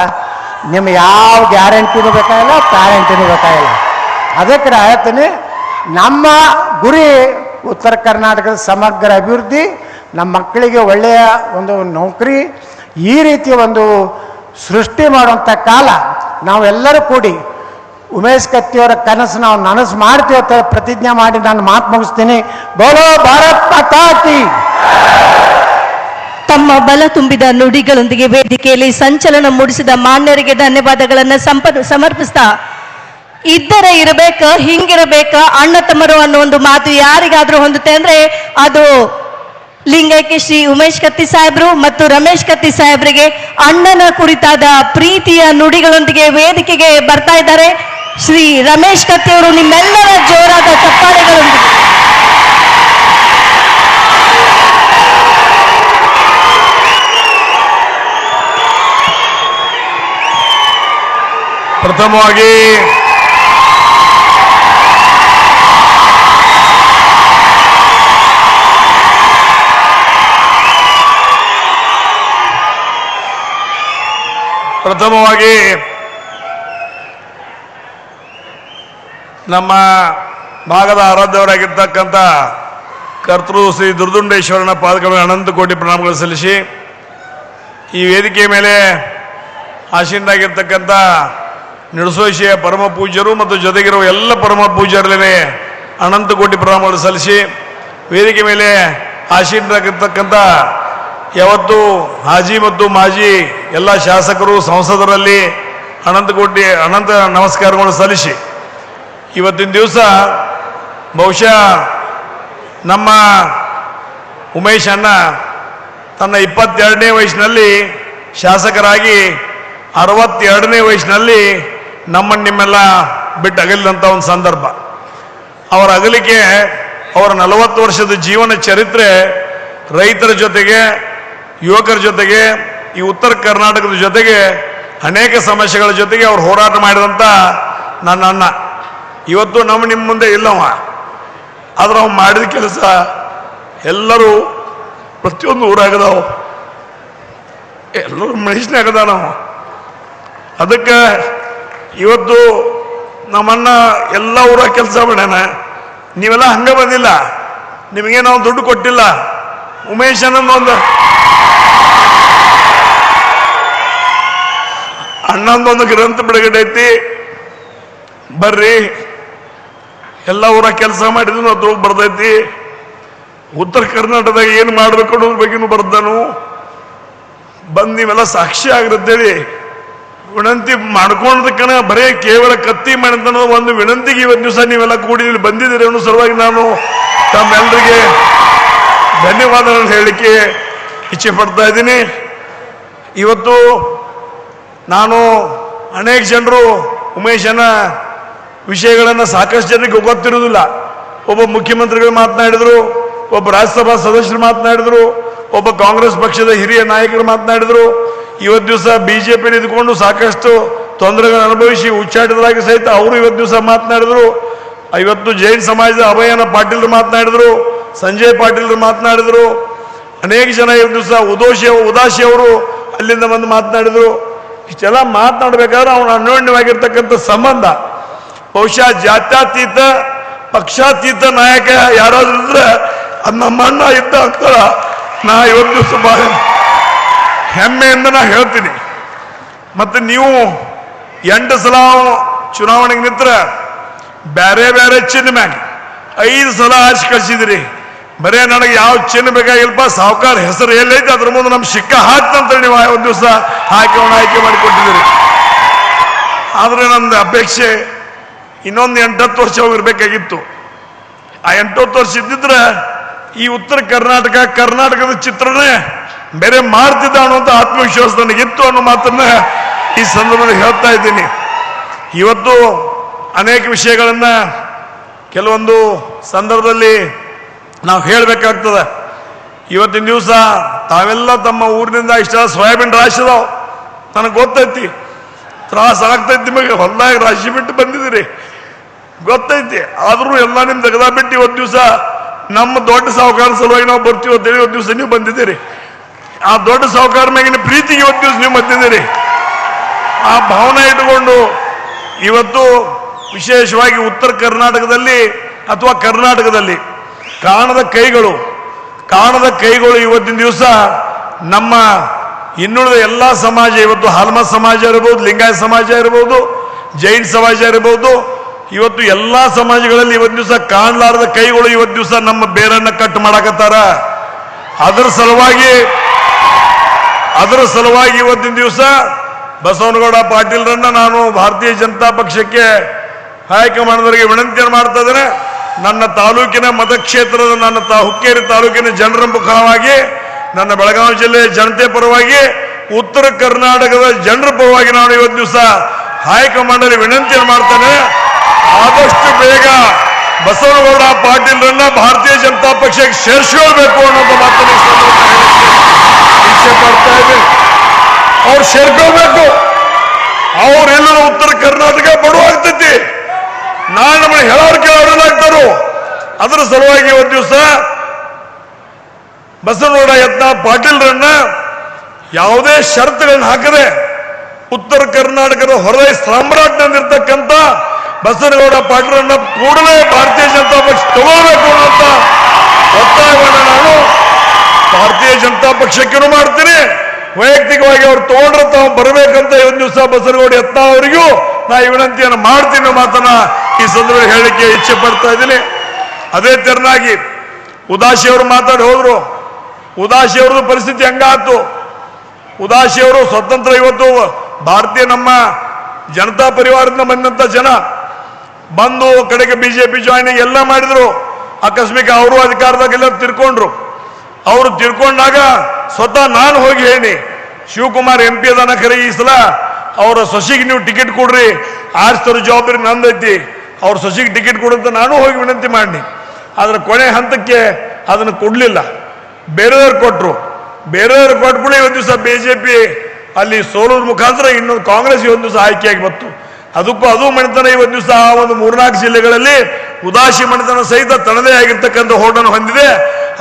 ನಿಮ್ಗೆ ಯಾವ ಗ್ಯಾರಂಟಿನೂ ಬೇಕಾಗಿಲ್ಲ, ಪ್ಯಾರಂಟಿನೂ ಬೇಕಾಗಿಲ್ಲ. ಅದಕ್ಕೆ ನಾ ಹೇಳ್ತೀನಿ, ನಮ್ಮ ಗುರಿ ಉತ್ತರ ಕರ್ನಾಟಕದ ಸಮಗ್ರ ಅಭಿವೃದ್ಧಿ, ನಮ್ಮ ಮಕ್ಕಳಿಗೆ ಒಳ್ಳೆಯ ಒಂದು ನೌಕರಿ, ಈ ರೀತಿ ಒಂದು ಸೃಷ್ಟಿ ಮಾಡುವಂಥ ಕಾಲ ನಾವೆಲ್ಲರೂ ಕೂಡಿ ಉಮೇಶ್ ಕತ್ತಿಯವರ ಕನಸು ನಾವು ನನಸು ಮಾಡ್ತೀವಿ ಅಂತ ಪ್ರತಿಜ್ಞೆ ಮಾಡಿ ನಾನು ಮಾತು ಮುಗಿಸ್ತೀನಿ. ಬೋಲೋ ಭಾರತ್ ಮಾತಾ ಕಿ. ತಮ್ಮ ಬಲ ತುಂಬಿದ ನುಡಿಗಳೊಂದಿಗೆ ವೇದಿಕೆಯಲ್ಲಿ ಸಂಚಲನ ಮೂಡಿಸಿದ ಮಾನ್ಯರಿಗೆ ಧನ್ಯವಾದಗಳನ್ನು ಸಮರ್ಪಿಸ್ತಾ, ಇದ್ದರೆ ಇರಬೇಕ, ಹಿಂಗಿರಬೇಕ, ಅಣ್ಣ ತಮ್ಮರು ಅನ್ನೋ ಒಂದು ಮಾತು ಯಾರಿಗಾದ್ರೂ ಹೊಂದುತ್ತೆ ಅಂದ್ರೆ ಅದು ಲಿಂಗೈಕ್ಯ ಶ್ರೀ ಉಮೇಶ್ ಕತ್ತಿ ಸಾಹೇಬ್ರು ಮತ್ತು ರಮೇಶ್ ಕತ್ತಿ ಸಾಹೇಬ್ರಿಗೆ ಅಣ್ಣನ ಕುರಿತಾದ ಪ್ರೀತಿಯ ನುಡಿಗಳೊಂದಿಗೆ ವೇದಿಕೆಗೆ ಬರ್ತಾ ಇದ್ದಾರೆ. ಶ್ರೀ ರಮೇಶ್ ಕತ್ತಿ ಅವರು ನಿಮ್ಮೆಲ್ಲರ ಜೋರಾದ ಚಪ್ಪಾಳೆಗಳೊಂದಿಗೆ. ಪ್ರಥಮವಾಗಿ ನಮ್ಮ ಭಾಗದ ಆರಾಧ್ಯವರಾಗಿರ್ತಕ್ಕಂಥ ಕರ್ತೃ ಶ್ರೀ ದುರ್ದುಂಡೇಶ್ವರನ ಪಾದಗಳಿಗೆ ಅನಂತ ಕೋಟಿ ಪ್ರಣಾಮಗಳು ಸಲ್ಲಿಸಿ, ಈ ವೇದಿಕೆ ಮೇಲೆ ಆಸೀನರಾಗಿರ್ತಕ್ಕಂಥ ನಿಡಸೋಶಿಯ ಪರಮ ಪೂಜ್ಯರು ಮತ್ತು ಜೊತೆಗಿರುವ ಎಲ್ಲ ಪರಮ ಪೂಜ್ಯರಲ್ಲೇ ಅನಂತ ಕೋಟಿ ಪ್ರಣಾಮಗಳು ಸಲ್ಲಿಸಿ, ವೇದಿಕೆ ಮೇಲೆ ಆಸೀನರಾಗಿರ್ತಕ್ಕಂಥ ಯಾವತ್ತು ಹಾಜಿ ಮತ್ತು ಮಾಜಿ ಎಲ್ಲ ಶಾಸಕರು ಸಂಸದರಲ್ಲಿ ಅನಂತ ನಮಸ್ಕಾರಗಳು ಸಲ್ಲಿಸಿ, ಇವತ್ತಿನ ದಿವಸ ಬಹುಶಃ ನಮ್ಮ ಉಮೇಶ್ ಅಣ್ಣ ತನ್ನ 22ನೇ ವಯಸ್ಸಿನಲ್ಲಿ ಶಾಸಕರಾಗಿ 62ನೇ ವಯಸ್ಸಿನಲ್ಲಿ ನಿಮ್ಮೆಲ್ಲ ಬಿಟ್ಟು ಅಗಲಿದಂಥ ಒಂದು ಸಂದರ್ಭ. ಅವರ ಅಗಲಿಕೆ, ಅವರ 40 ವರ್ಷದ ಜೀವನ ಚರಿತ್ರೆ ರೈತರ ಜೊತೆಗೆ, ಯುವಕರ ಜೊತೆಗೆ, ಈ ಉತ್ತರ ಕರ್ನಾಟಕದ ಜೊತೆಗೆ ಅನೇಕ ಸಮಸ್ಯೆಗಳ ಜೊತೆಗೆ ಅವರು ಹೋರಾಟ ಮಾಡಿದಂಥ ನನ್ನ ಅಣ್ಣ ಇವತ್ತು ನಿಮ್ಮ ಮುಂದೆ ಇಲ್ಲವ. ಆದ್ರೆ ಅವ್ನು ಮಾಡಿದ ಕೆಲಸ ಎಲ್ಲರೂ ಪ್ರತಿಯೊಂದು ಊರಾಗದಾವ, ಎಲ್ಲರೂ ಮನುಷ್ಯನಾಗದ ನಾವು. ಅದಕ್ಕೆ ಇವತ್ತು ನಮ್ಮಣ್ಣ ಎಲ್ಲ ಊರಾಗ ಕೆಲಸ ಮಾಡ್ಯಾನ. ನೀವೆಲ್ಲ ಹಂಗ ಬಂದಿಲ್ಲ, ನಿಮಗೆ ನಾವು ದುಡ್ಡು ಕೊಟ್ಟಿಲ್ಲ. ಉಮೇಶ್ ಅನ್ನೊಂದು ಅಣ್ಣಂದೊಂದು ಗ್ರಂಥ ಬಿಡುಗಡೆ ಐತಿ, ಬರ್ರಿ ಎಲ್ಲ ಊರಾಗ ಕೆಲಸ ಮಾಡಿದ್ರು ಅದ್ರ ಬರ್ದೈತಿ. ಉತ್ತರ ಕರ್ನಾಟಕದಾಗ ಏನು ಮಾಡ್ಬೇಕು ಅನ್ನೋದ್ರ ಬಗ್ಗೆನೂ ಬರ್ದಾನು. ಬಂದು ನೀವೆಲ್ಲ ಸಾಕ್ಷಿ ಆಗಿರುತ್ತೇಳಿ ವಿನಂತಿ ಮಾಡ್ಕೊಂಡದಕ್ಕನ ಬರೇ ಕೇವಲ ಕತ್ತಿ ಮಾಡಿದ ಒಂದು ವಿನಂತಿಗೆ ಇವತ್ತು ದಿವಸ ನೀವೆಲ್ಲ ಕೂಡಿ ಬಂದಿದ್ದೀರಿ ಅನ್ನೋ ಸಲುವಾಗಿ ನಾನು ತಮ್ಮೆಲ್ಲರಿಗೆ ಧನ್ಯವಾದಗಳನ್ನು ಹೇಳಲಿಕ್ಕೆ ಇಚ್ಛೆ ಪಡ್ತಾ ಇದ್ದೀನಿ. ಇವತ್ತು ನಾನು ಅನೇಕ ಜನರು ಉಮೇಶನ ವಿಷಯಗಳನ್ನು ಸಾಕಷ್ಟು ಜನರಿಗೆ ಗೊತ್ತಿರುವುದಿಲ್ಲ. ಒಬ್ಬ ಮುಖ್ಯಮಂತ್ರಿಗಳು ಮಾತನಾಡಿದ್ರು, ಒಬ್ಬ ರಾಜ್ಯಸಭಾ ಸದಸ್ಯರು ಮಾತನಾಡಿದ್ರು, ಒಬ್ಬ ಕಾಂಗ್ರೆಸ್ ಪಕ್ಷದ ಹಿರಿಯ ನಾಯಕರು ಮಾತನಾಡಿದ್ರು. ಇವತ್ತು ದಿವಸ ಬಿಜೆಪಿ ಇದ್ಕೊಂಡು ಸಾಕಷ್ಟು ತೊಂದರೆಗಳನ್ನು ಅನುಭವಿಸಿ ಉಚ್ಚಾಟಿತರಾಗಿ ಸಹಿತ ಅವರು ಇವತ್ತು ದಿವಸ ಮಾತನಾಡಿದ್ರು. ಇವತ್ತು ಜೈನ್ ಸಮಾಜದ ಅಭಯನ ಪಾಟೀಲ್ರು ಮಾತನಾಡಿದ್ರು, ಸಂಜಯ್ ಪಾಟೀಲ್ರು ಮಾತನಾಡಿದ್ರು. ಅನೇಕ ಜನ ಇವತ್ತು ದಿವಸ ಉದಾಸಿ ಅವರು ಅಲ್ಲಿಂದ ಬಂದು ಮಾತನಾಡಿದ್ರು. ಇಷ್ಟೆಲ್ಲ ಮಾತನಾಡಬೇಕಾದ್ರೆ ಅವನ ಅನ್ಯೋನ್ಯವಾಗಿರ್ತಕ್ಕಂಥ ಸಂಬಂಧ ಬಹುಶಃ ಜಾತ್ಯತೀತ ಪಕ್ಷಾತೀತ ನಾಯಕ ಯಾರಾದ್ರೂ ಇದ್ರೆ ಅದು ನಮ್ಮ ಅಣ್ಣ ಇದ್ದ ಆಗ್ತಾರ. ನಾ ಇವತ್ತು ದಿವಸ ಬಹಳ ಹೆಮ್ಮೆಯಿಂದ ನಾ ಹೇಳ್ತೀನಿ. ಮತ್ತೆ ನೀವು 8 ಸಲ ಚುನಾವಣೆಗೆ ನಿಂತ್ರ ಬೇರೆ ಬೇರೆ ಚಿನ್ನ ಮ್ಯಾಗ 5 ಸಲ ಆರಿಸಿ ಕಳಿಸಿದಿರಿ. ಬರೇ ನನಗೆ ಯಾವ ಚಿನ್ನ ಬೇಕಾಗಿಲ್ಪ, ಸಾವುಕಾರ ಹೆಸರು ಎಲ್ಲೈತೆ ಅದ್ರ ಮುಂದೆ ನಮ್ಮ ಶಿಕ್ಕ ಹಾಕ್ತಂತ ನೀವು ಒಂದು ದಿವಸ ಆಯ್ಕೆ ಮಾಡಿಕೊಟ್ಟಿದ್ದೀರಿ. ಆದ್ರೆ ನಂದು ಅಪೇಕ್ಷೆ ಇನ್ನೊಂದು 8-10 ವರ್ಷ ಹೋಗಿರ್ಬೇಕಾಗಿತ್ತು. ಆ 8-10 ವರ್ಷ ಇದ್ದಿದ್ರೆ ಈ ಉತ್ತರ ಕರ್ನಾಟಕದ ಚಿತ್ರನೇ ಬೇರೆ ಮಾಡ್ತಿದ್ದ ಅನ್ನುವಂಥ ಆತ್ಮವಿಶ್ವಾಸ ನನಗಿತ್ತು ಅನ್ನೋ ಮಾತನ್ನ ಈ ಸಂದರ್ಭದಲ್ಲಿ ಹೇಳ್ತಾ ಇದ್ದೀನಿ. ಇವತ್ತು ಅನೇಕ ವಿಷಯಗಳನ್ನ ಕೆಲವೊಂದು ಸಂದರ್ಭದಲ್ಲಿ ನಾವು ಹೇಳಬೇಕಾಗ್ತದೆ. ಇವತ್ತಿನ ದಿವಸ ತಾವೆಲ್ಲ ತಮ್ಮ ಊರಿನಿಂದ ಇಷ್ಟ ಸೋಯಾಬೀನ್ ರಾಶಿ ಅದಾವ, ನನಗೆ ಗೊತ್ತೈತಿ, ತ್ರಾಸ ಆಗ್ತೈತಿ. ನಿಮಗೆ ಹೊಲದಾಗ ರಾಶಿ ಬಿಟ್ಟು ಬಂದಿದ್ದೀರಿ, ಗೊತ್ತೈತಿ. ಆದ್ರೂ ಎಲ್ಲ ನಿಮ್ ತೆಗೆದ ಬಿಟ್ಟು ಇವತ್ತು ದಿವಸ ನಮ್ಮ ದೊಡ್ಡ ಸಾಹುಕಾರ ಸಲುವಾಗಿ ನಾವು ಬರ್ತೀವಿ ಅಂತೇಳಿ ಇವತ್ತು ದಿವಸ ನೀವು ಬಂದಿದ್ದೀರಿ. ಆ ದೊಡ್ಡ ಸಾಹುಕಾರ ಮ್ಯಾಗಿನ ಪ್ರೀತಿಗೆ ಇವತ್ತು ದಿವಸ ನೀವು ಬಂದಿದ್ದೀರಿ. ಆ ಭಾವನೆ ಇಟ್ಟುಕೊಂಡು ಇವತ್ತು ವಿಶೇಷವಾಗಿ ಉತ್ತರ ಕರ್ನಾಟಕದಲ್ಲಿ ಅಥವಾ ಕರ್ನಾಟಕದಲ್ಲಿ ಕಾಣದ ಕೈಗಳು ಇವತ್ತಿನ ದಿವಸ ನಮ್ಮ ಇನ್ನುಳಿದ ಎಲ್ಲ ಸಮಾಜ, ಇವತ್ತು ಹಾಲ್ಮ ಸಮಾಜ ಇರಬಹುದು, ಲಿಂಗಾಯತ ಸಮಾಜ ಇರಬಹುದು, ಜೈನ್ ಸಮಾಜ ಇರಬಹುದು, ಇವತ್ತು ಎಲ್ಲ ಸಮಾಜಗಳಲ್ಲಿ ಇವತ್ತು ದಿವಸ ಕಾಣಲಾರದ ಕೈಗಳು ಇವತ್ತು ದಿವಸ ನಮ್ಮ ಬೇರನ್ನ ಕಟ್ ಮಾಡಕತ್ತಾರ. ಅದರ ಸಲುವಾಗಿ ಇವತ್ತಿನ ದಿವಸ ಬಸವನಗೌಡ ಪಾಟೀಲ್ರನ್ನ ನಾನು ಭಾರತೀಯ ಜನತಾ ಪಕ್ಷಕ್ಕೆ ಹೈಕಮಾಂಡ್ವರಿಗೆ ವಿನಂತಿಯನ್ನು ಮಾಡ್ತಾ ಇದ್ದೇನೆ. ನನ್ನ ತಾಲೂಕಿನ ಮತಕ್ಷೇತ್ರದ ಹುಕ್ಕೇರಿ ತಾಲೂಕಿನ ಜನರ ಮುಖವಾಗಿ, ನನ್ನ ಬೆಳಗಾವಿ ಜಿಲ್ಲೆಯ ಜನತೆ ಪರವಾಗಿ, ಉತ್ತರ ಕರ್ನಾಟಕದ ಜನರ ಪರವಾಗಿ ನಾನು ಇವತ್ತು ದಿವಸ ಹೈಕಮಾಂಡಲ್ಲಿ ವಿನಂತಿಯನ್ನು ಮಾಡ್ತೇನೆ. ಆದಷ್ಟು ಬೇಗ ಬಸವನಗೌಡ ಪಾಟೀಲ್ರನ್ನ ಭಾರತೀಯ ಜನತಾ ಪಕ್ಷಕ್ಕೆ ಸೇರಿಸಿಕೊಳ್ಬೇಕು ಅನ್ನೋದು ಮಾತನ್ನು ಇಚ್ಛೆ ಪಡ್ತಾ ಇದ್ದೀನಿ. ಅವ್ರು ಸೇರ್ಕೊಳ್ಬೇಕು. ಅವರೆಲ್ಲ ಉತ್ತರ ಕರ್ನಾಟಕ ಬಡವಾಗ್ತೈತಿ, ನಾಳೆ ನಮ್ಮನ್ನು ಹೇಳೋರು ಕೇಳೋರಾಗ್ತಾರೋ. ಅದರ ಸಲುವಾಗಿ ಒಂದು ದಿವಸ ಬಸವನಗೌಡ ಯತ್ನಾಳ್ ಪಾಟೀಲ್ರನ್ನ ಯಾವುದೇ ಷರತ್ತುಗಳನ್ನು ಹಾಕದೆ ಉತ್ತರ ಕರ್ನಾಟಕದ ಹೊರಗೆ ಸಾಮ್ರಾಟ್ನಲ್ಲಿರ್ತಕ್ಕಂಥ ಬಸವನಗೌಡ ಪಾಟೀಲ್ರನ್ನ ಕೂಡಲೇ ಭಾರತೀಯ ಜನತಾ ಪಕ್ಷ ತಗೊಳ್ಬೇಕು ಅನ್ನೋಂಥ ಒತ್ತಾಯವನ್ನು ನಾನು ಭಾರತೀಯ ಜನತಾ ಪಕ್ಷಕ್ಕೂ ಮಾಡ್ತೀನಿ. ವೈಯಕ್ತಿಕವಾಗಿ ಅವ್ರು ತಗೊಂಡ್ರೆ ತಾವು ಬರಬೇಕಂತ ಒಂದು ದಿವಸ ಬಸವನಗೌಡ ಯತ್ನಾಳ್ ಅವರಿಗೂ ನಾ ಈ ವಿನಂತಿಯನ್ನು ಮಾಡ್ತೀನಿ ಮಾತನ್ನ ಈ ಸಂದರ್ಭದಲ್ಲಿ ಹೇಳಲಿಕ್ಕೆ ಇಚ್ಛೆ ಪಡ್ತಾ ಇದ್ದೀನಿ. ಅದೇ ತೆರನಾಗಿ ಉದಾಸಿಯವರು ಮಾತಾಡಿ ಹೋದ್ರು. ಉದಾಸಿಯವ್ರದ್ದು ಪರಿಸ್ಥಿತಿ ಹಂಗಾತು. ಉದಾಸಿಯವರು ಸ್ವತಂತ್ರ ಇವತ್ತು ಭಾರತೀಯ ನಮ್ಮ ಜನತಾ ಪರಿವಾರದಿಂದ ಬಂದಂತ ಜನ ಬಂದು ಕಡೆಗೆ ಬಿಜೆಪಿ ಜಾಯ್ನಿಂಗ್ ಎಲ್ಲ ಮಾಡಿದ್ರು. ಆಕಸ್ಮಿಕ ಅವರು ಅಧಿಕಾರದಾಗೆಲ್ಲ ತಿರ್ಕೊಂಡ್ರು. ಅವರು ತಿರ್ಕೊಂಡಾಗ ಸ್ವತಃ ನಾನು ಹೋಗಿ ಹೇಳಿ, ಶಿವಕುಮಾರ್ MP ಅದಾನ ಖರೆ, ಈ ಸಲ ಅವರ ಸೊಸಿಗೆ ನೀವು ಟಿಕೆಟ್ ಕೊಡ್ರಿ, ಆರಿಸ್ತವ್ರ ಜವಾಬ್ದಾರಿ ನಂದೈತಿ, ಅವ್ರ ಸೊಸಿಗೆ ಟಿಕೆಟ್ ಕೊಡುವಂತ ನಾನು ಹೋಗಿ ವಿನಂತಿ ಮಾಡಿ. ಆದ್ರೆ ಕೊನೆ ಹಂತಕ್ಕೆ ಅದನ್ನು ಕೊಡ್ಲಿಲ್ಲ, ಬೇರೆಯವ್ರು ಕೊಟ್ರು. ಬೇರೆಯವ್ರು ಕೊಟ್ಬಿಡಿ ಇವತ್ತು ದಿವಸ ಬಿಜೆಪಿ ಅಲ್ಲಿ ಸೋಲೋದ್ರ ಮುಖಾಂತರ ಇನ್ನೊಂದು ಕಾಂಗ್ರೆಸ್ ಇವತ್ತು ದಿವಸ ಆಯ್ಕೆಯಾಗಿ ಬಂತು. ಅದು ಮಣಿತನ ಇವತ್ತು ದಿವಸ ಆ ಒಂದು 3-4 ಜಿಲ್ಲೆಗಳಲ್ಲಿ ಉದಾಸಿ ಮಣಿತನ ಸಹಿತ ತನ್ನದೇ ಆಗಿರ್ತಕ್ಕಂಥ ಹೋಟನ್ನು ಹೊಂದಿದೆ.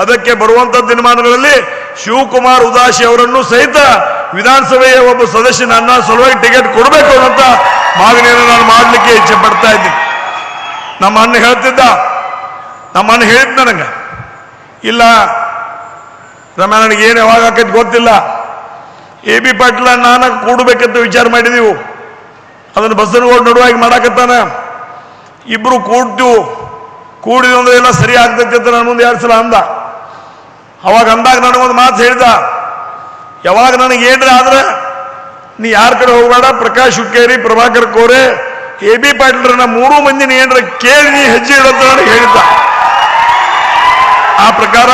ಅದಕ್ಕೆ ಬರುವಂತ ದಿನಮಾನಗಳಲ್ಲಿ ಶಿವಕುಮಾರ್ ಉದಾಸಿ ಅವರನ್ನು ಸಹಿತ ವಿಧಾನಸಭೆಯ ಒಬ್ಬ ಸದಸ್ಯ ನನ್ನ ಸಲುವಾಗಿ ಟಿಕೆಟ್ ಕೊಡಬೇಕು ಅನ್ನೋಂಥ ಮಾಗಣಿಯನ್ನು ನಾನು ಮಾಡಲಿಕ್ಕೆ ಇಚ್ಛೆ ಪಡ್ತಾ ಇದ್ದೀನಿ. ನಮ್ಮ ಅಣ್ಣ ಹೇಳಿದ್ ನನಗೆ, ಇಲ್ಲ ರಮ್ಯಾ ನನಗೆ ಏನು ಯಾವಾಗ ಆಕೈತಿ ಗೊತ್ತಿಲ್ಲ, AB ಪಾಟೀಲ ನಾನು ಕೂಡಬೇಕಂತ ವಿಚಾರ ಮಾಡಿದೀವು, ಅದನ್ನು ಬಸವನಗೌಡ ನಡುವಾಗಿ ಮಾಡಾಕತ್ತಾನ, ಇಬ್ರು ಕೂಡಿದ ಅಂದ್ರೆ ಎಲ್ಲ ಸರಿ ಆಗ್ತೈತಿ ಅಂತ ನನ್ನ ಮುಂದೆ 2 ಸಲ ಅಂದ. ಅವಾಗ ಅಂದಾಗ ನನಗೊಂದು ಮಾತು ಹೇಳಿದ, ಯಾವಾಗ ನನಗೆ ಏನ್ರ ಆದ್ರೆ ನೀ ಯಾರ ಕಡೆ ಹೋಗಬೇಡ, ಪ್ರಕಾಶ್ ಹುಕ್ಕೇರಿ, ಪ್ರಭಾಕರ್ ಕೋರೆ, AB ಪಾಟೀಲ್ರನ್ನ 3 ಮಂದಿನ ಏನ್ರ ಕೇಳಿ ನೀ ಹೆಜ್ಜೆ ಇಡಂತ ನನಗೆ ಹೇಳಿದ್ದ. ಆ ಪ್ರಕಾರ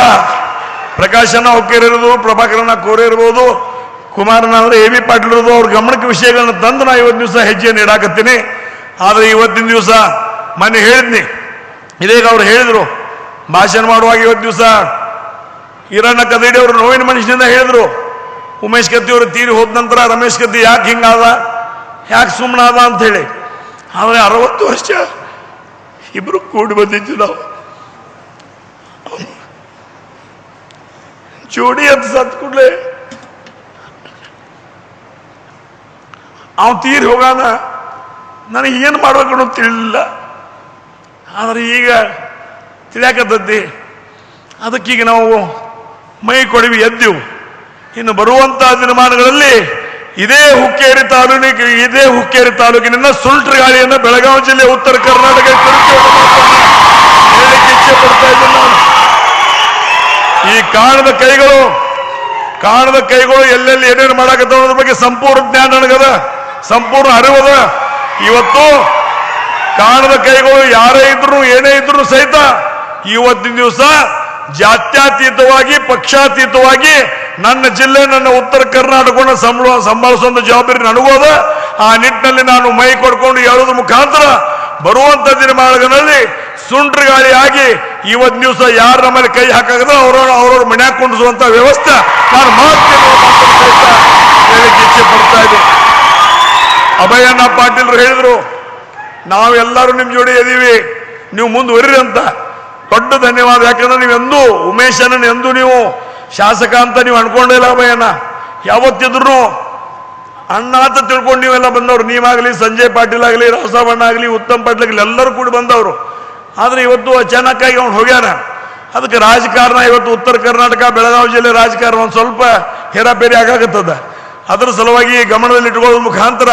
ಪ್ರಕಾಶನ ಹುಕ್ಕೇರಿ ಇರೋದು, ಪ್ರಭಾಕರನ ಕೋರೆ ಇರ್ಬೋದು, ಕುಮಾರನ ಅಂದ್ರೆ AB ಪಾಟೀಲ್ ಇರೋದು, ಅವ್ರ ಗಮನಕ್ಕೆ ವಿಷಯಗಳನ್ನ ತಂದು ನಾ ಇವತ್ತು ದಿವಸ ಹೆಜ್ಜೆಯನ್ನು ಇಡಾಕತ್ತೀನಿ. ಆದ್ರೆ ಇವತ್ತಿನ ದಿವಸ ಮೊನ್ನೆ ಹೇಳಿದ್ನಿ, ಇದೀಗ ಅವ್ರು ಹೇಳಿದ್ರು ಭಾಷಣ ಮಾಡುವಾಗ, ಇವತ್ತು ದಿವಸ ಈರಣ್ಣ ಕದಡಿ ಅವರು ನೋವಿನ ಮನುಷ್ಯನಿಂದ ಹೇಳಿದ್ರು, ಉಮೇಶ್ ಕತ್ತಿ ಅವರು ತೀರಿ ಹೋದ ನಂತರ ರಮೇಶ್ ಕತ್ತಿ ಯಾಕೆ ಹಿಂಗಾದ, ಯಾಕೆ ಸುಮ್ಮನಾದ ಅಂತ ಹೇಳಿ. ಆದ್ರೆ 60 ವರ್ಷ ಇಬ್ರು ಕೂಡಿ ಬಂದಿದ್ದು ನಾವು, ಜೋಡಿ ಅಂತ ಸತ್ ಕೂಡಲೇ ಅವ್ ತೀರಿ ಹೋಗಾನ ನನಗೆ ಏನು ಮಾಡ್ಬೇಕು ಅನ್ನೋದು ತಿಳಿಲಿಲ್ಲ. ಆದರೆ ಈಗ ತಿಳಿಯಾಕತ್ತದ್ದಿ, ಅದಕ್ಕೀಗ ನಾವು ಮೈ ಕೊಡವಿ ಎದ್ದೆವು. ಇನ್ನು ಬರುವಂತ ದಿನಮಾನಗಳಲ್ಲಿ ಇದೇ ಹುಕ್ಕೇರಿ ತಾಲೂಕಿನಿಂದ ಸುಲ್ಟ್ರ ಗಾಳಿಯನ್ನು ಬೆಳಗಾವಿ ಜಿಲ್ಲೆ ಉತ್ತರ ಕರ್ನಾಟಕ ಹೇಳಲಿಕ್ಕೆ ಇಚ್ಛೆ ಪಡ್ತಾ ಇದ್ದೇನೆ ನಾನು. ಈ ಕಾಣದ ಕೈಗಳು ಎಲ್ಲೆಲ್ಲಿ ಏನೇನು ಮಾಡಾಕತ್ತಾವ ಅನ್ನೋದ್ರ ಬಗ್ಗೆ ಸಂಪೂರ್ಣ ಜ್ಞಾನ ನನಗದ, ಸಂಪೂರ್ಣ ಅರಿವದ. ಇವತ್ತು ಕಾಣದ ಕೈಗಳು ಯಾರೇ ಇದ್ರು ಏನೇ ಇದ್ರು ಸಹಿತ ಇವತ್ತಿನ ದಿವಸ ಜಾತ್ಯತೀತವಾಗಿ ಪಕ್ಷಾತೀತವಾಗಿ ನನ್ನ ಜಿಲ್ಲೆ, ನನ್ನ ಉತ್ತರ ಕರ್ನಾಟಕವನ್ನು ಸಂಭಾಳಿಸುವಂತ ಜವಾಬ್ದಾರಿ ನನಗೋದ. ಆ ನಿಟ್ಟಿನಲ್ಲಿ ನಾನು ಮೈ ಕೊಡ್ಕೊಂಡು ಹೇಳೋದ್ರ ಮುಖಾಂತರ ಬರುವಂತ ದಿನಮಾನಗಳಲ್ಲಿ ಸುಂಟ್ರ ಗಾಳಿ ಆಗಿ ಇವತ್ತು ದಿವಸ ಯಾರ ನಮ್ಮಲ್ಲಿ ಕೈ ಹಾಕಾಗದ ಅವ್ರವ್ರ ಮನ್ಯಾಗ ಕೊಂಡಿಸುವಂತ ವ್ಯವಸ್ಥೆ ನಾನು ಮಾಡ್ತೇನೆ ಹೇಳಕ್ಕೆ ಇಚ್ಛೆ ಪಡ್ತಾ ಇದ್ದೀನಿ. ಅಭಯಣ್ಣ ಪಾಟೀಲ್ರು ಹೇಳಿದ್ರು, ನಾವೆಲ್ಲರೂ ನಿಮ್ಮ ಜೋಡಿ ಇದೀವಿ, ನೀವು ಮುಂದುವರಿರಿ ಅಂತ. ದೊಡ್ಡ ಧನ್ಯವಾದ. ಯಾಕಂದ್ರೆ ನೀವೆಂದೂ ಉಮೇಶನ ಎಂದು ನೀವು ಶಾಸಕ ಅಂತ ನೀವು ಅನ್ಕೊಂಡಿಲ್ಲ. ಅಭಯಣ್ಣ ಯಾವತ್ತಿದ್ರು ಅಣ್ಣ ಅಂತ ತಿಳ್ಕೊಂಡು ನೀವೆಲ್ಲ ಬಂದವರು, ನೀವಾಗಲಿ, ಸಂಜಯ್ ಪಾಟೀಲ್ ಆಗಲಿ, ರಾಸವಣ್ಣ ಆಗಲಿ, ಉತ್ತಮ್ ಪಾಟೀಲ್ ಆಗಲಿ, ಎಲ್ಲರೂ ಕೂಡಿ ಬಂದವರು. ಆದರೆ ಇವತ್ತು ಅಚಾನಕ್ಕಾಗಿ ಅವ್ನು ಹೋಗ್ಯಾನ. ಅದಕ್ಕೆ ರಾಜಕಾರಣ ಇವತ್ತು ಉತ್ತರ ಕರ್ನಾಟಕ ಬೆಳಗಾವಿ ಜಿಲ್ಲೆ ರಾಜಕಾರಣ ಒಂದು ಸ್ವಲ್ಪ ಹೇರಾಪೇರಿ ಆಗಾಕತ್ತದ. ಅದರ ಸಲುವಾಗಿ ಗಮನದಲ್ಲಿ ಇಟ್ಕೊಳ್ಳೋದ್ರ ಮುಖಾಂತರ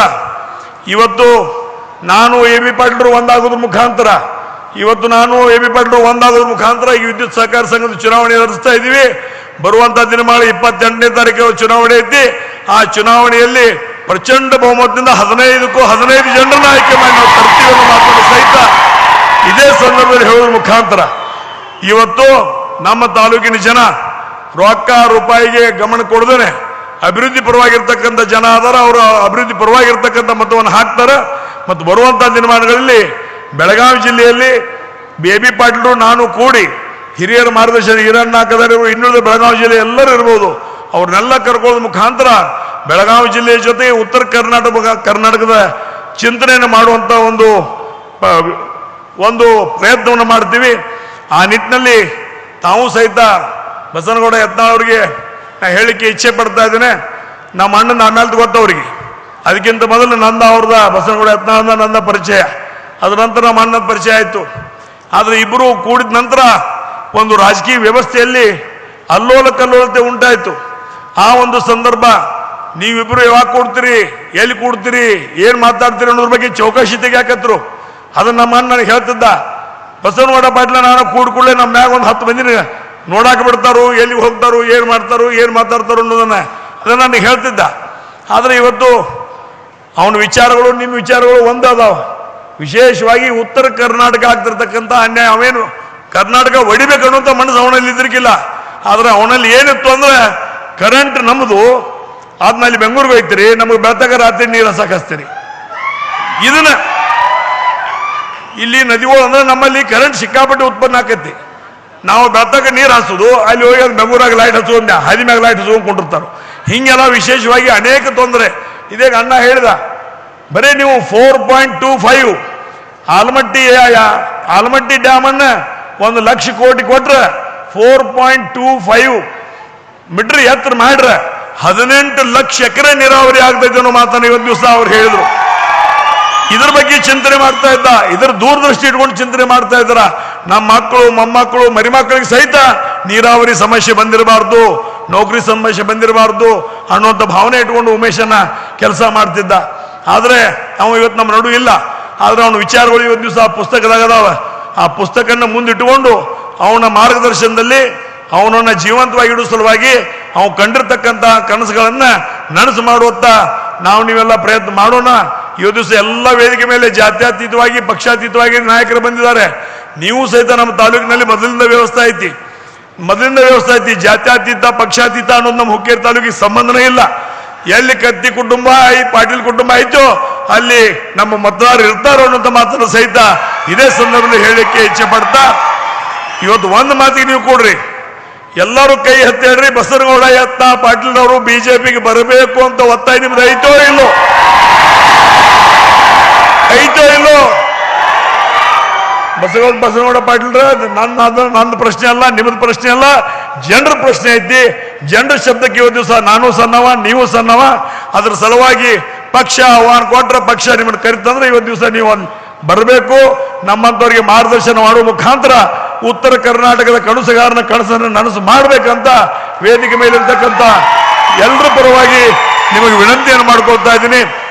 ಇವತ್ತು ನಾನು ಎ ಬಿ ಪಾಟೀಲರು ಒಂದಾಗೋದ್ರ ಮುಖಾಂತರ ಈ ವಿದ್ಯುತ್ ಸಹಕಾರ ಸಂಘದ ಚುನಾವಣೆ ನಡೆಸ್ತಾ ಇದ್ದೀವಿ. ಬರುವಂತ ದಿನಮಾನ 28ನೇ ತಾರೀಕು ಚುನಾವಣೆ ಐತಿ. ಆ ಚುನಾವಣೆಯಲ್ಲಿ ಪ್ರಚಂಡ ಬಹುಮತದಿಂದ 15ಕ್ಕೂ 15 ಜನರನ್ನ ಆಯ್ಕೆ ಮಾಡಿ ನಾವು ತರ್ತೀವಿ ಅನ್ನೋ ಮಾತನ್ನು ಸಹಿತ ಇದೇ ಸಂದರ್ಭದಲ್ಲಿ ಹೇಳೋದ್ರ ಮುಖಾಂತರ ಇವತ್ತು ನಮ್ಮ ತಾಲೂಕಿನ ಜನ ರೊಕ್ಕ ರೂಪಾಯಿಗೆ ಗಮನ ಕೊಡದೇನೆ ಅಭಿವೃದ್ಧಿ ಪರವಾಗಿರ್ತಕ್ಕಂಥ ಜನ ಆದಾರ. ಅವರು ಅಭಿವೃದ್ಧಿ ಪರವಾಗಿರ್ತಕ್ಕಂಥ ಮತವನ್ನು ಹಾಕ್ತಾರೆ. ಮತ್ತು ಬರುವಂತ ದಿನಮಾನಗಳಲ್ಲಿ ಬೆಳಗಾವಿ ಜಿಲ್ಲೆಯಲ್ಲಿ ಎ ಬಿ ಪಾಟೀಲರು ನಾನು ಕೂಡಿ ಹಿರಿಯರ ಮಾರ್ಗದರ್ಶನ ಹಿರಣ್ಣ ಕದರಿರು ಇನ್ನುಳಿದ ಬೆಳಗಾವಿ ಜಿಲ್ಲೆ ಎಲ್ಲರೂ ಇರ್ಬೋದು, ಅವ್ರನ್ನೆಲ್ಲ ಕರ್ಕೊಳ್ಳೋದ್ರ ಮುಖಾಂತರ ಬೆಳಗಾವಿ ಜಿಲ್ಲೆಯ ಜೊತೆ ಉತ್ತರ ಕರ್ನಾಟಕದ ಚಿಂತನೆಯನ್ನು ಮಾಡುವಂತ ಒಂದು ಪ್ರಯತ್ನವನ್ನು ಮಾಡ್ತೀವಿ. ಆ ನಿಟ್ಟಿನಲ್ಲಿ ತಾವು ಸಹಿತ ಬಸನಗೌಡ ಯತ್ನಾಳ್ ಅವರಿಗೆ ನಾ ಹೇಳಿಕೆ ಇಚ್ಛೆ ಪಡ್ತಾ ಇದ್ದೇನೆ. ನಮ್ಮ ಅಣ್ಣನ ಆಮೇಲೆ ಗೊತ್ತವ್ರಿಗೆ, ಅದಕ್ಕಿಂತ ಮೊದಲು ನಂದ ಅವ್ರದ ಬಸನಗೌಡ ಯತ್ನಾಳ್ ನನ್ನ ಪರಿಚಯ, ಅದರ ನಂತರ ನಮ್ಮ ಅಣ್ಣನ ಪರಿಚಯ ಆಯಿತು. ಆದರೆ ಇಬ್ಬರು ಕೂಡಿದ ನಂತರ ಒಂದು ರಾಜಕೀಯ ವ್ಯವಸ್ಥೆಯಲ್ಲಿ ಅಲ್ಲೋಲ ಕಲ್ಲೋಲತೆ ಉಂಟಾಯಿತು. ಆ ಒಂದು ಸಂದರ್ಭ ನೀವಿಬ್ಬರು ಯಾವಾಗ ಕೂಡ್ತೀರಿ, ಎಲ್ಲಿ ಕೂಡ್ತೀರಿ, ಏನು ಮಾತಾಡ್ತೀರಿ ಅನ್ನೋದ್ರ ಬಗ್ಗೆ ಚೌಕಾಶಿ ತೆಗಿಯಾಕತ್ರು. ಅದನ್ನ ನಮ್ಮ ಅಣ್ಣ ನನಗೆ ಹೇಳ್ತಿದ್ದ, ಬಸವನಗೌಡ ಪಾಟೀಲ ನಾನು ಕೂಡ್ಕೊಳ್ಳೆ ನಮ್ಮ ಮ್ಯಾಗ ಒಂದು 10 ಮಂದಿನ ನೋಡಾಕ ಬಿಡ್ತಾರೋ, ಎಲ್ಲಿಗೆ ಹೋಗ್ತಾರೋ, ಏನು ಮಾಡ್ತಾರೋ, ಏನು ಮಾತಾಡ್ತಾರೋ ಅನ್ನೋದನ್ನ ಅದನ್ನ ನನಗೆ ಹೇಳ್ತಿದ್ದ. ಆದರೆ ಇವತ್ತು ಅವನ ವಿಚಾರಗಳು ನಿಮ್ಮ ವಿಚಾರಗಳು ಒಂದಾದಾವ. ವಿಶೇಷವಾಗಿ ಉತ್ತರ ಕರ್ನಾಟಕ ಆಗ್ತಿರ್ತಕ್ಕಂಥ ಅನ್ಯಾಯ, ಅವೇನು ಕರ್ನಾಟಕ ಹೊಡಿಬೇಕು ಅನ್ನುವಂಥ ಮನಸ್ಸು ಅವನಲ್ಲಿ ಇದ್ರಿಕಿಲ್ಲ. ಆದರೆ ಅವನಲ್ಲಿ ಏನಿತ್ತು ಅಂದ್ರೆ ಕರೆಂಟ್ ನಮ್ಮದು ಆದ್ಮೇಲೆ ಬೆಂಗಳೂರಿಗೆ ಹೋಗ್ತೀರಿ, ನಮಗೆ ಬೆಳತಾಗ ರಾತ್ರಿ ನೀರು ಹಸಾಕಿಸ್ತೀರಿ. ಇದನ್ನ ಇಲ್ಲಿ ನದಿಗಳು ಅಂದ್ರೆ ನಮ್ಮಲ್ಲಿ ಕರೆಂಟ್ ಸಿಕ್ಕಾಪಟ್ಟೆ ಉತ್ಪನ್ನ ಆಕೈತಿ. ನಾವು ಬೆಳತಾಗ ನೀರು ಹಾಸೋದು, ಅಲ್ಲಿ ಹೋಗಿ ಅದು ಬೆಂಗಳೂರಾಗ ಲೈಟ್ ಹಚ್ಚೋದು, ಹದಿ ಮ್ಯಾಗ ಲೈಟ್ ಹಚ್ಕೊಂಡು ಕೊಂಡಿರ್ತಾರೆ. ಹಿಂಗೆಲ್ಲ ವಿಶೇಷವಾಗಿ ಅನೇಕ ತೊಂದರೆ. ಇದೇ ಅಣ್ಣ ಹೇಳಿದ, ಬರೀ ನೀವು 4.25 ಆಲಮಟ್ಟಿ ಡ್ಯಾಮ್ ಅನ್ನ 1 ಲಕ್ಷ ಕೋಟಿ ಕೊಟ್ರೆ 4.25 ಮೀಟರ್ ಎತ್ತರ ಮಾಡ್ರೆ 18 ಲಕ್ಷ ಎಕರೆ ನೀರಾವರಿ ಆಗ್ತೈತೆ ಅನ್ನೋ ಮಾತನ್ನು ಇವತ್ತು ದಿವಸ ಅವ್ರು ಹೇಳಿದ್ರು. ಇದ್ರ ಬಗ್ಗೆ ಚಿಂತನೆ ಮಾಡ್ತಾ ಇದ್ದ, ಇದ್ರ ದೂರದೃಷ್ಟಿ ಇಟ್ಕೊಂಡು ಚಿಂತನೆ ಮಾಡ್ತಾ ಇದ್ದಾರ. ನಮ್ಮ ಮಕ್ಕಳು, ಮೊಮ್ಮಕ್ಕಳು, ಮರಿಮಕ್ಕಳಿಗೆ ಸಹಿತ ನೀರಾವರಿ ಸಮಸ್ಯೆ ಬಂದಿರಬಾರ್ದು, ನೌಕರಿ ಸಮಸ್ಯೆ ಬಂದಿರಬಾರ್ದು ಅನ್ನುವಂಥ ಭಾವನೆ ಇಟ್ಕೊಂಡು ಉಮೇಶನ್ನ ಕೆಲಸ ಮಾಡ್ತಿದ್ದ. ಆದರೆ ಅವ ಇವತ್ತು ನಮ್ಮ ನಡು ಇಲ್ಲ. ಆದರೆ ಅವನ ವಿಚಾರಗಳು ಇವತ್ತು ದಿವಸ ಆ ಪುಸ್ತಕದಾಗ ಅದಾವ. ಆ ಪುಸ್ತಕನ ಮುಂದಿಟ್ಟುಕೊಂಡು ಅವನ ಮಾರ್ಗದರ್ಶನದಲ್ಲಿ ಅವನನ್ನ ಜೀವಂತವಾಗಿ ಇಡುವ ಸಲುವಾಗಿ ಅವನು ಕಂಡಿರ್ತಕ್ಕಂಥ ಕನಸುಗಳನ್ನ ನನಸು ಮಾಡುವತ್ತ ನಾವು ನೀವೆಲ್ಲ ಪ್ರಯತ್ನ ಮಾಡೋಣ. ಇವತ್ತು ದಿವಸ ಎಲ್ಲ ವೇದಿಕೆ ಮೇಲೆ ಜಾತ್ಯತೀತವಾಗಿ ಪಕ್ಷಾತೀತವಾಗಿ ನಾಯಕರು ಬಂದಿದ್ದಾರೆ. ನೀವು ಸಹಿತ ನಮ್ಮ ತಾಲೂಕಿನಲ್ಲಿ ಮೊದಲಿಂದ ವ್ಯವಸ್ಥೆ ಐತಿ. ಜಾತ್ಯತೀತ ಪಕ್ಷಾತೀತ ಅನ್ನೋದು ನಮ್ಮ ಹುಕ್ಕೇರಿ ತಾಲೂಕಿಗೆ ಸಂಬಂಧನೇ ಇಲ್ಲ. ಎಲ್ಲಿ ಕತ್ತಿ ಕುಟುಂಬ ಪಾಟೀಲ್ ಕುಟುಂಬ ಆಯ್ತು ಅಲ್ಲಿ ನಮ್ಮ ಮತದಾರರು ಇರ್ತಾರೋ ಅನ್ನೋಂಥ ಮಾತನ್ನು ಸಹಿತ ಇದೇ ಸಂದರ್ಭದಲ್ಲಿ ಹೇಳಲಿಕ್ಕೆ ಇಚ್ಛೆ ಪಡ್ತಾ, ಇವತ್ತು ಒಂದು ಮಾತಿಗೆ ನೀವು ಕೊಡ್ರಿ, ಎಲ್ಲರೂ ಕೈ ಎತ್ತಿ ಹೇಳ್ರಿ, ಬಸನಗೌಡ ಯತ್ನಾಳ್ ಪಾಟೀಲ್ ಅವರು ಬಿಜೆಪಿಗೆ ಬರಬೇಕು ಅಂತ ಒತ್ತಾಯ ನಿಮ್ದು ಐತೋ ಇಲ್ಲೋ? ಬಸನಗೌಡ ಪಾಟೀಲ್ರ ನಂದು ಪ್ರಶ್ನೆ ಅಲ್ಲ, ನಿಮ್ಮದು ಪ್ರಶ್ನೆ ಅಲ್ಲ, ಜನರ ಪ್ರಶ್ನೆ ಐತಿ. ಜನರ ಶಬ್ದಕ್ಕೆ ಇವತ್ತು ದಿವಸ ನಾನು ಸಣ್ಣವ, ನೀವು ಸಣ್ಣವ. ಅದ್ರ ಸಲುವಾಗಿ ಪಕ್ಷ ಆಹ್ವಾನ ಕೊಟ್ರೆ ಪಕ್ಷ ನಿಮ್ಮನ್ನು ಕರಿತಂದ್ರೆ ಇವತ್ತು ದಿವಸ ನೀವು ಬರಬೇಕು. ನಮ್ಮಂಥವ್ರಿಗೆ ಮಾರ್ಗದರ್ಶನ ಮಾಡುವ ಮುಖಾಂತರ ಉತ್ತರ ಕರ್ನಾಟಕದ ಕನಸುಗಾರನ ಕನಸನ್ನು ನನಸು ಮಾಡಬೇಕಂತ ವೇದಿಕೆ ಮೇಲಿರ್ತಕ್ಕಂಥ ಎಲ್ಲರ ಪರವಾಗಿ ನಿಮಗೆ ವಿನಂತಿಯನ್ನು ಮಾಡ್ಕೊಳ್ತಾ ಇದ್ದೀನಿ.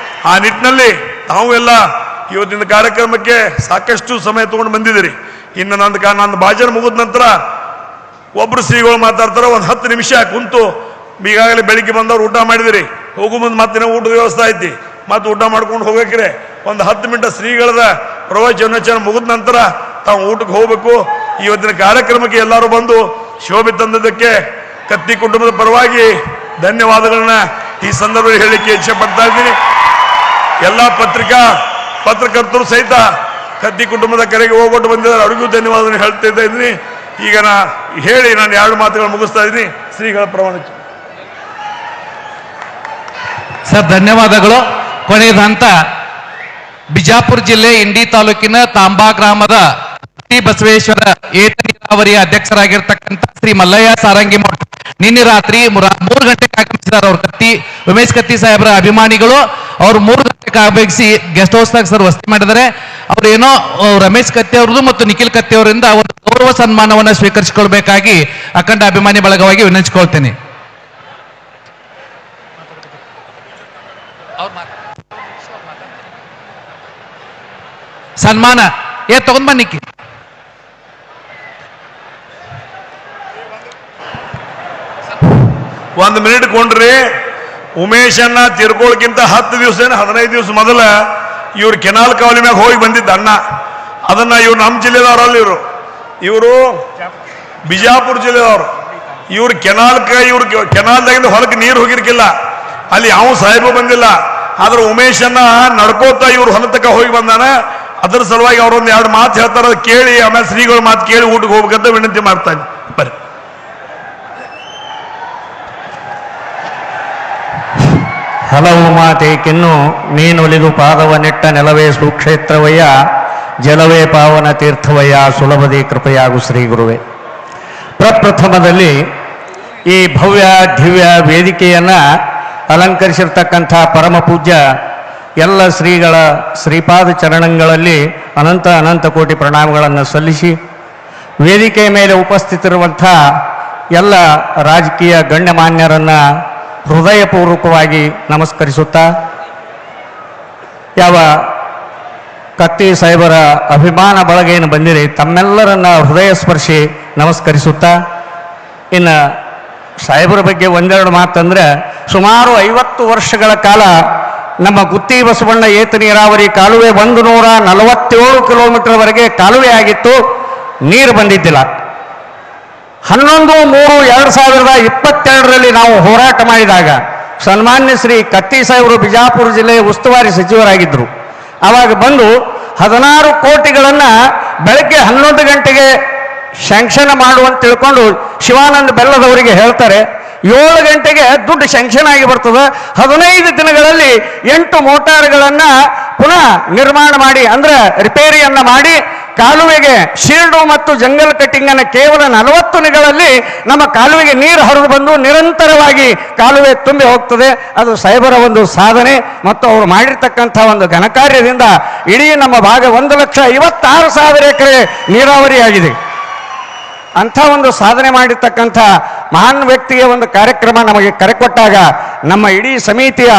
ಆ ನಿಟ್ಟಿನಲ್ಲಿ ತಾವು ಎಲ್ಲ ಇವತ್ತಿನ ಕಾರ್ಯಕ್ರಮಕ್ಕೆ ಸಾಕಷ್ಟು ಸಮಯ ತಗೊಂಡು ಬಂದಿದ್ದೀರಿ. ಇನ್ನು ನಂದು ಭಾಷಣ ಮುಗಿದ ನಂತರ ಒಬ್ರು ಶ್ರೀಗಳು ಮಾತಾಡ್ತಾರೆ, ಒಂದು 10 ನಿಮಿಷ ಕುಂತು ಈಗಾಗಲೇ ಬೆಳಿಗ್ಗೆ ಬಂದವ್ರು ಊಟ ಮಾಡಿದಿರಿ, ಹೋಗು ಮುಂದೆ ಮತ್ತೆ ಊಟದ ವ್ಯವಸ್ಥೆ ಐತಿ, ಮತ್ತೆ ಊಟ ಮಾಡ್ಕೊಂಡು ಹೋಗಕ್ರೆ ಒಂದು 10 ಮಿನಿಟ್ ಶ್ರೀಗಳದ ಪ್ರವಚನ ಮುಗಿದ ನಂತರ ತಾವು ಊಟಕ್ಕೆ ಹೋಗಬೇಕು. ಇವತ್ತಿನ ಕಾರ್ಯಕ್ರಮಕ್ಕೆ ಎಲ್ಲರೂ ಬಂದು ಶೋಭೆ ತಂದದಕ್ಕೆ ಕತ್ತಿ ಕುಟುಂಬದ ಪರವಾಗಿ ಧನ್ಯವಾದಗಳನ್ನ ಈ ಸಂದರ್ಭದಲ್ಲಿ ಹೇಳಲಿಕ್ಕೆ ಇಚ್ಛೆ ಪಡ್ತಾ ಇದ್ದೀನಿ. ಎಲ್ಲ ಪತ್ರಕರ್ತರು ಸಹಿತ ಕತ್ತಿ ಕುಟುಂಬದ ಕರೆಗೆ ಹೋಗ್ಬಿಟ್ಟು ಬಂದಿದ್ದಾರೆ, ಅವರಿಗೂ ಧನ್ಯವಾದ ಹೇಳ್ತಾ ಇದ್ದೀನಿ. ಈಗ ನಾನು 2 ಮಾತುಗಳು ಮುಗಿಸ್ತಾ ಇದ್ದೀನಿ. ಶ್ರೀಗಳ ಪ್ರಮಾಣ. ಸರ್ ಧನ್ಯವಾದಗಳು. ಕೊನೆಯದ ಹಂತ ಬಿಜಾಪುರ ಜಿಲ್ಲೆ ಇಂಡಿ ತಾಲೂಕಿನ ತಾಂಬಾ ಗ್ರಾಮದ ಬಸವೇಶ್ವರ ಏತ ಅವರಿಗೆ ಅಧ್ಯಕ್ಷರಾಗಿರ್ತಕ್ಕಂಥ ಶ್ರೀ ಮಲ್ಲಯ್ಯ ಸಾರಂಗಿ ಮಠ ನಿನ್ನೆ ರಾತ್ರಿ 3 ಗಂಟೆಗೆ ಆಗಮಿಸಿದ್ದಾರೆ. ಅವ್ರ ಉಮೇಶ್ ಕತ್ತಿ ಸಾಹೇಬರ ಅಭಿಮಾನಿಗಳು ಅವ್ರು 3 ಗಂಟೆಗೆ ಆಗಮಿಸಿ ಗೆಸ್ಟ್ ಹೌಸ್ನಾಗ ಸರ್ ವಸತಿ ಮಾಡಿದ್ದಾರೆ. ಅವ್ರೇನೋ ರಮೇಶ್ ಕತ್ತಿ ಅವ್ರದ್ದು ಮತ್ತು ನಿಖಿಲ್ ಕತ್ತಿ ಅವರಿಂದ ಒಂದು ಗೌರವ ಸನ್ಮಾನವನ್ನು ಸ್ವೀಕರಿಸಿಕೊಳ್ಬೇಕಾಗಿ ಅಖಂಡ ಅಭಿಮಾನಿ ಬಳಗವಾಗಿ ವಿನಂತಿಸಿಕೊಳ್ತೇನೆ. ಸನ್ಮಾನ ತಗೊಂಡ್ ಬನ್ನಿಕ್ಕಿ. ಒಂದು ಮಿನಿಟ್ ಕೊಂಡ್ರಿ. ಉಮೇಶನ್ನ ತೀರ್ಕೊಳ್ಳೋಕ್ಕಿಂತ 10 ದಿವಸ 15 ದಿವಸ ಮೊದಲ ಇವ್ರು ಕೆನಾಲ್ ಕಾವಲಿ ಮ್ಯಾಗ ಹೋಗಿ ಬಂದಿದ್ದ ಅಣ್ಣ. ಅದನ್ನ ಇವ್ರು ನಮ್ಮ ಜಿಲ್ಲೆದವ್ರಲ್ಲ, ಇವರು ಬಿಜಾಪುರ ಜಿಲ್ಲೆದವ್ರು. ಇವ್ರು ಕೆನಾಲ್ದಾಗಿಂದ ಹೊಲಕ್ಕೆ ನೀರು ಹೋಗಿರ್ಕಿಲ್ಲ, ಅಲ್ಲಿ ಯಾವ ಸಾಹೇಬು ಬಂದಿಲ್ಲ. ಆದ್ರೆ ಉಮೇಶನ್ನ ನಡ್ಕೋತಾ ಇವ್ರು ಹೊಲ ತಕ ಹೋಗಿ ಬಂದಾನ. ಅದರ ಸಲುವಾಗಿ ಅವ್ರೊಂದು 2 ಮಾತು ಹೇಳ್ತಾರ, ಕೇಳಿ ಆಮೇಲೆ ಶ್ರೀಗಳ ಮಾತು ಕೇಳಿ ಊಟಕ್ಕೆ ಹೋಗ್ಬೇಕಂತ ವಿನಂತಿ ಮಾಡ್ತಾನೆ. ಬರ್ರಿ. ಹಲವು ಮಾತೇಕಿನ್ನು ನೀನೊಲಿದು ಪಾದವನಿಟ್ಟ ನೆಲವೇ ಸುಕ್ಷೇತ್ರವಯ್ಯ, ಜಲವೇ ಪಾವನ ತೀರ್ಥವಯ್ಯ, ಸುಲಭದಿ ಕೃಪೆಯಾಗು ಶ್ರೀ ಗುರುವೆ. ಪ್ರಪ್ರಥಮದಲ್ಲಿ ಈ ಭವ್ಯ ದಿವ್ಯ ವೇದಿಕೆಯನ್ನು ಅಲಂಕರಿಸಿರ್ತಕ್ಕಂಥ ಪರಮ ಪೂಜ್ಯ ಎಲ್ಲ ಶ್ರೀಗಳ ಶ್ರೀಪಾದ ಚರಣಗಳಲ್ಲಿ ಅನಂತ ಅನಂತ ಕೋಟಿ ಪ್ರಣಾಮಗಳನ್ನು ಸಲ್ಲಿಸಿ, ವೇದಿಕೆಯ ಮೇಲೆ ಉಪಸ್ಥಿತಿರುವಂಥ ಎಲ್ಲ ರಾಜಕೀಯ ಗಣ್ಯಮಾನ್ಯರನ್ನು ಹೃದಯಪೂರ್ವಕವಾಗಿ ನಮಸ್ಕರಿಸುತ್ತಾ, ಯಾವ ಕತ್ತಿ ಸಾಹೇಬರ ಅಭಿಮಾನ ಬಳಗ ಏನು ಬಂದಿದೆ ತಮ್ಮೆಲ್ಲರನ್ನ ಹೃದಯ ಸ್ಪರ್ಶಿ ನಮಸ್ಕರಿಸುತ್ತಾ, ಇನ್ನು ಸಾಹೇಬರ ಬಗ್ಗೆ ಒಂದೆರಡು ಮಾತಂದ್ರೆ, ಸುಮಾರು 50 ವರ್ಷಗಳ ಕಾಲ ನಮ್ಮ ಗುತ್ತಿ ಬಸವಣ್ಣ ಏತ ನೀರಾವರಿ ಕಾಲುವೆ 147 ಕಿಲೋಮೀಟರ್ವರೆಗೆ ಕಾಲುವೆ ಆಗಿತ್ತು, ನೀರು ಬಂದಿದ್ದಿಲ್ಲ. 11/3/2022ರಲ್ಲಿ ನಾವು ಹೋರಾಟ ಮಾಡಿದಾಗ ಸನ್ಮಾನ್ಯ ಶ್ರೀ ಕತ್ತಿ ಸಾಹೇಬರು ಬಿಜಾಪುರ ಜಿಲ್ಲೆಯ ಉಸ್ತುವಾರಿ ಸಚಿವರಾಗಿದ್ದರು. ಆವಾಗ ಬಂದು 16 ಕೋಟಿಗಳನ್ನು ಬೆಳಗ್ಗೆ 11 ಗಂಟೆಗೆ ಶಾಂಕ್ಷನ್ ಮಾಡುವಂತ ತಿಳ್ಕೊಂಡು ಶಿವಾನಂದ ಬೆಲ್ಲದವರಿಗೆ ಹೇಳ್ತಾರೆ. 7 ಗಂಟೆಗೆ ದುಡ್ಡು ಶಾಂಕ್ಷನ್ ಆಗಿ ಬರ್ತದೆ. 15 ದಿನಗಳಲ್ಲಿ 8 ಮೋಟಾರ್ಗಳನ್ನು ಪುನಃ ನಿರ್ಮಾಣ ಮಾಡಿ ಅಂದ್ರೆ ರಿಪೇರಿಯನ್ನ ಮಾಡಿ ಕಾಲುವೆಗೆ ಶೀಲ್ಡು ಮತ್ತು ಜಂಗಲ್ ಕಟ್ಟಿಂಗ್ ಅನ್ನು ಕೇವಲ 40 ದಿನಗಳಲ್ಲಿ ನಮ್ಮ ಕಾಲುವೆಗೆ ನೀರು ಹರಿದು ಬಂದು ನಿರಂತರವಾಗಿ ಕಾಲುವೆ ತುಂಬಿ ಹೋಗ್ತದೆ. ಅದು ಸಾಹೇಬರ ಒಂದು ಸಾಧನೆ ಮತ್ತು ಅವರು ಮಾಡಿರ್ತಕ್ಕಂಥ ಒಂದು ಘನಕಾರ್ಯದಿಂದ ಇಡೀ ನಮ್ಮ ಭಾಗ 1,56,000 ಎಕರೆ ನೀರಾವರಿಯಾಗಿದೆ. ಅಂಥ ಒಂದು ಸಾಧನೆ ಮಾಡಿರ್ತಕ್ಕಂಥ ಮಹಾನ್ ವ್ಯಕ್ತಿಯ ಒಂದು ಕಾರ್ಯಕ್ರಮ ನಮಗೆ ಕರೆಕೊಟ್ಟಾಗ ನಮ್ಮ ಇಡೀ ಸಮಿತಿಯ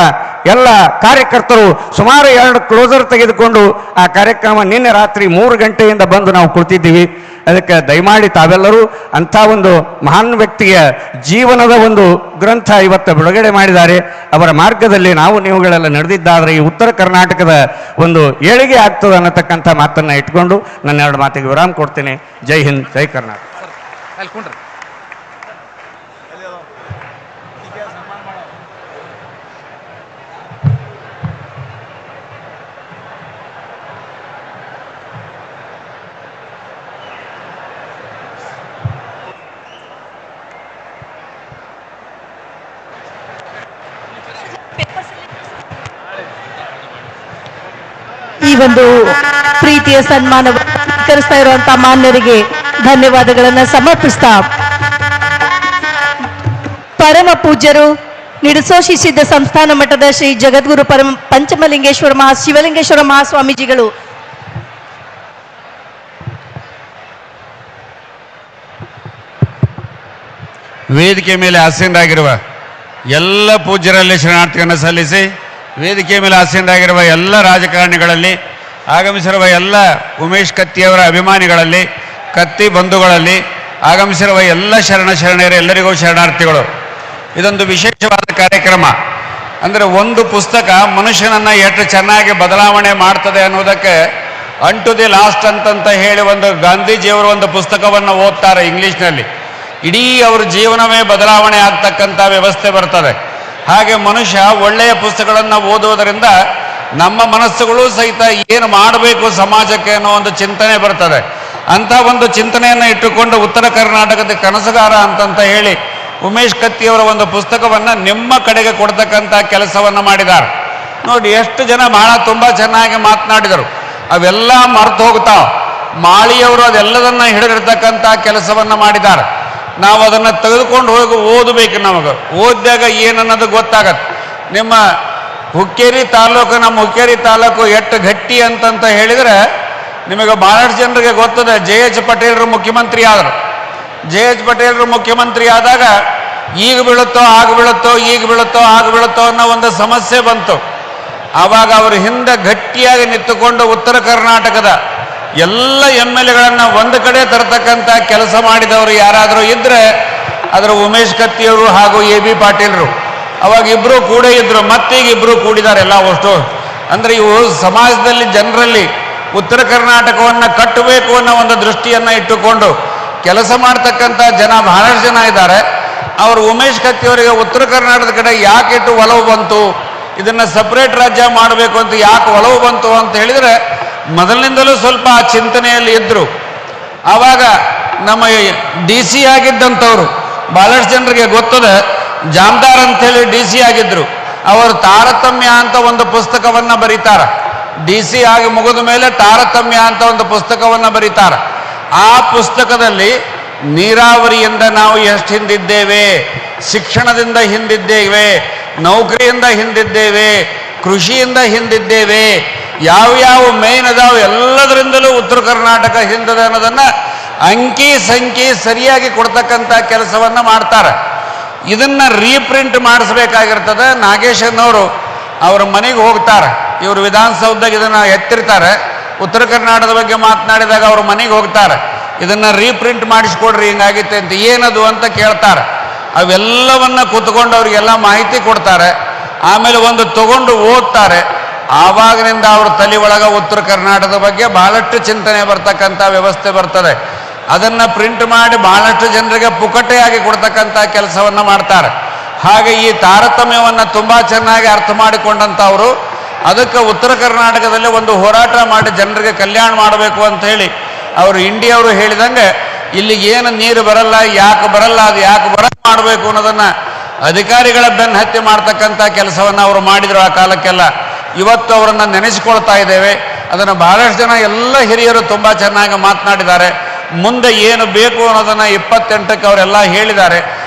ಎಲ್ಲ ಕಾರ್ಯಕರ್ತರು ಸುಮಾರು 2 ಕ್ಲೋಸರ್ ತೆಗೆದುಕೊಂಡು ಆ ಕಾರ್ಯಕ್ರಮ ನಿನ್ನೆ ರಾತ್ರಿ 3 ಗಂಟೆಯಿಂದ ಬಂದು ನಾವು ಕುಳಿತಿದ್ದೀವಿ. ಅದಕ್ಕೆ ದಯಮಾಡಿ ತಾವೆಲ್ಲರೂ ಅಂಥ ಒಂದು ಮಹಾನ್ ವ್ಯಕ್ತಿಯ ಜೀವನದ ಒಂದು ಗ್ರಂಥ ಇವತ್ತು ಬಿಡುಗಡೆ ಮಾಡಿದ್ದಾರೆ. ಅವರ ಮಾರ್ಗದಲ್ಲಿ ನಾವು ನೀವುಗಳೆಲ್ಲ ನಡೆದಿದ್ದಾದರೆ ಈ ಉತ್ತರ ಕರ್ನಾಟಕದ ಒಂದು ಏಳಿಗೆ ಆಗ್ತದೆ ಅನ್ನತಕ್ಕಂಥ ಮಾತನ್ನು ಇಟ್ಕೊಂಡು ನನ್ನ 2 ಮಾತಿಗೆ ವಿರಾಮ ಕೊಡ್ತೇನೆ. ಜೈ ಹಿಂದ್, ಜೈ ಕರ್ನಾಟಕ. ಈ ಒಂದು ಪ್ರೀತಿಯ ಸನ್ಮಾನ ಸ್ವೀಕರಿಸ್ತಾ ಇರುವಂತಹ ಮಾನ್ಯರಿಗೆ ಧನ್ಯವಾದಗಳನ್ನು ಸಮರ್ಪಿಸ್ತಾ, ಪರಮ ಪೂಜ್ಯರು ನಿಡಸೋಶಿ ಸಿದ್ಧ ಸಂಸ್ಥಾನ ಮಠದ ಶ್ರೀ ಜಗದ್ಗುರು ಪಂಚಮಲಿಂಗೇಶ್ವರ ಶಿವಲಿಂಗೇಶ್ವರ ಮಹಾಸ್ವಾಮೀಜಿಗಳು ವೇದಿಕೆ ಮೇಲೆ ಆಸೀನರಾಗಿರುವ ಎಲ್ಲ ಪೂಜ್ಯರಲ್ಲಿ ಶರಣಾರ್ಥಿಯನ್ನು ಸಲ್ಲಿಸಿ, ವೇದಿಕೆ ಮೇಲೆ ಆಸೀನರಾಗಿರುವ ಎಲ್ಲ ರಾಜಕಾರಣಿಗಳಲ್ಲಿ, ಆಗಮಿಸಿರುವ ಎಲ್ಲ ಉಮೇಶ್ ಕತ್ತಿಯವರ ಅಭಿಮಾನಿಗಳಲ್ಲಿ, ಕತ್ತಿ ಬಂಧುಗಳಲ್ಲಿ, ಆಗಮಿಸಿರುವ ಎಲ್ಲ ಶರಣರು ಎಲ್ಲರಿಗೂ ಶರಣಾರ್ಥಿಗಳು. ಇದೊಂದು ವಿಶೇಷವಾದ ಕಾರ್ಯಕ್ರಮ. ಅಂದರೆ ಒಂದು ಪುಸ್ತಕ ಮನುಷ್ಯನನ್ನು ಎಷ್ಟು ಚೆನ್ನಾಗಿ ಬದಲಾವಣೆ ಮಾಡ್ತದೆ ಅನ್ನೋದಕ್ಕೆ ಅನ್ ಟು ದಿ ಲಾಸ್ಟ್ ಅಂತಂತ ಹೇಳಿ ಒಂದು ಗಾಂಧೀಜಿಯವರ ಒಂದು ಪುಸ್ತಕವನ್ನು ಓದ್ತಾರೆ ಇಂಗ್ಲೀಷ್ನಲ್ಲಿ. ಇಡೀ ಅವ್ರ ಜೀವನವೇ ಬದಲಾವಣೆ ಆಗ್ತಕ್ಕಂಥ ವ್ಯವಸ್ಥೆ ಬರ್ತದೆ. ಹಾಗೆ ಮನುಷ್ಯ ಒಳ್ಳೆಯ ಪುಸ್ತಕಗಳನ್ನು ಓದುವುದರಿಂದ ನಮ್ಮ ಮನಸ್ಸುಗಳು ಸಹಿತ ಏನು ಮಾಡಬೇಕು ಸಮಾಜಕ್ಕೆ ಅನ್ನೋ ಒಂದು ಚಿಂತನೆ ಬರ್ತದೆ. ಅಂಥ ಒಂದು ಚಿಂತನೆಯನ್ನು ಇಟ್ಟುಕೊಂಡು ಉತ್ತರ ಕರ್ನಾಟಕದ ಕನಸುಗಾರ ಅಂತಂತ ಹೇಳಿ ಉಮೇಶ್ ಕತ್ತಿಯವರ ಒಂದು ಪುಸ್ತಕವನ್ನು ನಿಮ್ಮ ಕಡೆಗೆ ಕೊಡ್ತಕ್ಕಂಥ ಕೆಲಸವನ್ನು ಮಾಡಿದ್ದಾರೆ. ನೋಡಿ ಎಷ್ಟು ಜನ ಬಹಳ ತುಂಬ ಚೆನ್ನಾಗಿ ಮಾತನಾಡಿದರು. ಅವೆಲ್ಲ ಮರೆತು ಹೋಗ್ತಾವ. ಮಾಳಿಯವರು ಅದೆಲ್ಲದನ್ನ ಹಿಡಿದಿರ್ತಕ್ಕಂಥ ಕೆಲಸವನ್ನ ಮಾಡಿದ್ದಾರೆ. ನಾವು ಅದನ್ನು ತೆಗೆದುಕೊಂಡು ಹೋಗಿ ಓದಬೇಕು. ನಮಗೆ ಓದಿದಾಗ ಏನನ್ನೋದು ಗೊತ್ತಾಗತ್ತೆ. ನಿಮ್ಮ ಹುಕ್ಕೇರಿ ತಾಲೂಕು, ನಮ್ಮ ಹುಕ್ಕೇರಿ ತಾಲೂಕು ಎಷ್ಟು ಗಟ್ಟಿ ಅಂತಂತ ಹೇಳಿದರೆ ನಿಮಗೆ ಬಹಳಷ್ಟು ಜನರಿಗೆ ಗೊತ್ತದೆ. JH ಪಟೇಲರು ಮುಖ್ಯಮಂತ್ರಿ ಆದರು. JH ಪಟೇಲರು ಮುಖ್ಯಮಂತ್ರಿ ಆದಾಗ ಈಗ ಬೀಳುತ್ತೋ ಆಗ ಬೀಳುತ್ತೋ, ಈಗ ಬೀಳುತ್ತೋ ಆಗ ಬೀಳುತ್ತೋ ಅನ್ನೋ ಒಂದು ಸಮಸ್ಯೆ ಬಂತು. ಆವಾಗ ಅವರು ಹಿಂದೆ ಗಟ್ಟಿಯಾಗಿ ನಿಂತುಕೊಂಡು ಉತ್ತರ ಕರ್ನಾಟಕದ ಎಲ್ಲ MLAಗಳನ್ನು ಒಂದು ಕಡೆ ತರತಕ್ಕಂಥ ಕೆಲಸ ಮಾಡಿದವರು ಯಾರಾದರೂ ಇದ್ರೆ ಅದರ ಉಮೇಶ್ ಕತ್ತಿಯವರು ಹಾಗೂ AB ಪಾಟೀಲರು. ಅವಾಗ ಇಬ್ಬರು ಕೂಡೇ ಇದ್ರು, ಮತ್ತೀಗ ಇಬ್ಬರು ಕೂಡಿದ್ದಾರೆ ಎಲ್ಲ ಅಷ್ಟು. ಅಂದ್ರೆ ಇವು ಸಮಾಜದಲ್ಲಿ ಜನರಲ್ಲಿ ಉತ್ತರ ಕರ್ನಾಟಕವನ್ನು ಕಟ್ಟಬೇಕು ಅನ್ನೋ ಒಂದು ದೃಷ್ಟಿಯನ್ನು ಇಟ್ಟುಕೊಂಡು ಕೆಲಸ ಮಾಡ್ತಕ್ಕಂಥ ಜನ ಬಹಳಷ್ಟು ಜನ ಇದ್ದಾರೆ. ಅವರು ಉಮೇಶ್ ಕತ್ತಿಯವರಿಗೆ ಉತ್ತರ ಕರ್ನಾಟಕದ ಕಡೆ ಯಾಕೆ ಇಟ್ಟು ಒಲವು ಬಂತು, ಇದನ್ನ ಸಪರೇಟ್ ರಾಜ್ಯ ಮಾಡಬೇಕು ಅಂತ ಯಾಕೆ ಒಲವು ಬಂತು ಅಂತ ಹೇಳಿದರೆ ಮೊದಲಿನಿಂದಲೂ ಸ್ವಲ್ಪ ಆ ಚಿಂತನೆಯಲ್ಲಿ ಇದ್ರು. ಆವಾಗ ನಮ್ಮ DC ಆಗಿದ್ದಂಥವ್ರು ಬಹಳಷ್ಟು ಜನರಿಗೆ ಗೊತ್ತದೆ. ಜಾಮದಾರ್ ಅಂತೇಳಿ DC ಆಗಿದ್ರು. ಅವರು ತಾರತಮ್ಯ ಅಂತ ಒಂದು ಪುಸ್ತಕವನ್ನ ಬರೀತಾರೆ. DC ಆಗಿ ಮುಗಿದ ಮೇಲೆ ತಾರತಮ್ಯ ಅಂತ ಒಂದು ಪುಸ್ತಕವನ್ನ ಬರೀತಾರೆ. ಆ ಪುಸ್ತಕದಲ್ಲಿ ನೀರಾವರಿಯಿಂದ ನಾವು ಎಷ್ಟು ಹಿಂದಿದ್ದೇವೆ, ಶಿಕ್ಷಣದಿಂದ ಹಿಂದಿದ್ದೇವೆ, ನೌಕರಿಯಿಂದ ಹಿಂದಿದ್ದೇವೆ, ಕೃಷಿಯಿಂದ ಹಿಂದಿದ್ದೇವೆ, ಯಾವ ಮೇನ್ ಅದಾವ ಎಲ್ಲದರಿಂದಲೂ ಉತ್ತರ ಕರ್ನಾಟಕ ಹಿಂದದ ಅನ್ನೋದನ್ನ ಅಂಕಿ ಸಂಖ್ಯೆ ಸರಿಯಾಗಿ ಕೊಡ್ತಕ್ಕಂಥ ಕೆಲಸವನ್ನ ಮಾಡ್ತಾರೆ. ಇದನ್ನ ರೀಪ್ರಿಂಟ್ ಮಾಡಿಸ್ಬೇಕಾಗಿರ್ತದೆ. ನಾಗೇಶನ್ನವರು ಅವ್ರ ಮನೆಗೆ ಹೋಗ್ತಾರೆ. ಇವರು ವಿಧಾನಸೌಧದಾಗ ಇದನ್ನ ಎತ್ತಿರ್ತಾರೆ. ಉತ್ತರ ಕರ್ನಾಟಕದ ಬಗ್ಗೆ ಮಾತನಾಡಿದಾಗ ಅವ್ರ ಮನೆಗೆ ಹೋಗ್ತಾರೆ. ಇದನ್ನ ರೀಪ್ರಿಂಟ್ ಮಾಡಿಸ್ಕೊಡ್ರಿ, ಹಿಂಗಾಗಿತ್ತೆ ಅಂತ. ಏನದು ಅಂತ ಕೇಳ್ತಾರೆ. ಅವೆಲ್ಲವನ್ನ ಕೂತ್ಕೊಂಡು ಅವ್ರಿಗೆಲ್ಲ ಮಾಹಿತಿ ಕೊಡ್ತಾರೆ. ಆಮೇಲೆ ಒಂದು ತಗೊಂಡು ಓದ್ತಾರೆ. ಆವಾಗಿನಿಂದ ಅವ್ರ ತಲೆ ಒಳಗ ಉತ್ತರ ಕರ್ನಾಟಕದ ಬಗ್ಗೆ ಬಹಳಷ್ಟು ಚಿಂತನೆ ಬರ್ತಕ್ಕಂಥ ವ್ಯವಸ್ಥೆ ಬರ್ತದೆ. ಅದನ್ನ ಪ್ರಿಂಟ್ ಮಾಡಿ ಬಹಳಷ್ಟು ಜನರಿಗೆ ಪುಕಟೆಯಾಗಿ ಕೊಡ್ತಕ್ಕಂಥ ಕೆಲಸವನ್ನ ಮಾಡ್ತಾರೆ. ಹಾಗೆ ಈ ತಾರತಮ್ಯವನ್ನ ತುಂಬಾ ಚೆನ್ನಾಗಿ ಅರ್ಥ ಮಾಡಿಕೊಂಡಂಥವ್ರು ಅದಕ್ಕೆ ಉತ್ತರ ಕರ್ನಾಟಕದಲ್ಲಿ ಒಂದು ಹೋರಾಟ ಮಾಡಿ ಜನರಿಗೆ ಕಲ್ಯಾಣ ಮಾಡಬೇಕು ಅಂತ ಹೇಳಿ ಅವರು ಇಂಡಿಯವರು ಹೇಳಿದಂಗೆ ಇಲ್ಲಿಗೆ ಏನು ನೀರು ಬರಲ್ಲ, ಯಾಕೆ ಬರಲ್ಲ, ಅದು ಯಾಕೆ ಮಾಡಬೇಕು ಅನ್ನೋದನ್ನ ಅಧಿಕಾರಿಗಳ ಬೆನ್ನು ಹತ್ಯೆ ಮಾಡ್ತಕ್ಕಂಥ ಕೆಲಸವನ್ನ ಅವರು ಮಾಡಿದ್ರು ಆ ಕಾಲಕ್ಕೆಲ್ಲ. ಇವತ್ತು ಅವರನ್ನ ನೆನೆಸಿಕೊಳ್ತಾ ಇದ್ದೇವೆ. ಅದನ್ನು ಬಹಳಷ್ಟು ಜನ ಎಲ್ಲ ಹಿರಿಯರು ತುಂಬಾ ಚೆನ್ನಾಗಿ ಮಾತನಾಡಿದ್ದಾರೆ. ಮುಂದೆ ಏನು ಬೇಕು ಅನ್ನೋದನ್ನ 28ಕ್ಕೆ ಅವರೆಲ್ಲ ಹೇಳಿದ್ದಾರೆ.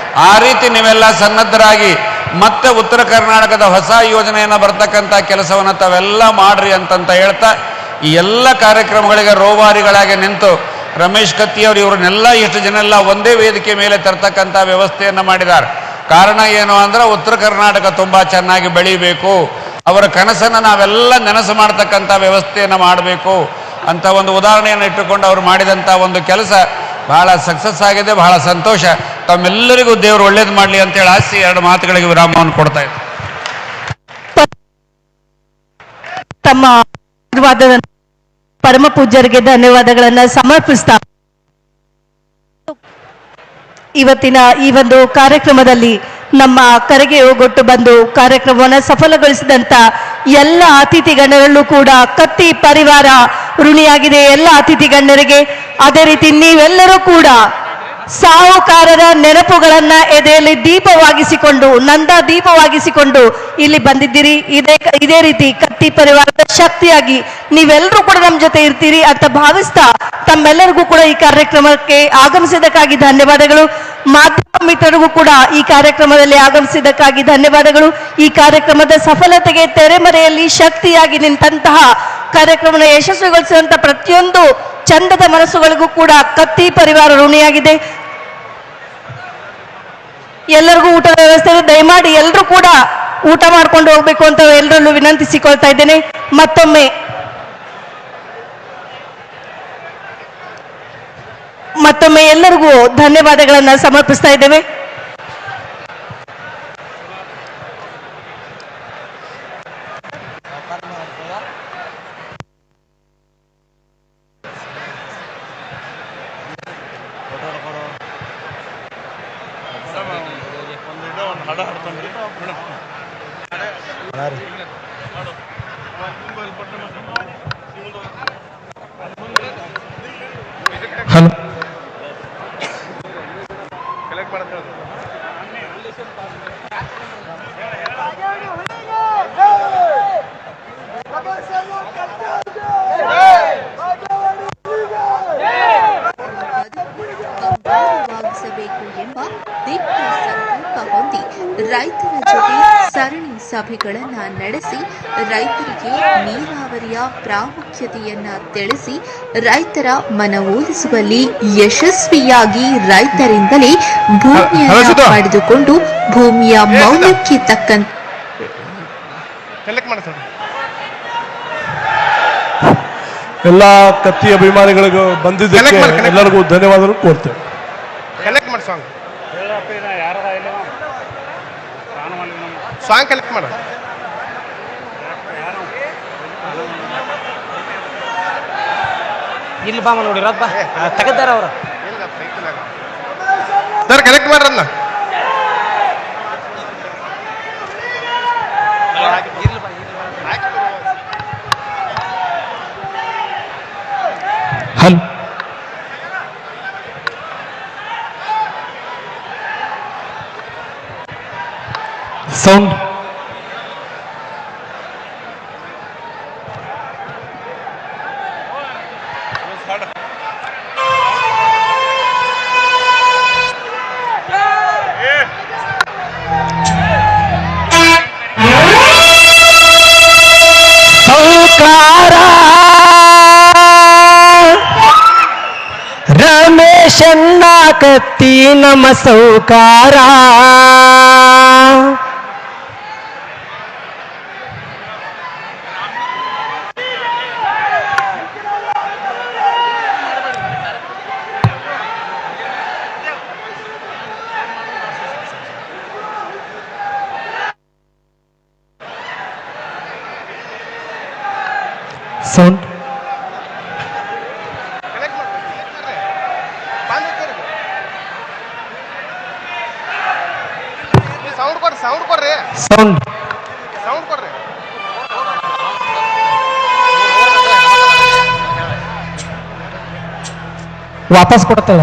ಆ ರೀತಿ ನೀವೆಲ್ಲ ಸನ್ನದ್ಧರಾಗಿ ಮತ್ತೆ ಉತ್ತರ ಕರ್ನಾಟಕದ ಹೊಸ ಯೋಜನೆಯನ್ನು ಬರ್ತಕ್ಕಂಥ ಕೆಲಸವನ್ನು ತಾವೆಲ್ಲ ಮಾಡ್ರಿ ಅಂತಂತ ಹೇಳ್ತಾ ಈ ಎಲ್ಲ ಕಾರ್ಯಕ್ರಮಗಳಿಗೆ ರೋವಾರಿಗಳಾಗಿ ನಿಂತು ರಮೇಶ್ ಕತ್ತಿಯವರು ಇವ್ರನ್ನೆಲ್ಲ ಇಷ್ಟು ಜನ ಎಲ್ಲ ಒಂದೇ ವೇದಿಕೆ ಮೇಲೆ ತರ್ತಕ್ಕಂಥ ವ್ಯವಸ್ಥೆಯನ್ನು ಮಾಡಿದ್ದಾರೆ. ಕಾರಣ ಏನು ಅಂದ್ರೆ ಉತ್ತರ ಕರ್ನಾಟಕ ತುಂಬಾ ಚೆನ್ನಾಗಿ ಬೆಳೀಬೇಕು, ಅವರ ಕನಸನ್ನು ನಾವೆಲ್ಲ ನೆನಸು ಮಾಡ್ತಕ್ಕಂಥ ವ್ಯವಸ್ಥೆಯನ್ನು ಮಾಡಬೇಕು ಅಂತ ಒಂದು ಉದಾಹರಣೆಯನ್ನು ಇಟ್ಟುಕೊಂಡು ಅವರು ಮಾಡಿದಂಥ ಒಂದು ಕೆಲಸ ಬಹಳ ಸಕ್ಸಸ್ ಆಗಿದೆ. ಬಹಳ ಸಂತೋಷ. ತಮ್ಮೆಲ್ಲರಿಗೂ ದೇವರು ಒಳ್ಳೇದು ಮಾಡಲಿ ಅಂತೇಳಿ ಆಸಿ ಎರಡು ಮಾತುಗಳಿಗೆ ವಿರಾಮವನ್ನು ಕೊಡ್ತಾ ಇದ್ದಾರೆ. ತಮ್ಮ ಪರಮ ಪೂಜ್ಯರಿಗೆ ಧನ್ಯವಾದಗಳನ್ನು ಸಮರ್ಪಿಸ್ತಾ ಇವತ್ತಿನ ಈ ಒಂದು ಕಾರ್ಯಕ್ರಮದಲ್ಲಿ ನಮ್ಮ ಕರೆಗೆ ಹೋಗೊಟ್ಟು ಬಂದು ಕಾರ್ಯಕ್ರಮವನ್ನು ಸಫಲಗೊಳಿಸಿದಂತ ಎಲ್ಲ ಅತಿಥಿ ಗಣ್ಯರಲ್ಲೂ ಕೂಡ ಕತ್ತಿ ಪರಿವಾರ ಋಣಿಯಾಗಿದೆ. ಎಲ್ಲ ಅತಿಥಿ ಗಣ್ಯರಿಗೆ ಅದೇ ರೀತಿ ನೀವೆಲ್ಲರೂ ಕೂಡ ಸಾಹುಕಾರರ ನೆನಪುಗಳನ್ನ ಎದೆಯಲ್ಲಿ ದೀಪವಾಗಿಸಿಕೊಂಡು ನಂದ ದೀಪವಾಗಿಸಿಕೊಂಡು ಇಲ್ಲಿ ಬಂದಿದ್ದೀರಿ. ಇದೇ ರೀತಿ ಕತ್ತಿ ಪರಿವಾರದ ಶಕ್ತಿಯಾಗಿ ನೀವೆಲ್ಲರೂ ಕೂಡ ನಮ್ಮ ಜೊತೆ ಇರ್ತೀರಿ ಅಂತ ಭಾವಿಸ್ತಾ ತಮ್ಮೆಲ್ಲರಿಗೂ ಕೂಡ ಈ ಕಾರ್ಯಕ್ರಮಕ್ಕೆ ಆಗಮಿಸಿದ್ದಕ್ಕಾಗಿ ಧನ್ಯವಾದಗಳು. ಮಾಧ್ಯಮ ಮಿತ್ರರಿಗೂ ಕೂಡ ಈ ಕಾರ್ಯಕ್ರಮದಲ್ಲಿ ಆಗಮಿಸಿದ್ದಕ್ಕಾಗಿ ಧನ್ಯವಾದಗಳು. ಈ ಕಾರ್ಯಕ್ರಮದ ಸಫಲತೆಗೆ ತೆರೆಮರೆಯಲ್ಲಿ ಶಕ್ತಿಯಾಗಿ ನಿಂತಹ ಕಾರ್ಯಕ್ರಮವನ್ನು ಯಶಸ್ವಿಗೊಳಿಸಿದಂತ ಪ್ರತಿಯೊಂದು ಚಂದದ ಮನಸ್ಸುಗಳಿಗೂ ಕೂಡ ಕತ್ತಿ ಪರಿವಾರ ಋಣಿಯಾಗಿದೆ. ಎಲ್ಲರಿಗೂ ಊಟದ ವ್ಯವಸ್ಥೆ ದಯಮಾಡಿ ಎಲ್ಲರೂ ಕೂಡ ಊಟ ಮಾಡ್ಕೊಂಡು ಹೋಗ್ಬೇಕು ಅಂತ ಎಲ್ಲರಲ್ಲೂ ವಿನಂತಿಸಿಕೊಳ್ತಾ ಇದ್ದೇನೆ. ಮತ್ತೊಮ್ಮೆ ಎಲ್ಲರಿಗೂ ಧನ್ಯವಾದಗಳನ್ನು ಸಮರ್ಪಿಸ್ತಾ ಇದ್ದೇವೆ. ಹಲೋ, ಸರಣಿ ಸಭೆಗಳನ್ನು ನಡೆಸಿ ರೈತರಿಗೆ ನೀರಾವರಿಯ ಪ್ರಾಮುಖ್ಯತೆಯನ್ನು ತಿಳಿಸಿ ರೈತರ ಮನವೊಲಿಸುವಲ್ಲಿ ಯಶಸ್ವಿಯಾಗಿ ರೈತರಿಂದಲೇ ಭೂಮಿಯನ್ನು ಪಡೆದುಕೊಂಡು ಭೂಮಿಯ ಮೌಲ್ಯಕ್ಕೆ ತಕ್ಕಂತೆ ಎಲ್ಲ ಕತ್ತಿ ಅಭಿಮಾನಿಗಳಿಗೂ ಬಂದಿದ್ದಕ್ಕೆ ಎಲ್ಲರಿಗೂ ಧನ್ಯವಾದಗಳು ಕೋರ್ತೇವೆ. ಕಲೆಕ್ಟ್ ಮಾಡಿ ಸಾಂಗ್ ಕಲೆಕ್ಟ್ ಮಾಡ ಇಲ್ಲಿ ಬಾ ನೋಡಿ ರಬ್ಬ ತೆಗೆದಾರ ಅವ್ರ ಸರ್ ಕಲೆಕ್ಟ್ ಮಾಡ್ರನ್ನ ಹಲೋ ಸೌಂಡ್ ಸೌಕಾರ ರಮೇಶಣ್ಣ ಕತ್ತಿ ನಮ್ಮ ಸೌಕಾರ ಸೌಂಡ್ ಸೌಂಡ್ ಕೊಡ್ರಿ ಸೌಂಡ್ ಸೌಂಡ್ ಕೊಡ್ರಿ ವಾಪಸ್ ಕೊಡ್ತಾಳ